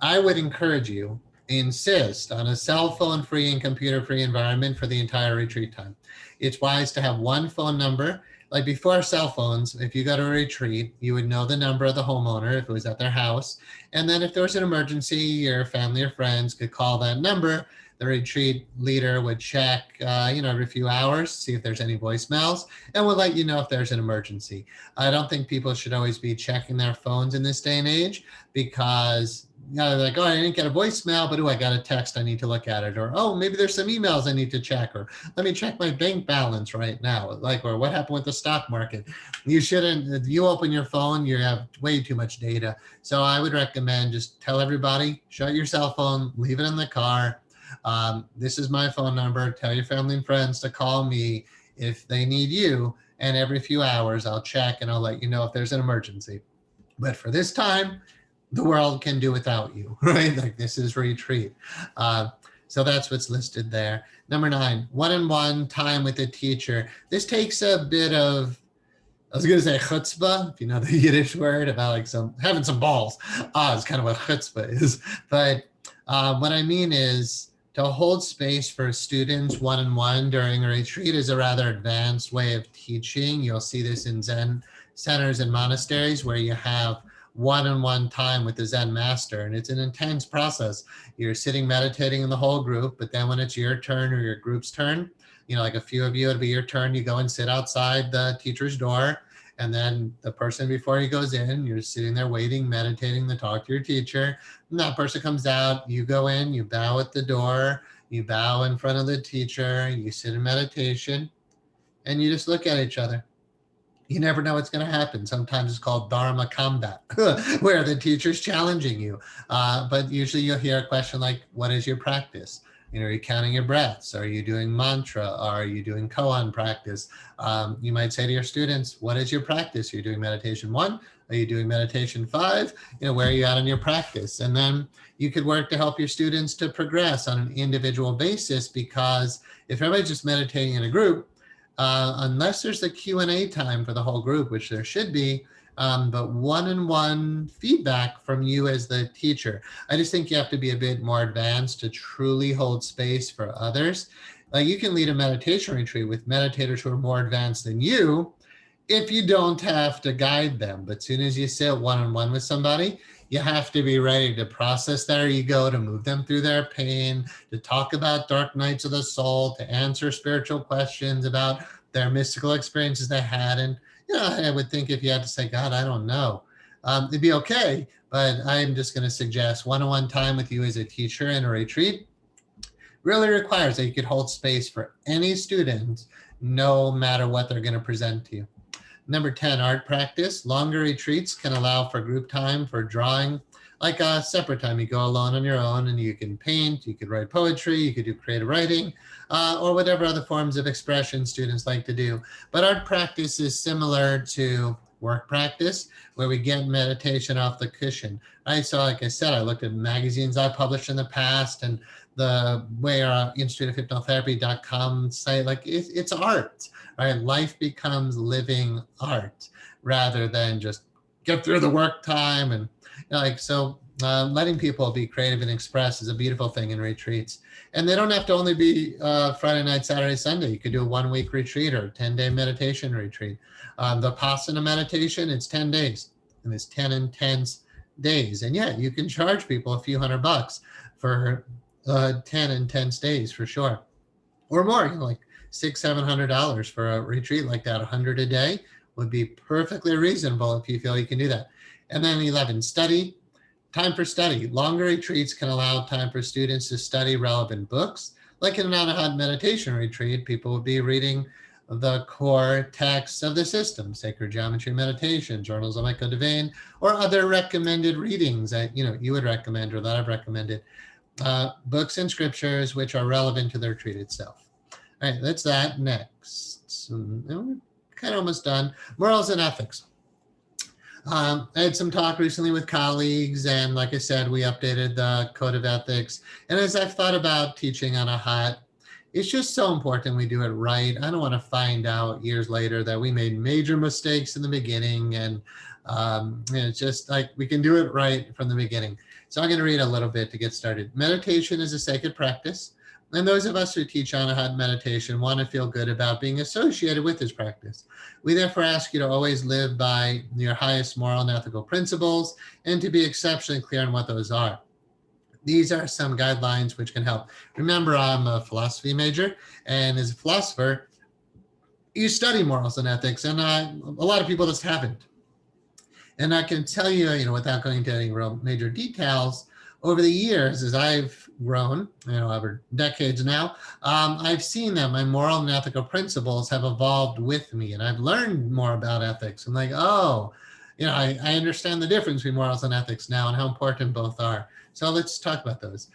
I would encourage you Insist on a cell phone free and computer free environment for the entire retreat time. It's wise to have one phone number. Like before cell phones, if you go to a retreat, you would know the number of the homeowner if it was at their house. And then if there was an emergency, your family or friends could call that number. The retreat leader would check, every few hours, see if there's any voicemails, and would let you know if there's an emergency. I don't think people should always be checking their phones in this day and age because they're like, oh, I didn't get a voicemail, but I got a text, I need to look at it. Or, oh, maybe there's some emails I need to check. Or let me check my bank balance right now. Or what happened with the stock market? You shouldn't, if you open your phone, you have way too much data. So I would recommend just tell everybody, shut your cell phone, leave it in the car. This is my phone number. Tell your family and friends to call me if they need you. And every few hours, I'll check and I'll let you know if there's an emergency. But for this time, the world can do without you, right? Like this is retreat. So that's what's listed there. Number 9, one-on-one time with the teacher. This takes a bit of, I was going to say chutzpah, if you know the Yiddish word about like having some balls. It's kind of what chutzpah is. But what I mean is to hold space for students one-on-one during a retreat is a rather advanced way of teaching. You'll see this in Zen centers and monasteries where you have one-on-one time with the Zen master, and it's an intense process. You're sitting meditating in the whole group, but then when it's your turn or your group's turn, like a few of you, it'll be your turn, you go and sit outside the teacher's door, and then the person before he goes in, you're sitting there waiting, meditating, to talk to your teacher, and that person comes out, you go in, you bow at the door, you bow in front of the teacher, you sit in meditation, and you just look at each other. You never know what's going to happen. Sometimes it's called Dharma combat, where the teacher's challenging you. But usually you'll hear a question like, what is your practice? Are you counting your breaths? Are you doing mantra? Are you doing koan practice? You might say to your students, what is your practice? Are you doing meditation 1? Are you doing meditation 5? Where are you at on your practice? And then you could work to help your students to progress on an individual basis, because if everybody's just meditating in a group, unless there's a Q&A time for the whole group, which there should be, but one-on-one feedback from you as the teacher. I just think you have to be a bit more advanced to truly hold space for others. Like you can lead a meditation retreat with meditators who are more advanced than you if you don't have to guide them. But as soon as you sit one-on-one with somebody, you have to be ready to process their ego, to move them through their pain, to talk about dark nights of the soul, to answer spiritual questions about their mystical experiences they had. And, I would think if you had to say, God, I don't know, it'd be okay. But I'm just going to suggest one-on-one time with you as a teacher in a retreat really requires that you could hold space for any student, no matter what they're going to present to you. Number 10, art practice. Longer retreats can allow for group time for drawing, like a separate time. You go alone on your own and you can paint, you could write poetry, you could do creative writing, or whatever other forms of expression students like to do. But art practice is similar to work practice, where we get meditation off the cushion. So like I said, I looked at magazines I published in the past and the way our Institute of Hypnotherapy.com site, like it's art, right? Life becomes living art rather than just get through the work time. And letting people be creative and express is a beautiful thing in retreats. And they don't have to only be Friday night, Saturday, Sunday. You could do a 1-week retreat or a 10-day meditation retreat. The Vipassana meditation, it's 10 days and it's 10 intense days. And yeah, you can charge people a few $100 for 10 intense days for sure, or more, like $600-700 for a retreat like that. 100 a day would be perfectly reasonable if you feel you can do that. And then 11, study. Time for study. Longer retreats can allow time for students to study relevant books. Like in an Anahat meditation retreat, people would be reading the core texts of the system, Sacred Geometry Meditation, Journals of Michael Devane, or other recommended readings that you would recommend or that I've recommended. Books and scriptures which are relevant to the retreat itself. All right, that's that. Next. We're kind of almost done. Morals and ethics. I had some talk recently with colleagues, and like I said, we updated the Code of Ethics. And as I've thought about teaching on a hut, it's just so important we do it right. I don't want to find out years later that we made major mistakes in the beginning, and it's just like we can do it right from the beginning. So I'm going to read a little bit to get started. Meditation is a sacred practice. And those of us who teach Anahat meditation want to feel good about being associated with this practice. We therefore ask you to always live by your highest moral and ethical principles and to be exceptionally clear on what those are. These are some guidelines which can help. Remember, I'm a philosophy major, and as a philosopher, you study morals and ethics, and a lot of people just haven't. And I can tell you, without going into any real major details, over the years, as I've grown, over decades now, I've seen that my moral and ethical principles have evolved with me, and I've learned more about ethics. I'm like, oh, I understand the difference between morals and ethics now and how important both are. So let's talk about those.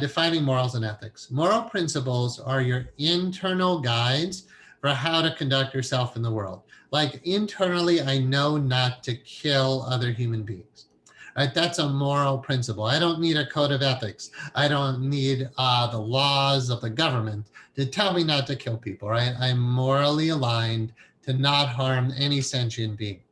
Defining morals and ethics. Moral principles are your internal guides for how to conduct yourself in the world. Like internally, I know not to kill other human beings. Right? That's a moral principle. I don't need a code of ethics. I don't need the laws of the government to tell me not to kill people, right? I'm morally aligned to not harm any sentient being.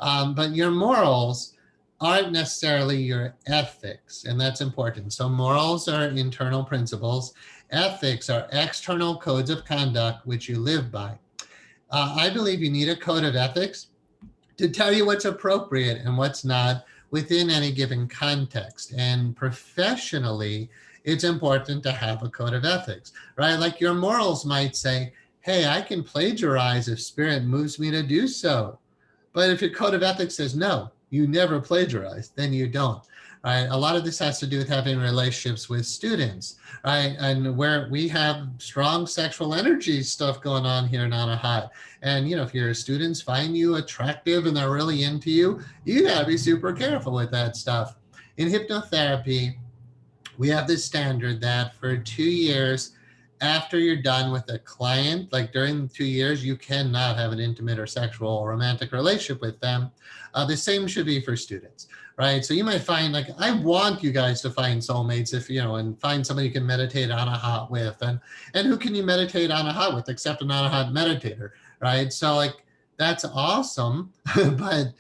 But your morals aren't necessarily your ethics, and that's important. So morals are internal principles. Ethics are external codes of conduct which you live by. I believe you need a code of ethics to tell you what's appropriate and what's not within any given context. And professionally, it's important to have a code of ethics, right? Like your morals might say, hey, I can plagiarize if spirit moves me to do so. But if your code of ethics says, no, you never plagiarize, then you don't, right? A lot of this has to do with having relationships with students, right? And where we have strong sexual energy stuff going on here in Anahat. And, if your students find you attractive and they're really into you, you gotta be super careful with that stuff. In hypnotherapy, we have this standard that for 2 years, after you're done with a client, like during 2 years, you cannot have an intimate or sexual or romantic relationship with them. The same should be for students, right? So you might find, like, I want you guys to find soulmates and find somebody you can meditate Anahat with. And who can you meditate Anahat with except an Anahat meditator, right? So like, that's awesome, but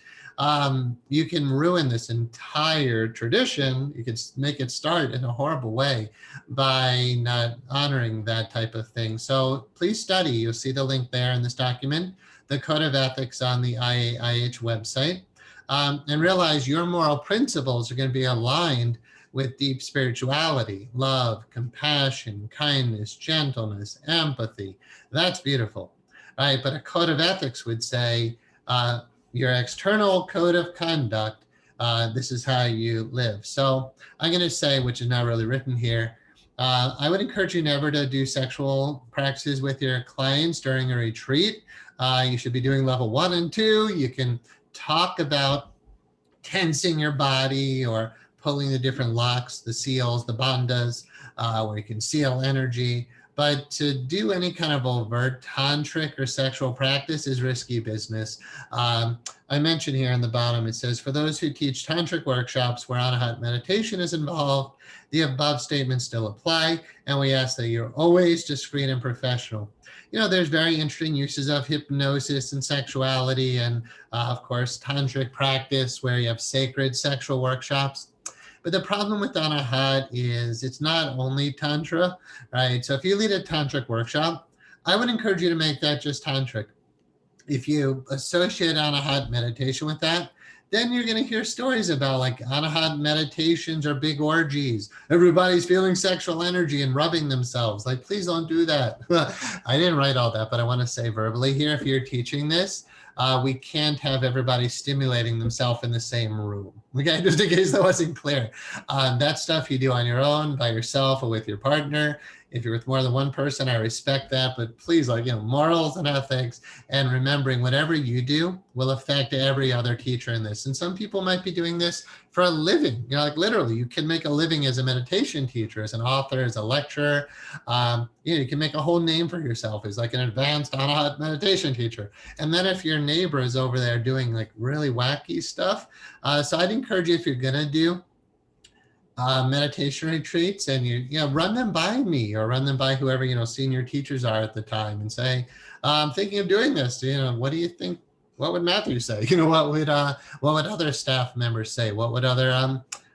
you can ruin this entire tradition. You could make it start in a horrible way by not honoring that type of thing. So please study. You'll see the link there in this document, the Code of Ethics on the IAIH website, and realize your moral principles are going to be aligned with deep spirituality, love, compassion, kindness, gentleness, empathy. That's beautiful, right? But a code of ethics would say, your external code of conduct, this is how you live. So I'm going to say, which is not really written here, I would encourage you never to do sexual practices with your clients during a retreat. You should be doing level 1 and 2. You can talk about tensing your body or pulling the different locks, the seals, the bandhas, where you can seal energy. But to do any kind of overt tantric or sexual practice is risky business. I mentioned here on the bottom, it says, for those who teach tantric workshops where Anahat meditation is involved, the above statements still apply, and we ask that you're always discreet and professional. There's very interesting uses of hypnosis and sexuality, and of course, tantric practice where you have sacred sexual workshops. But the problem with Anahat is it's not only Tantra, right? So if you lead a Tantric workshop, I would encourage you to make that just Tantric. If you associate Anahat meditation with that, then you're going to hear stories about like Anahat meditations or big orgies. Everybody's feeling sexual energy and rubbing themselves. Like, please don't do that. I didn't write all that, but I want to say verbally here, if you're teaching this, we can't have everybody stimulating themselves in the same room. Okay, just in case that wasn't clear. That stuff you do on your own, by yourself, or with your partner. If you're with more than one person, I respect that, but please, morals and ethics, and remembering whatever you do will affect every other teacher in this. And some people might be doing this for a living. Literally, you can make a living as a meditation teacher, as an author, as a lecturer. You can make a whole name for yourself as like an advanced Anahat meditation teacher. And then if your neighbor is over there doing like really wacky stuff, so I'd encourage you, if you're gonna do meditation retreats, and you run them by me or run them by whoever senior teachers are at the time, and say, I'm thinking of doing this. What do you think? What would Matthew say? What would other staff members say? What would other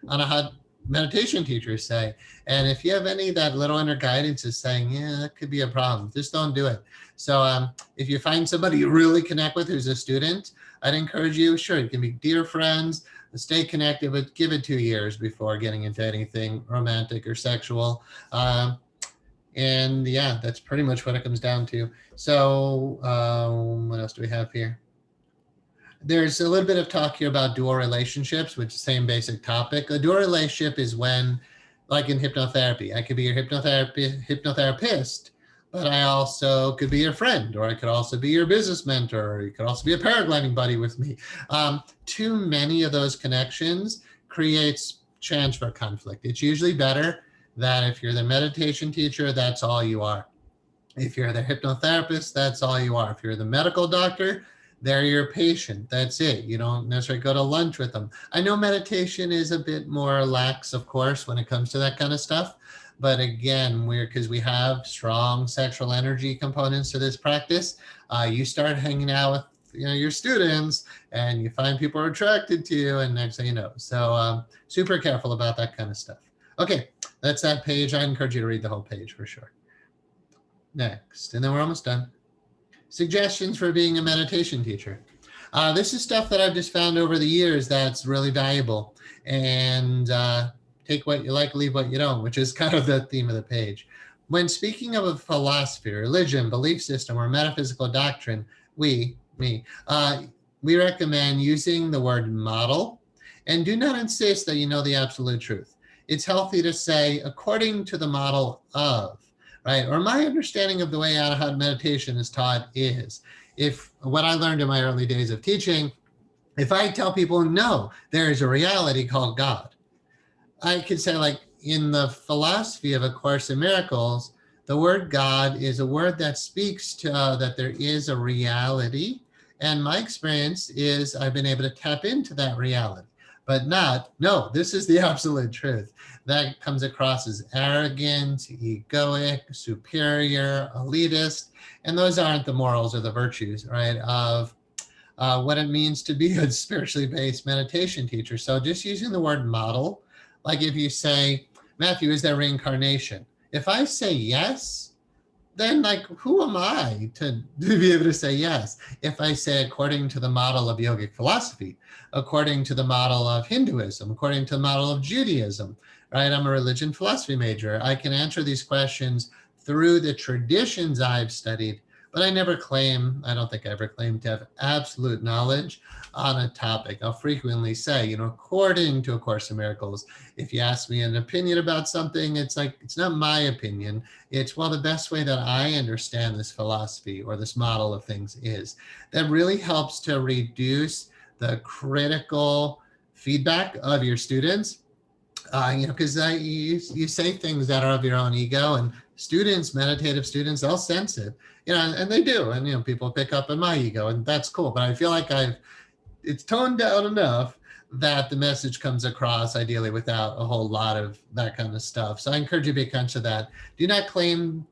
Anahat meditation teachers say. And if you have any, that little inner guidance is saying, yeah, that could be a problem, just don't do it. So if you find somebody you really connect with who's a student, I'd encourage you, sure, you can be dear friends, stay connected, but give it 2 years before getting into anything romantic or sexual. And yeah, that's pretty much what it comes down to. So what else do we have here? There's a little bit of talk here about dual relationships, which is the same basic topic. A dual relationship is when, like in hypnotherapy, I could be your hypnotherapist, but I also could be your friend, or I could also be your business mentor, or you could also be a paragliding buddy with me. Too many of those connections creates chance for conflict. It's usually better that if you're the meditation teacher, that's all you are. If you're the hypnotherapist, that's all you are. If you're the medical doctor, they're your patient. That's it. You don't necessarily go to lunch with them. I know meditation is a bit more lax, of course, when it comes to that kind of stuff. But again, because we have strong sexual energy components to this practice, you start hanging out with your students and you find people are attracted to you, and next thing you know. So super careful about that kind of stuff. Okay, that's that page. I encourage you to read the whole page for sure. Next, and then we're almost done. Suggestions for being a meditation teacher. This is stuff that I've just found over the years that's really valuable. And take what you like, leave what you don't, which is kind of the theme of the page. When speaking of a philosophy, religion, belief system, or metaphysical doctrine, we recommend using the word model, and do not insist that you know the absolute truth. It's healthy to say, according to the model of, right? Or my understanding of the way Anahata meditation is taught is, if what I learned in my early days of teaching, if I tell people, no, there is a reality called God, I could say, like, in the philosophy of A Course in Miracles, the word God is a word that speaks to that there is a reality. And my experience is I've been able to tap into that reality, but not, no, this is the absolute truth. That comes across as arrogant, egoic, superior, elitist, and those aren't the morals or the virtues, right, of what it means to be a spiritually based meditation teacher. So just using the word model, like if you say, Matthew, is there reincarnation? If I say yes, then like, who am I to be able to say yes? If I say, according to the model of yogic philosophy, according to the model of Hinduism, according to the model of Judaism, right? I'm a religion philosophy major. I can answer these questions through the traditions I've studied, but I never claim, I don't think I ever claimed to have absolute knowledge on a topic. I'll frequently say, according to A Course in Miracles, if you ask me an opinion about something, it's like, it's not my opinion. It's, well, the best way that I understand this philosophy or this model of things is. That really helps to reduce the critical feedback of your students. Because you say things that are of your own ego, and students, meditative students, they'll sense it, and they do. And, people pick up on my ego, and that's cool. But I feel like it's toned down enough that the message comes across ideally without a whole lot of that kind of stuff. So I encourage you to be conscious of that. Do not claim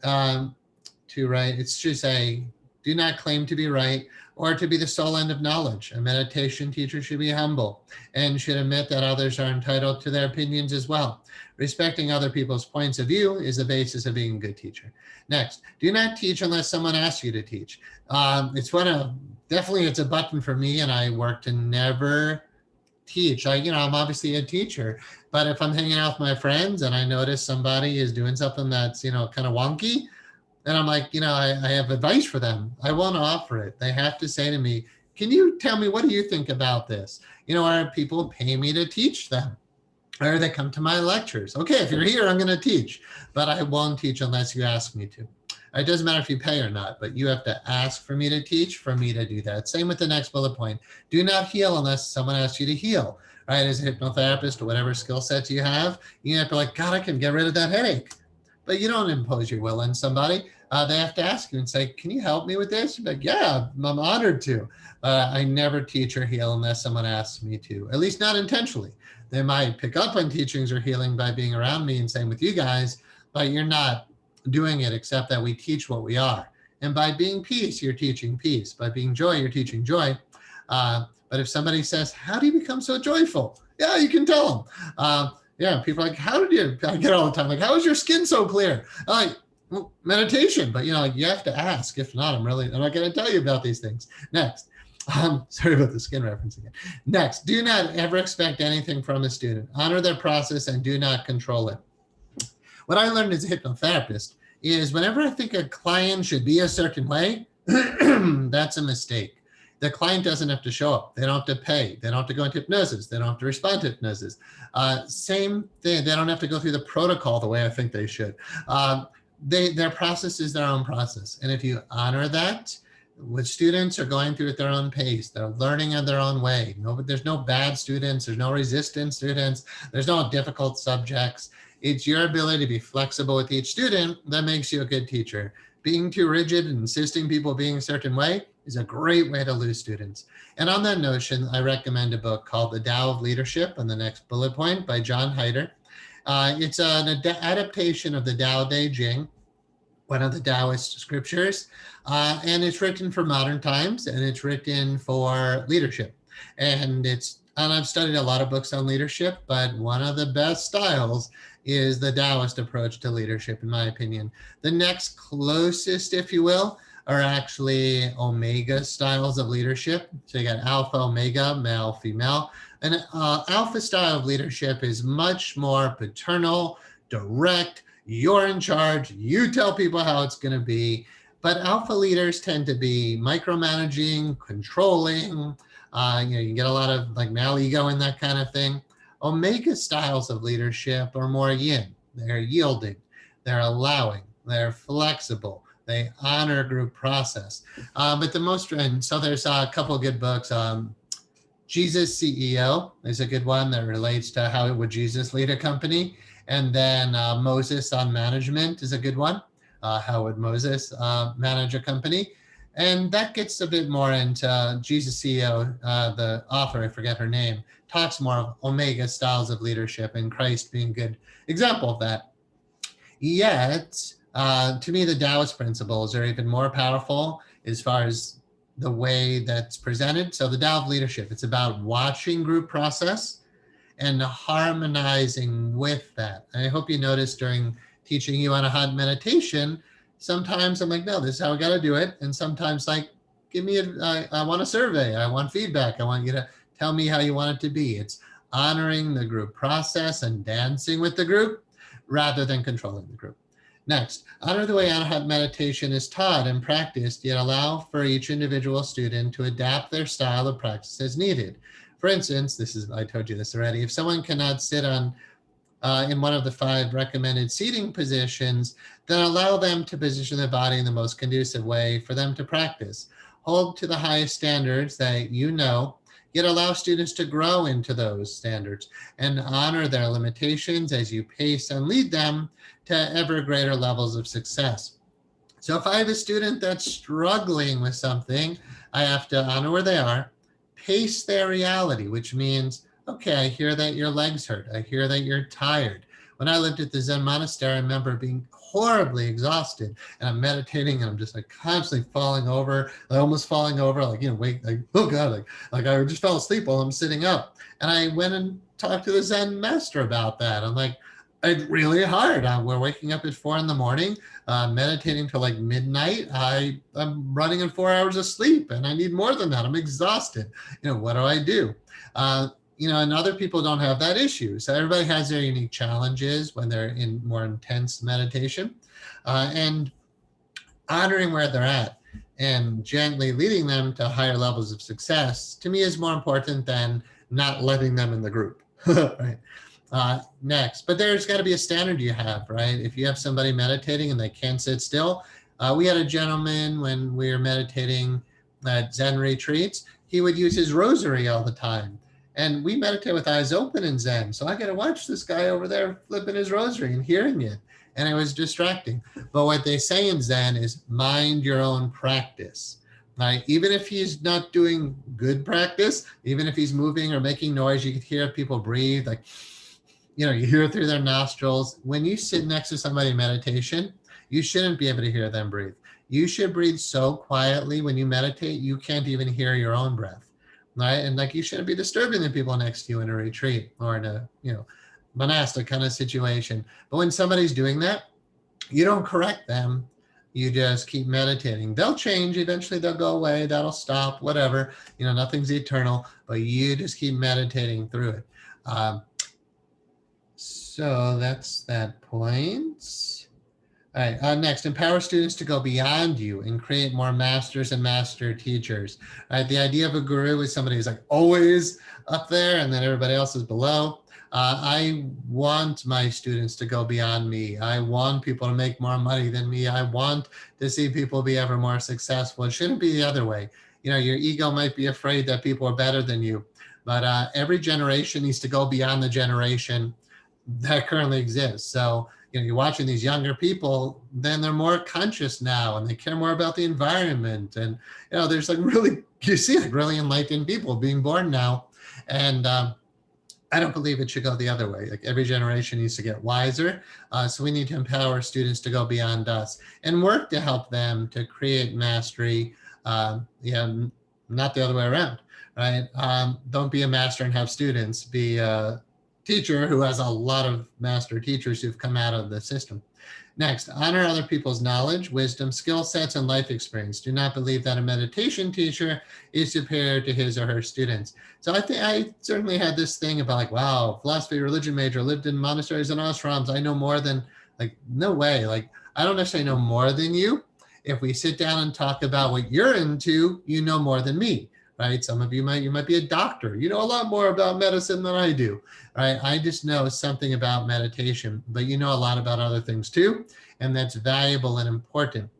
to right. It's to say, do not claim to be right or to be the sole end of knowledge. A meditation teacher should be humble and should admit that others are entitled to their opinions as well. Respecting other people's points of view is the basis of being a good teacher. Next, do not teach unless someone asks you to teach. Definitely it's a button for me, and I work to never teach. I'm obviously a teacher, but if I'm hanging out with my friends and I notice somebody is doing something that's, kind of wonky, and I'm like, I have advice for them, I won't offer it. They have to say to me, can you tell me, what do you think about this? Or people pay me to teach them, or they come to my lectures. Okay, if you're here, I'm going to teach, but I won't teach unless you ask me to. It doesn't matter if you pay or not, but you have to ask for me to teach, for me to do that. Same with the next bullet point. Do not heal unless someone asks you to heal, right? As a hypnotherapist or whatever skill sets you have to be like, God, I can get rid of that headache. But you don't impose your will on somebody. They have to ask you and say, can you help me with this? You're like, yeah, I'm honored to. I never teach or heal unless someone asks me to, at least not intentionally. They might pick up on teachings or healing by being around me, and same with you guys, but you're not doing it except that we teach what we are. And by being peace, you're teaching peace. By being joy, you're teaching joy. But But if somebody says, how do you become so joyful? Yeah, you can tell them. Yeah, people are like, how did you, I get all the time, like, how is your skin so clear? I'm like, well, meditation, but like you have to ask. If not, I'm not going to tell you about these things. Next. Sorry about the skin reference again. Next, do not ever expect anything from a student. Honor their process and do not control it. What I learned as a hypnotherapist is whenever I think a client should be a certain way, that's a mistake. The client doesn't have to show up. They don't have to pay. They don't have to go into hypnosis. They don't have to respond to hypnosis. Same thing. They don't have to go through the protocol the way I think they should. Their process is their own process. And if you honor that, what students are going through at their own pace, they're learning in their own way. There's no bad students. There's no resistant students. There's no difficult subjects. It's your ability to be flexible with each student that makes you a good teacher. Being too rigid and insisting people being a certain way is a great way to lose students. And on that notion, I recommend a book called The Tao of Leadership on the next bullet point by John Heider. It's an adaptation of the Tao Te Ching, one of the Taoist scriptures, and it's written for modern times, and it's written for leadership. And I've studied a lot of books on leadership, but one of the best styles is the Taoist approach to leadership, in my opinion. The next closest, if you will, are actually Omega styles of leadership. So you got Alpha, Omega, male, female. And Alpha style of leadership is much more paternal, direct. You're in charge. You tell people how it's going to be. But Alpha leaders tend to be micromanaging, controlling. You get a lot of like male ego and that kind of thing. Omega styles of leadership are more yin. They're yielding. They're allowing. They're flexible. They honor group process. But so there's a couple of good books. Jesus CEO is a good one that relates to how would Jesus lead a company. And then Moses on Management is a good one. How would Moses manage a company? And that gets a bit more into Jesus CEO, the author, I forget her name, talks more of Omega styles of leadership and Christ being a good example of that. Yet, to me, the Taoist principles are even more powerful as far as the way that's presented. So the Tao of leadership, it's about watching group process and harmonizing with that. And I hope you noticed during teaching you on a hot meditation, sometimes I'm like, no, this is how we got to do it. And sometimes like, I want a survey. I want feedback. I want you to tell me how you want it to be. It's honoring the group process and dancing with the group rather than controlling the group. Next, honor the way Anahat meditation is taught and practiced, yet allow for each individual student to adapt their style of practice as needed. For instance, I told you this already, if someone cannot sit on in one of the 5 recommended seating positions, then allow them to position their body in the most conducive way for them to practice. Hold to the highest standards that you know, yet allow students to grow into those standards and honor their limitations as you pace and lead them to ever greater levels of success. So if I have a student that's struggling with something, I have to honor where they are, pace their reality, which means, okay, I hear that your legs hurt. I hear that you're tired. When I lived at the Zen monastery, I remember being horribly exhausted and I'm meditating and I'm just like constantly falling over, almost falling over, like, wait, like, oh God, like I just fell asleep while I'm sitting up. And I went and talked to the Zen master about that. I'm like, it's really hard. We're waking up at 4 a.m, meditating till like midnight. I'm running in 4 hours of sleep and I need more than that. I'm exhausted. What do I do? And other people don't have that issue. So everybody has their unique challenges when they're in more intense meditation, and honoring where they're at and gently leading them to higher levels of success, to me, is more important than not letting them in the group, right? Next, but there's got to be a standard you have, right? If you have somebody meditating and they can't sit still, we had a gentleman when we were meditating at Zen retreats, he would use his rosary all the time. And we meditate with eyes open in Zen. So I got to watch this guy over there flipping his rosary and hearing it. And it was distracting. But what they say in Zen is mind your own practice. Right? Even if he's not doing good practice, even if he's moving or making noise, you could hear people breathe. Like, you hear it through their nostrils. When you sit next to somebody in meditation, you shouldn't be able to hear them breathe. You should breathe so quietly when you meditate, you can't even hear your own breath. right? And like, you shouldn't be disturbing the people next to you in a retreat or in a, monastic kind of situation. But when somebody's doing that, you don't correct them. You just keep meditating. They'll change. Eventually they'll go away. That'll stop, whatever. Nothing's eternal, but you just keep meditating through it. So that's that point. All right, next, empower students to go beyond you and create more masters and master teachers. All right, the idea of a guru is somebody who's like always up there and then everybody else is below. I want my students to go beyond me. I want people to make more money than me. I want to see people be ever more successful. It shouldn't be the other way. Your ego might be afraid that people are better than you, but every generation needs to go beyond the generation that currently exists. So, you're watching these younger people, then they're more conscious now and they care more about the environment. And, there's you see really enlightened people being born now. And I don't believe it should go the other way. Like, every generation needs to get wiser. So we need to empower students to go beyond us and work to help them to create mastery. Not the other way around, right? Don't be a master and have students. Be a teacher who has a lot of master teachers who've come out of the system. Next, honor other people's knowledge, wisdom, skill sets, and life experience. Do not believe that a meditation teacher is superior to his or her students. So I think I certainly had this thing about like, wow, philosophy, religion major, lived in monasteries and ashrams. I know more than, no way. I don't necessarily know more than you. If we sit down and talk about what you're into, you know more than me. Right? Some of you might be a doctor. You know a lot more about medicine than I do. Right? I just know something about meditation, but you know a lot about other things too, and that's valuable and important.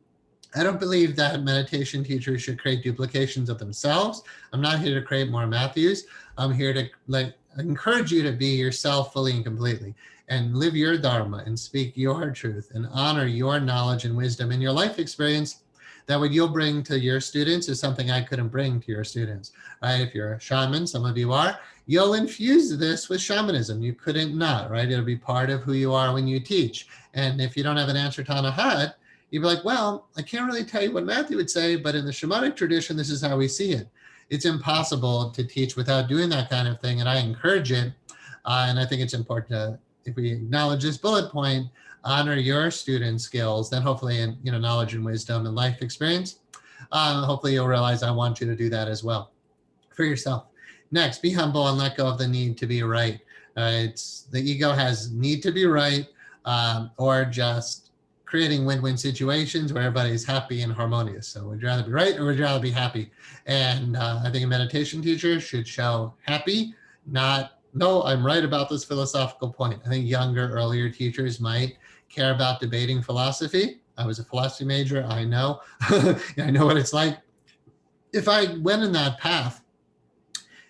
I don't believe that meditation teachers should create duplications of themselves. I'm not here to create more Matthews. I'm here to encourage you to be yourself fully and completely and live your Dharma and speak your truth and honor your knowledge and wisdom and your life experience. That what you'll bring to your students is something I couldn't bring to your students. Right? If you're a shaman, some of you are, you'll infuse this with shamanism. You couldn't not, right? It'll be part of who you are when you teach. And if you don't have an answer to Anahat, you'd be like, well, I can't really tell you what Matthew would say, but in the shamanic tradition, this is how we see it. It's impossible to teach without doing that kind of thing, and I encourage it. And I think it's important to, if we acknowledge this bullet point, honor your student skills, then hopefully in knowledge and wisdom and life experience. Hopefully you'll realize I want you to do that as well for yourself. Next, be humble and let go of the need to be right. It's the ego has need to be right, or just creating win-win situations where everybody's happy and harmonious. So would you rather be right or would you rather be happy? And I think a meditation teacher should show happy, not, no, I'm right about this philosophical point. I think younger, earlier teachers might care about debating philosophy. I was a philosophy major. I know. I know what it's like. If I went in that path,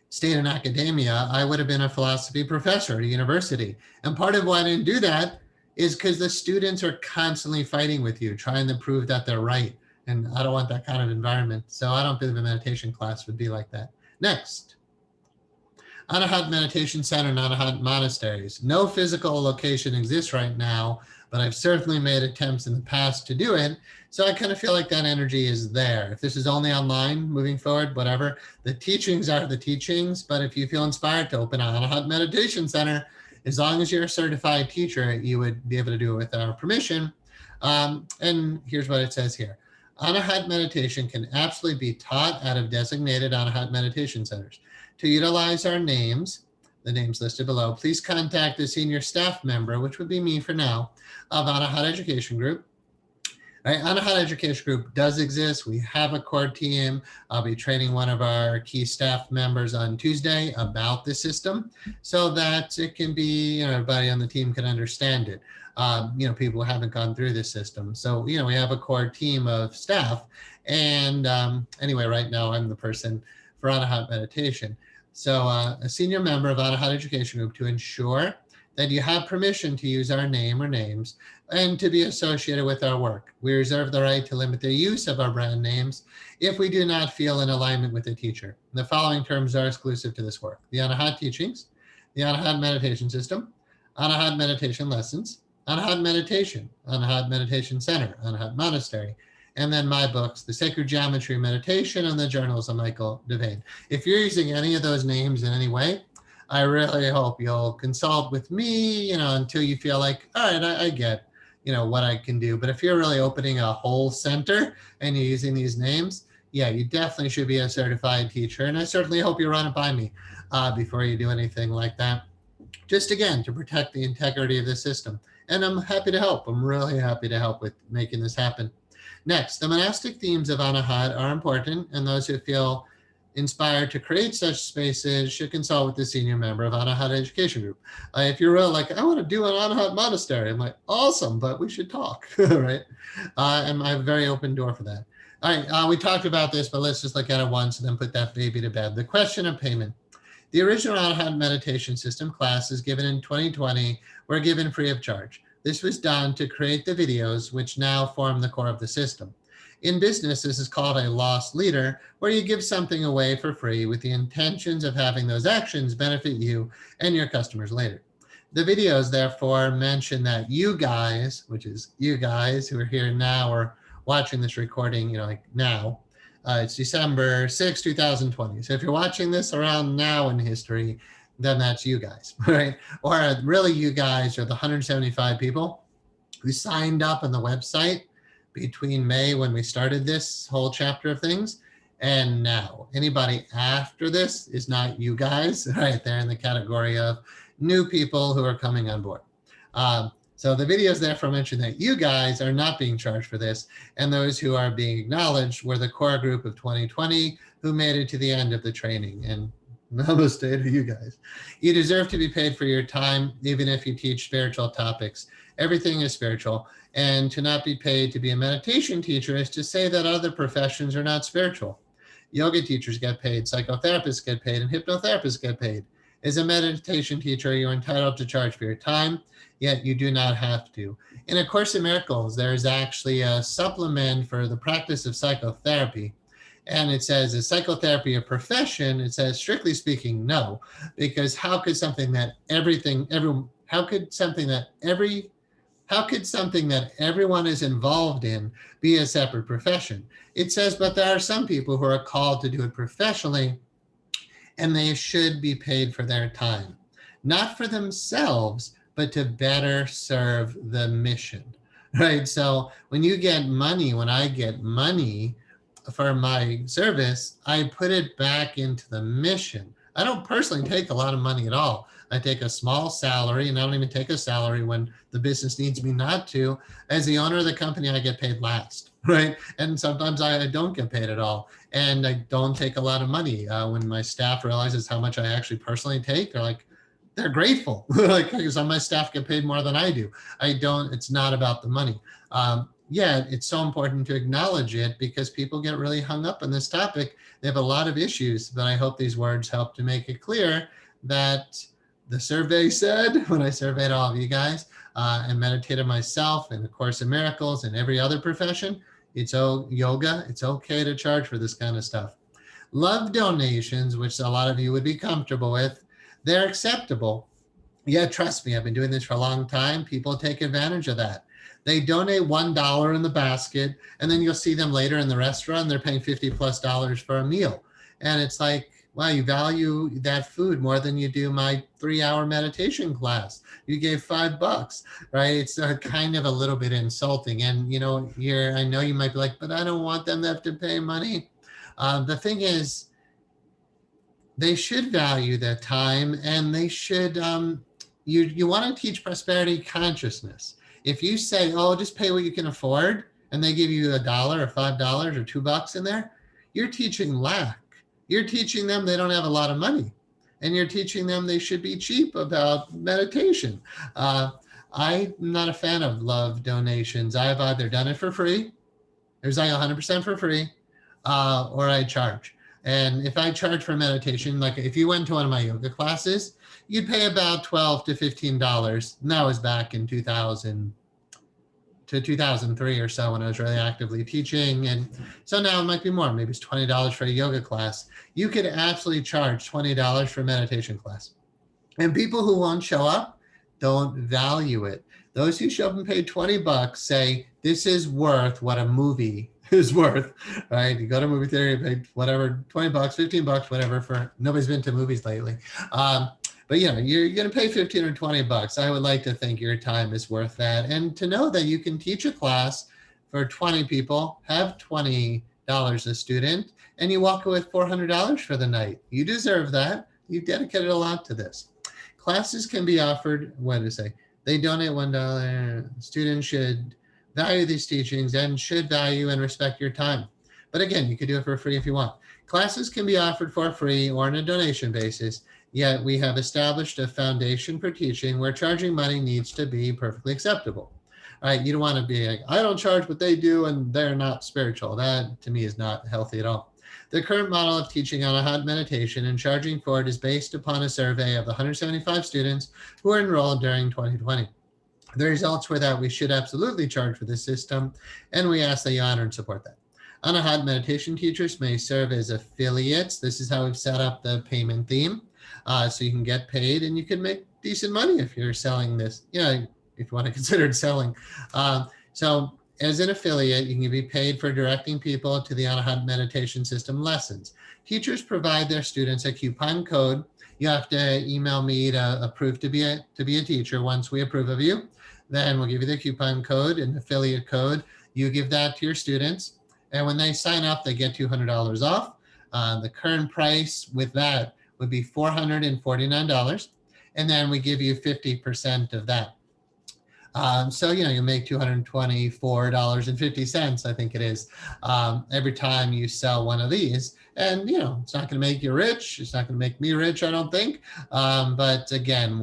stayed in academia, I would have been a philosophy professor at a university. And part of why I didn't do that is because the students are constantly fighting with you, trying to prove that they're right. And I don't want that kind of environment. So I don't believe a meditation class would be like that. Next. Anahat Meditation Center and Anahat monasteries. No physical location exists right now, but I've certainly made attempts in the past to do it. So I kind of feel like that energy is there. If this is only online moving forward, whatever, the teachings are the teachings. But if you feel inspired to open an Anahat Meditation Center, as long as you're a certified teacher, you would be able to do it with our permission. And here's what it says here. Anahat meditation can absolutely be taught out of designated Anahat meditation centers. To utilize our names, the names listed below, please contact the senior staff member, which would be me for now, of Anahat Education Group. Right, Anahat Education Group does exist. We have a core team. I'll be training one of our key staff members on Tuesday about the system so that it can be, everybody on the team can understand it. People who haven't gone through this system. So, we have a core team of staff. And anyway, right now I'm the person for Anahat meditation. So a senior member of Anahat Education Group to ensure that you have permission to use our name or names and to be associated with our work. We reserve the right to limit the use of our brand names if we do not feel in alignment with the teacher. The following terms are exclusive to this work: the Anahat teachings, the Anahat meditation system, Anahat meditation lessons, Anahat meditation, Anahat meditation center, Anahat monastery, and then my books, The Sacred Geometry of Meditation and the Journals of Michael Devane. If you're using any of those names in any way, I really hope you'll consult with me, until you feel like, all right, I get, what I can do. But if you're really opening a whole center and you're using these names, yeah, you definitely should be a certified teacher. And I certainly hope you run it by me before you do anything like that. Just again, to protect the integrity of the system. And I'm happy to help. I'm really happy to help with making this happen. Next, the monastic themes of Anahat are important, and those who feel inspired to create such spaces should consult with the senior member of Anahat Education Group. If you're real like, I want to do an Anahat monastery, I'm like, awesome, but we should talk, right? And I have a very open door for that. All right, we talked about this, but let's just look at it once and then put that baby to bed. The question of payment. The original Anahat meditation system classes given in 2020 were given free of charge. This was done to create the videos, which now form the core of the system. In business, this is called a loss leader, where you give something away for free with the intentions of having those actions benefit you and your customers later. The videos, therefore, mention that you guys, which is you guys who are here now or watching this recording, like now, it's December 6, 2020. So if you're watching this around now in history, then that's you guys, right? Or really you guys are the 175 people who signed up on the website between May when we started this whole chapter of things and now. Anybody after this is not you guys, right? They're in the category of new people who are coming on board. So the videos therefore mention that you guys are not being charged for this, and those who are being acknowledged were the core group of 2020 who made it to the end of the training. And namaste to you guys. You deserve to be paid for your time, even if you teach spiritual topics. Everything is spiritual, and to not be paid to be a meditation teacher is to say that other professions are not spiritual. Yoga teachers get paid, psychotherapists get paid, and hypnotherapists get paid. As a meditation teacher, you're entitled to charge for your time, yet you do not have to. In A Course in Miracles, there's actually a supplement for the practice of psychotherapy. And it says, is psychotherapy a profession? It says, strictly speaking, no, because how could something that everyone is involved in be a separate profession? It says, but there are some people who are called to do it professionally, and they should be paid for their time, not for themselves, but to better serve the mission, right? So when you get money, when I get money for my service, I put it back into the mission. I don't personally take a lot of money at all. I take a small salary, and I don't even take a salary when the business needs me not to. As the owner of the company, I get paid last, right? And sometimes I don't get paid at all. And I don't take a lot of money. When my staff realizes how much I actually personally take, they're grateful. Like, because some of my staff get paid more than I do. It's not about the money. Yeah, it's so important to acknowledge it because people get really hung up on this topic. They have a lot of issues, but I hope these words help to make it clear that the survey said, when I surveyed all of you guys and meditated myself in the Course in Miracles and every other profession, yoga, it's okay to charge for this kind of stuff. Love donations, which a lot of you would be comfortable with, they're acceptable. Yeah, trust me, I've been doing this for a long time. People take advantage of that. They donate $1 in the basket, and then you'll see them later in the restaurant. They're paying $50+ for a meal. And it's like, wow, you value that food more than you do my 3-hour meditation class. You gave $5, right? It's kind of a little bit insulting. And, I know you might be like, but I don't want them to have to pay money. The thing is, they should value their time, and they should, you want to teach prosperity consciousness. If you say, oh, just pay what you can afford, and they give you $1 or $5 or $2 in there, you're teaching lack. You're teaching them they don't have a lot of money, and you're teaching them they should be cheap about meditation. I'm not a fan of love donations. I've either done it for free, there's 100% for free, or I charge. And if I charge for meditation, like if you went to one of my yoga classes, you'd pay about $12 to $15. And that was back in 2000 to 2003 or so when I was really actively teaching. And so now it might be more, maybe it's $20 for a yoga class. You could absolutely charge $20 for a meditation class. And people who won't show up don't value it. Those who show up and pay $20 say, this is worth what a movie is worth, right? You go to a movie theater, you pay whatever, 20 bucks, 15 bucks, whatever, for, nobody's been to movies lately. But you know, you're going to pay 15 or 20 bucks. I would like to think your time is worth that. And to know that you can teach a class for 20 people, have $20 a student, and you walk away with $400 for the night. You deserve that. You've dedicated a lot to this. Classes can be offered, what did it say? They donate $1. Students should value these teachings and should value and respect your time. But again, you could do it for free if you want. Classes can be offered for free or on a donation basis, yet we have established a foundation for teaching where charging money needs to be perfectly acceptable. All right, you don't want to be like, I don't charge what they do and they're not spiritual. That to me is not healthy at all. The current model of teaching Anahat meditation and charging for it is based upon a survey of the 175 students who were enrolled during 2020. The results were that we should absolutely charge for this system, and we ask that you honor and support that. Anahat meditation teachers may serve as affiliates. This is how we've set up the payment theme. So you can get paid and you can make decent money if you're selling this, if you want to consider it selling. So as an affiliate, you can be paid for directing people to the Anahat meditation system lessons. Teachers provide their students a coupon code. You have to email me to approve to be a teacher. Once we approve of you, then we'll give you the coupon code, an affiliate code. You give that to your students. And when they sign up, they get $200 off. The current price with that would be $449. And then we give you 50% of that. So, you make $224.50, I think it is, every time you sell one of these. And, it's not going to make you rich. It's not going to make me rich, I don't think. But again,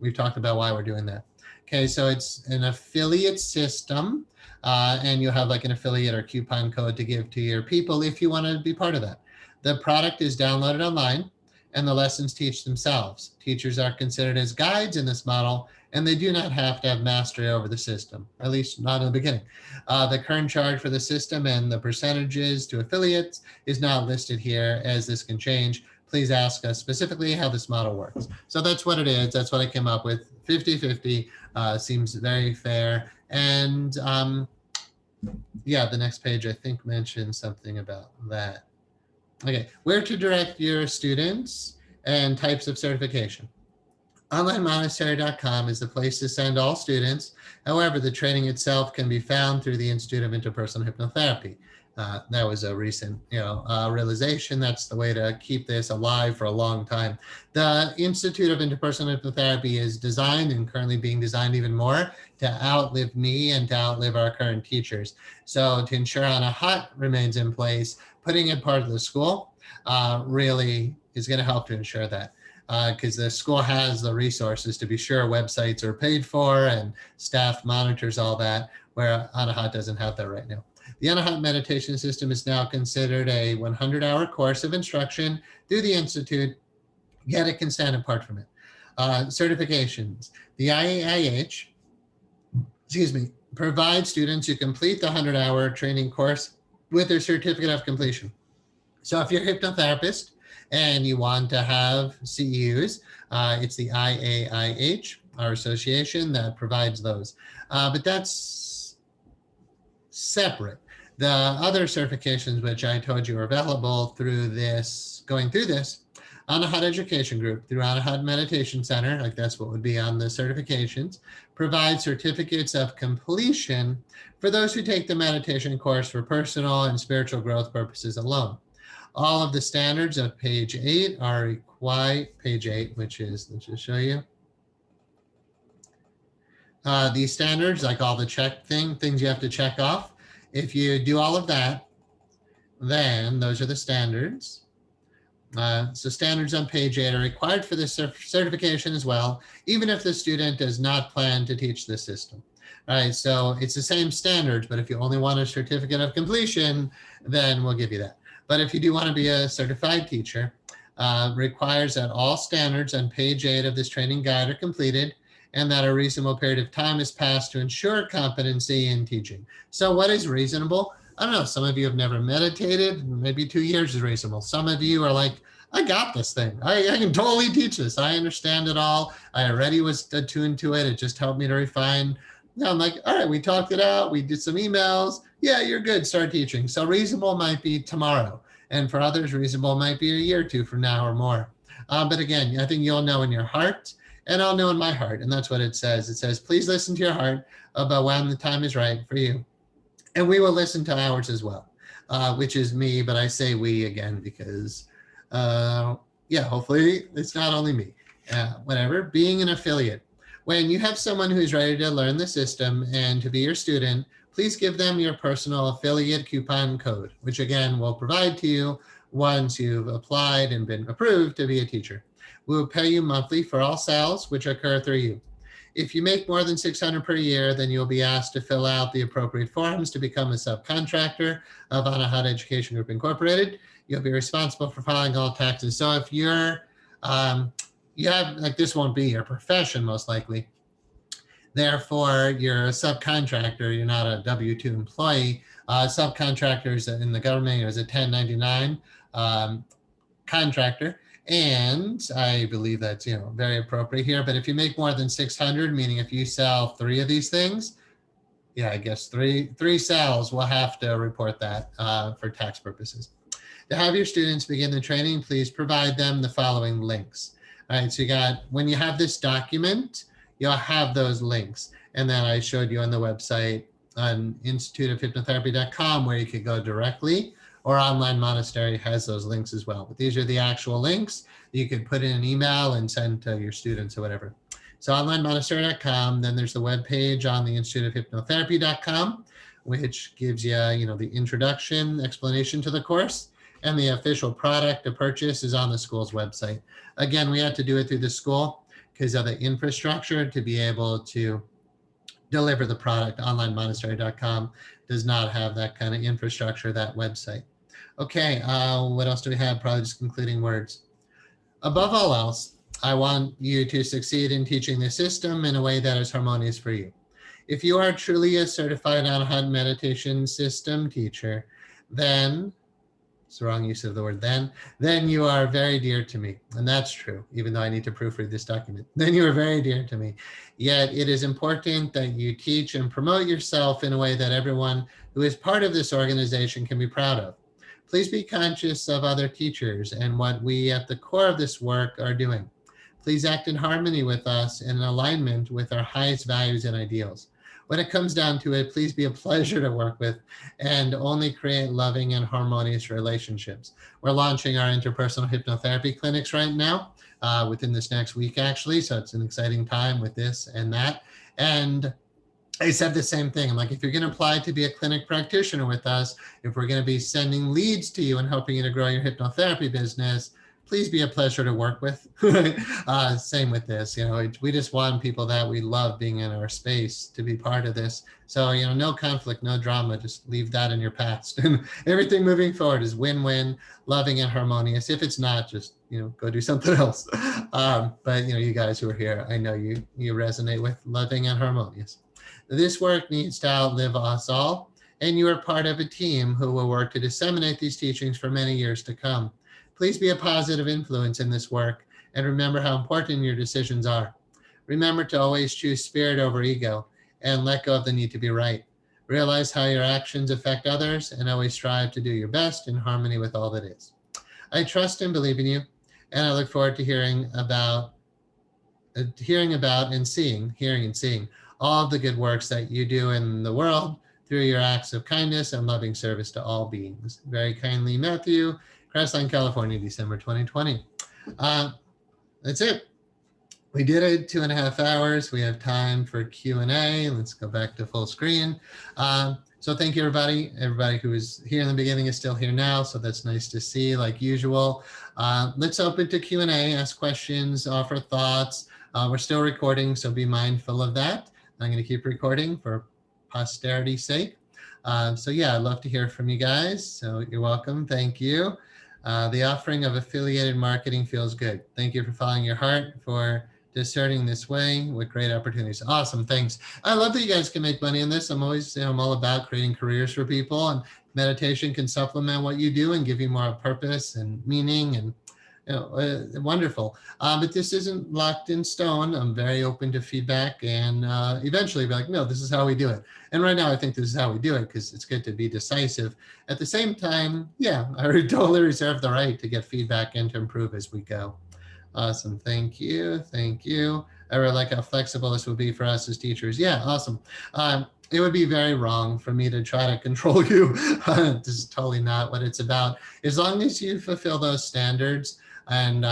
we've talked about why we're doing that. Okay, so it's an affiliate system, and you'll have like an affiliate or coupon code to give to your people if you want to be part of that. The product is downloaded online, and the lessons teach themselves. Teachers are considered as guides in this model, and they do not have to have mastery over the system, at least not in the beginning. The current charge for the system and the percentages to affiliates is not listed here, as this can change. Please ask us specifically how this model works. So that's what it is. That's what I came up with. 50-50 seems very fair. And yeah, the next page I think mentions something about that. Okay, where to direct your students and types of certification. OnlineMonastery.com is the place to send all students. However, the training itself can be found through the Institute of Interpersonal Hypnotherapy. That was a recent, realization. That's the way to keep this alive for a long time. The Institute of Interpersonal Hypnotherapy is designed and currently being designed even more to outlive me and to outlive our current teachers. So to ensure Anahat remains in place, putting it part of the school really is going to help to ensure that. Because the school has the resources to be sure websites are paid for and staff monitors all that, where Anahat doesn't have that right now. The Anahat meditation system is now considered a 100-hour course of instruction through the Institute, yet it can stand apart from it. Certifications. The IAIH, provides students who complete the 100-hour training course with their certificate of completion. So if you're a hypnotherapist and you want to have CEUs, it's the IAIH, our association, that provides those. But that's separate. The other certifications, which I told you are available through this, going through this, Anahat Education Group through Anahat Meditation Center, like that's what would be on the certifications, provide certificates of completion for those who take the meditation course for personal and spiritual growth purposes alone. All of the standards of page 8 are required, page 8, which is, let's just show you. These standards, like all the things you have to check off. If you do all of that, then those are the standards. So standards on page 8 are required for this certification as well, even if the student does not plan to teach the system. All right, so it's the same standards, but if you only want a certificate of completion, then we'll give you that. But if you do want to be a certified teacher, requires that all standards on page 8 of this training guide are completed and that a reasonable period of time is passed to ensure competency in teaching. So what is reasonable? I don't know, some of you have never meditated, maybe 2 years is reasonable. Some of you are like, I got this thing. I can totally teach this. I understand it all. I already was attuned to it. It just helped me to refine No, I'm like, all right, we talked it out. We did some emails. Yeah, you're good. Start teaching. So reasonable might be tomorrow. And for others, reasonable might be a year or two from now or more. But again, I think you'll know in your heart and I'll know in my heart. And that's what it says. It says, please listen to your heart about when the time is right for you. And we will listen to ours as well, which is me. But I say we again because, yeah, hopefully it's not only me. Whatever, being an affiliate. When you have someone who's ready to learn the system and to be your student, please give them your personal affiliate coupon code, which again will provide to you once you've applied and been approved to be a teacher. We will pay you monthly for all sales which occur through you. If you make more than $600 per year, then you'll be asked to fill out the appropriate forms to become a subcontractor of Anahata Education Group Incorporated. You'll be responsible for filing all taxes. So if you're you have, like, this won't be your profession most likely. Therefore, you're a subcontractor. You're not a W-2 employee. Subcontractors in the government is a 1099 contractor. And I believe that's, very appropriate here. But if you make more than 600, meaning if you sell 3 of these things, yeah, I guess three sales, we'll have to report that for tax purposes. To have your students begin the training, please provide them the following links. All right, so you got, when you have this document, you'll have those links. And then I showed you on the website on instituteofhypnotherapy.com where you could go directly, or Online Monastery has those links as well. But these are the actual links you could put in an email and send to your students or whatever. So onlinemonastery.com, then there's the webpage on the instituteofhypnotherapy.com, which gives you, the introduction, explanation to the course. And the official product to purchase is on the school's website. Again, we had to do it through the school because of the infrastructure to be able to deliver the product. OnlineMonastery.com does not have that kind of infrastructure, that website. Okay, what else do we have? Probably just concluding words. Above all else, I want you to succeed in teaching the system in a way that is harmonious for you. If you are truly a certified Anahata meditation system teacher, then, it's the wrong use of the word then you are very dear to me. And that's true, even though I need to proofread this document. Then you are very dear to me. Yet it is important that you teach and promote yourself in a way that everyone who is part of this organization can be proud of. Please be conscious of other teachers and what we at the core of this work are doing. Please act in harmony with us and in alignment with our highest values and ideals. When it comes down to it, please be a pleasure to work with and only create loving and harmonious relationships. We're launching our interpersonal hypnotherapy clinics right now within this next week, actually. So it's an exciting time with this and that. And I said the same thing. I'm like, if you're going to apply to be a clinic practitioner with us, if we're going to be sending leads to you and helping you to grow your hypnotherapy business, please be a pleasure to work with. Same with this, we just want people that we love being in our space to be part of this. So, no conflict, no drama, just leave that in your past. And everything moving forward is win-win, loving and harmonious. If it's not, just, go do something else. But, you guys who are here, I know you resonate with loving and harmonious. This work needs to outlive us all, and you are part of a team who will work to disseminate these teachings for many years to come. Please be a positive influence in this work and remember how important your decisions are. Remember to always choose spirit over ego and let go of the need to be right. Realize how your actions affect others and always strive to do your best in harmony with all that is. I trust and believe in you, and I look forward to hearing about and seeing all of the good works that you do in the world through your acts of kindness and loving service to all beings. Very kindly, Matthew, Crestline, California, December 2020. That's it. We did it 2.5 hours. We have time for Q&A. Let's go back to full screen. So thank you, everybody. Everybody who was here in the beginning is still here now. So that's nice to see, like usual. Let's open to Q&A, ask questions, offer thoughts. We're still recording, so be mindful of that. I'm going to keep recording for posterity's sake. So yeah, I'd love to hear from you guys. So you're welcome. Thank you. The offering of affiliated marketing feels good. Thank you for following your heart, for discerning this way with great opportunities. Awesome, thanks. I love that you guys can make money in this. I'm always, I'm all about creating careers for people, and meditation can supplement what you do and give you more purpose and meaning. And Wonderful. But this isn't locked in stone. I'm very open to feedback and eventually be like, no, this is how we do it. And right now I think this is how we do it because it's good to be decisive. At the same time, yeah, I totally reserve the right to get feedback and to improve as we go. Awesome. Thank you. Thank you. I really like how flexible this would be for us as teachers. Yeah, awesome. It would be very wrong for me to try to control you. This is totally not what it's about. As long as you fulfill those standards and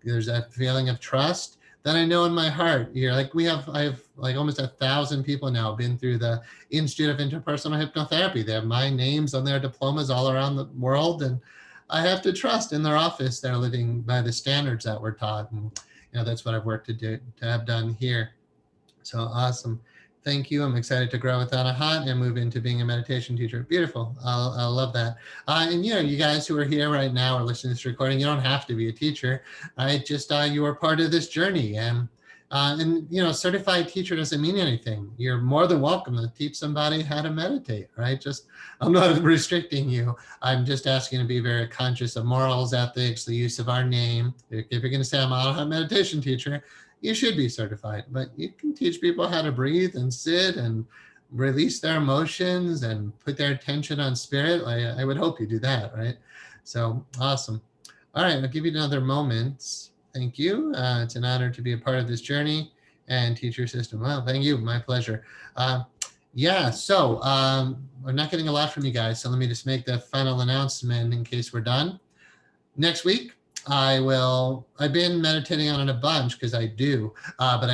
there's that feeling of trust, then I know in my heart, I have like almost 1,000 people now been through the Institute of Interpersonal Hypnotherapy. They have my names on their diplomas all around the world. And I have to trust in their office they're living by the standards that we're taught. And that's what I've worked to have done here. So awesome. Thank you. I'm excited to grow without a hat and move into being a meditation teacher. Beautiful. I love that. And you guys who are here right now or listening to this recording, you don't have to be a teacher. Just you are part of this journey. And certified teacher doesn't mean anything. You're more than welcome to teach somebody how to meditate, right? I'm not restricting you. I'm just asking you to be very conscious of morals, ethics, the use of our name. If you're going to say I'm a meditation teacher, you should be certified, but you can teach people how to breathe and sit and release their emotions and put their attention on spirit. I would hope you do that, right? So awesome. All right, I'll give you another moment. Thank you. It's an honor to be a part of this journey and teach your system. Well, thank you. My pleasure. So we're not getting a lot from you guys, so let me just make the final announcement in case we're done. Next week, I've been meditating on it a bunch because I do, but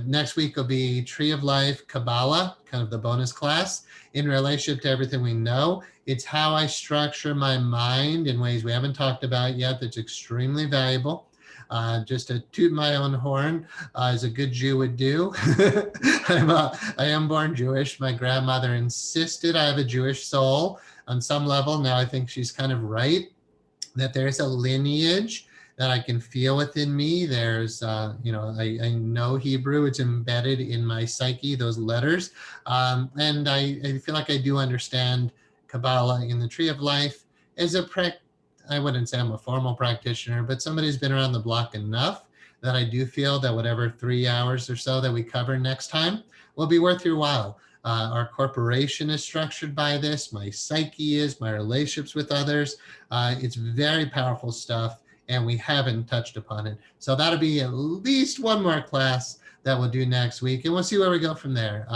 next week will be Tree of Life Kabbalah, kind of the bonus class in relationship to everything we know. It's how I structure my mind in ways we haven't talked about yet that's extremely valuable. Just to toot my own horn, as a good Jew would do. I am born Jewish. My grandmother insisted I have a Jewish soul on some level. Now I think she's kind of right, that there's a lineage that I can feel within me. There's, I know Hebrew, it's embedded in my psyche, those letters. And I feel like I do understand Kabbalah in the Tree of Life as I wouldn't say I'm a formal practitioner, but somebody who's been around the block enough that I do feel that whatever 3 hours or so that we cover next time will be worth your while. Our corporation is structured by this. My psyche is, my relationships with others. It's very powerful stuff, and we haven't touched upon it. So that'll be at least one more class that we'll do next week, and we'll see where we go from there.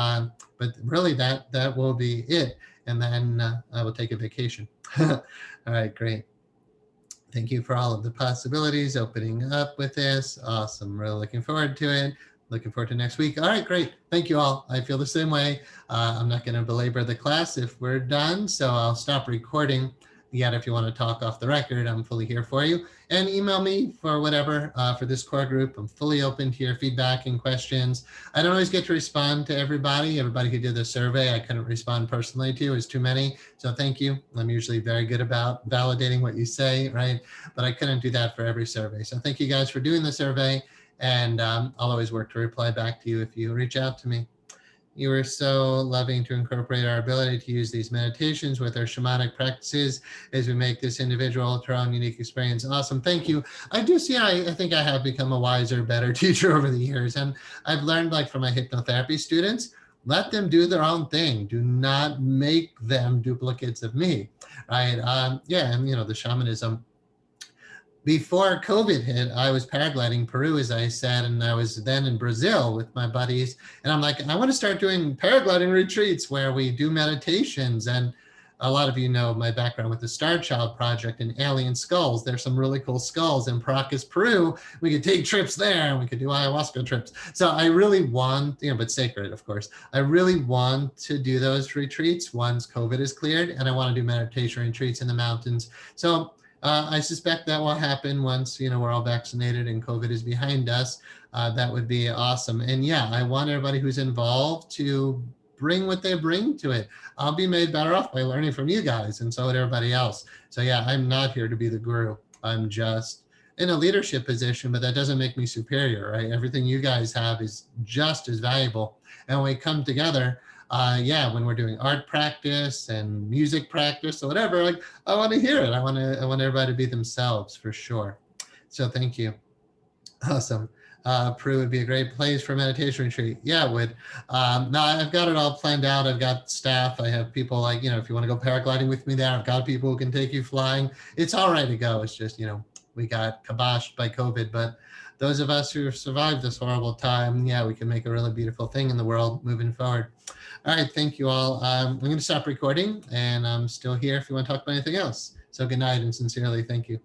But really, that will be it, and then I will take a vacation. All right, great. Thank you for all of the possibilities opening up with this. Awesome. Really looking forward to it. Looking forward to next week. All right, great. Thank you all. I feel the same way. I'm not going to belabor the class if we're done, so I'll stop recording. Yet, if you want to talk off the record, I'm fully here for you. And email me for whatever for this core group. I'm fully open to your feedback and questions. I don't always get to respond to everybody. Everybody who did the survey, I couldn't respond personally to. It's too many. So thank you. I'm usually very good about validating what you say, right? But I couldn't do that for every survey. So thank you guys for doing the survey. And I'll always work to reply back to you if you reach out to me. You are so loving to incorporate our ability to use these meditations with our shamanic practices as we make this individual to our own unique experience. Awesome. Thank you. I think I have become a wiser, better teacher over the years. And I've learned, like from my hypnotherapy students, let them do their own thing. Do not make them duplicates of me, right? And the shamanism. Before COVID hit, I was paragliding Peru, as I said, and I was then in Brazil with my buddies. And I'm like, I want to start doing paragliding retreats where we do meditations. And a lot of you know my background with the Star Child Project and alien skulls. There's some really cool skulls in Paracas, Peru. We could take trips there and we could do ayahuasca trips. So I really want, but sacred, of course. I really want to do those retreats once COVID is cleared, and I want to do meditation retreats in the mountains. So I suspect that will happen once, we're all vaccinated and COVID is behind us. That would be awesome. And yeah, I want everybody who's involved to bring what they bring to it. I'll be made better off by learning from you guys, and so would everybody else. So yeah, I'm not here to be the guru. I'm just in a leadership position, but that doesn't make me superior, right? Everything you guys have is just as valuable. And when we come together, when we're doing art practice and music practice or whatever, like I want to hear it. I want everybody to be themselves for sure. So thank you. Awesome. Peru would be a great place for a meditation retreat. Yeah, it would. No, I've got it all planned out. I've got staff. I have people like, if you want to go paragliding with me there, I've got people who can take you flying. It's all right to go. It's just, we got kiboshed by COVID, but those of us who have survived this horrible time, yeah, we can make a really beautiful thing in the world moving forward. All right. Thank you all. I'm going to stop recording, and I'm still here if you want to talk about anything else. So good night and sincerely thank you.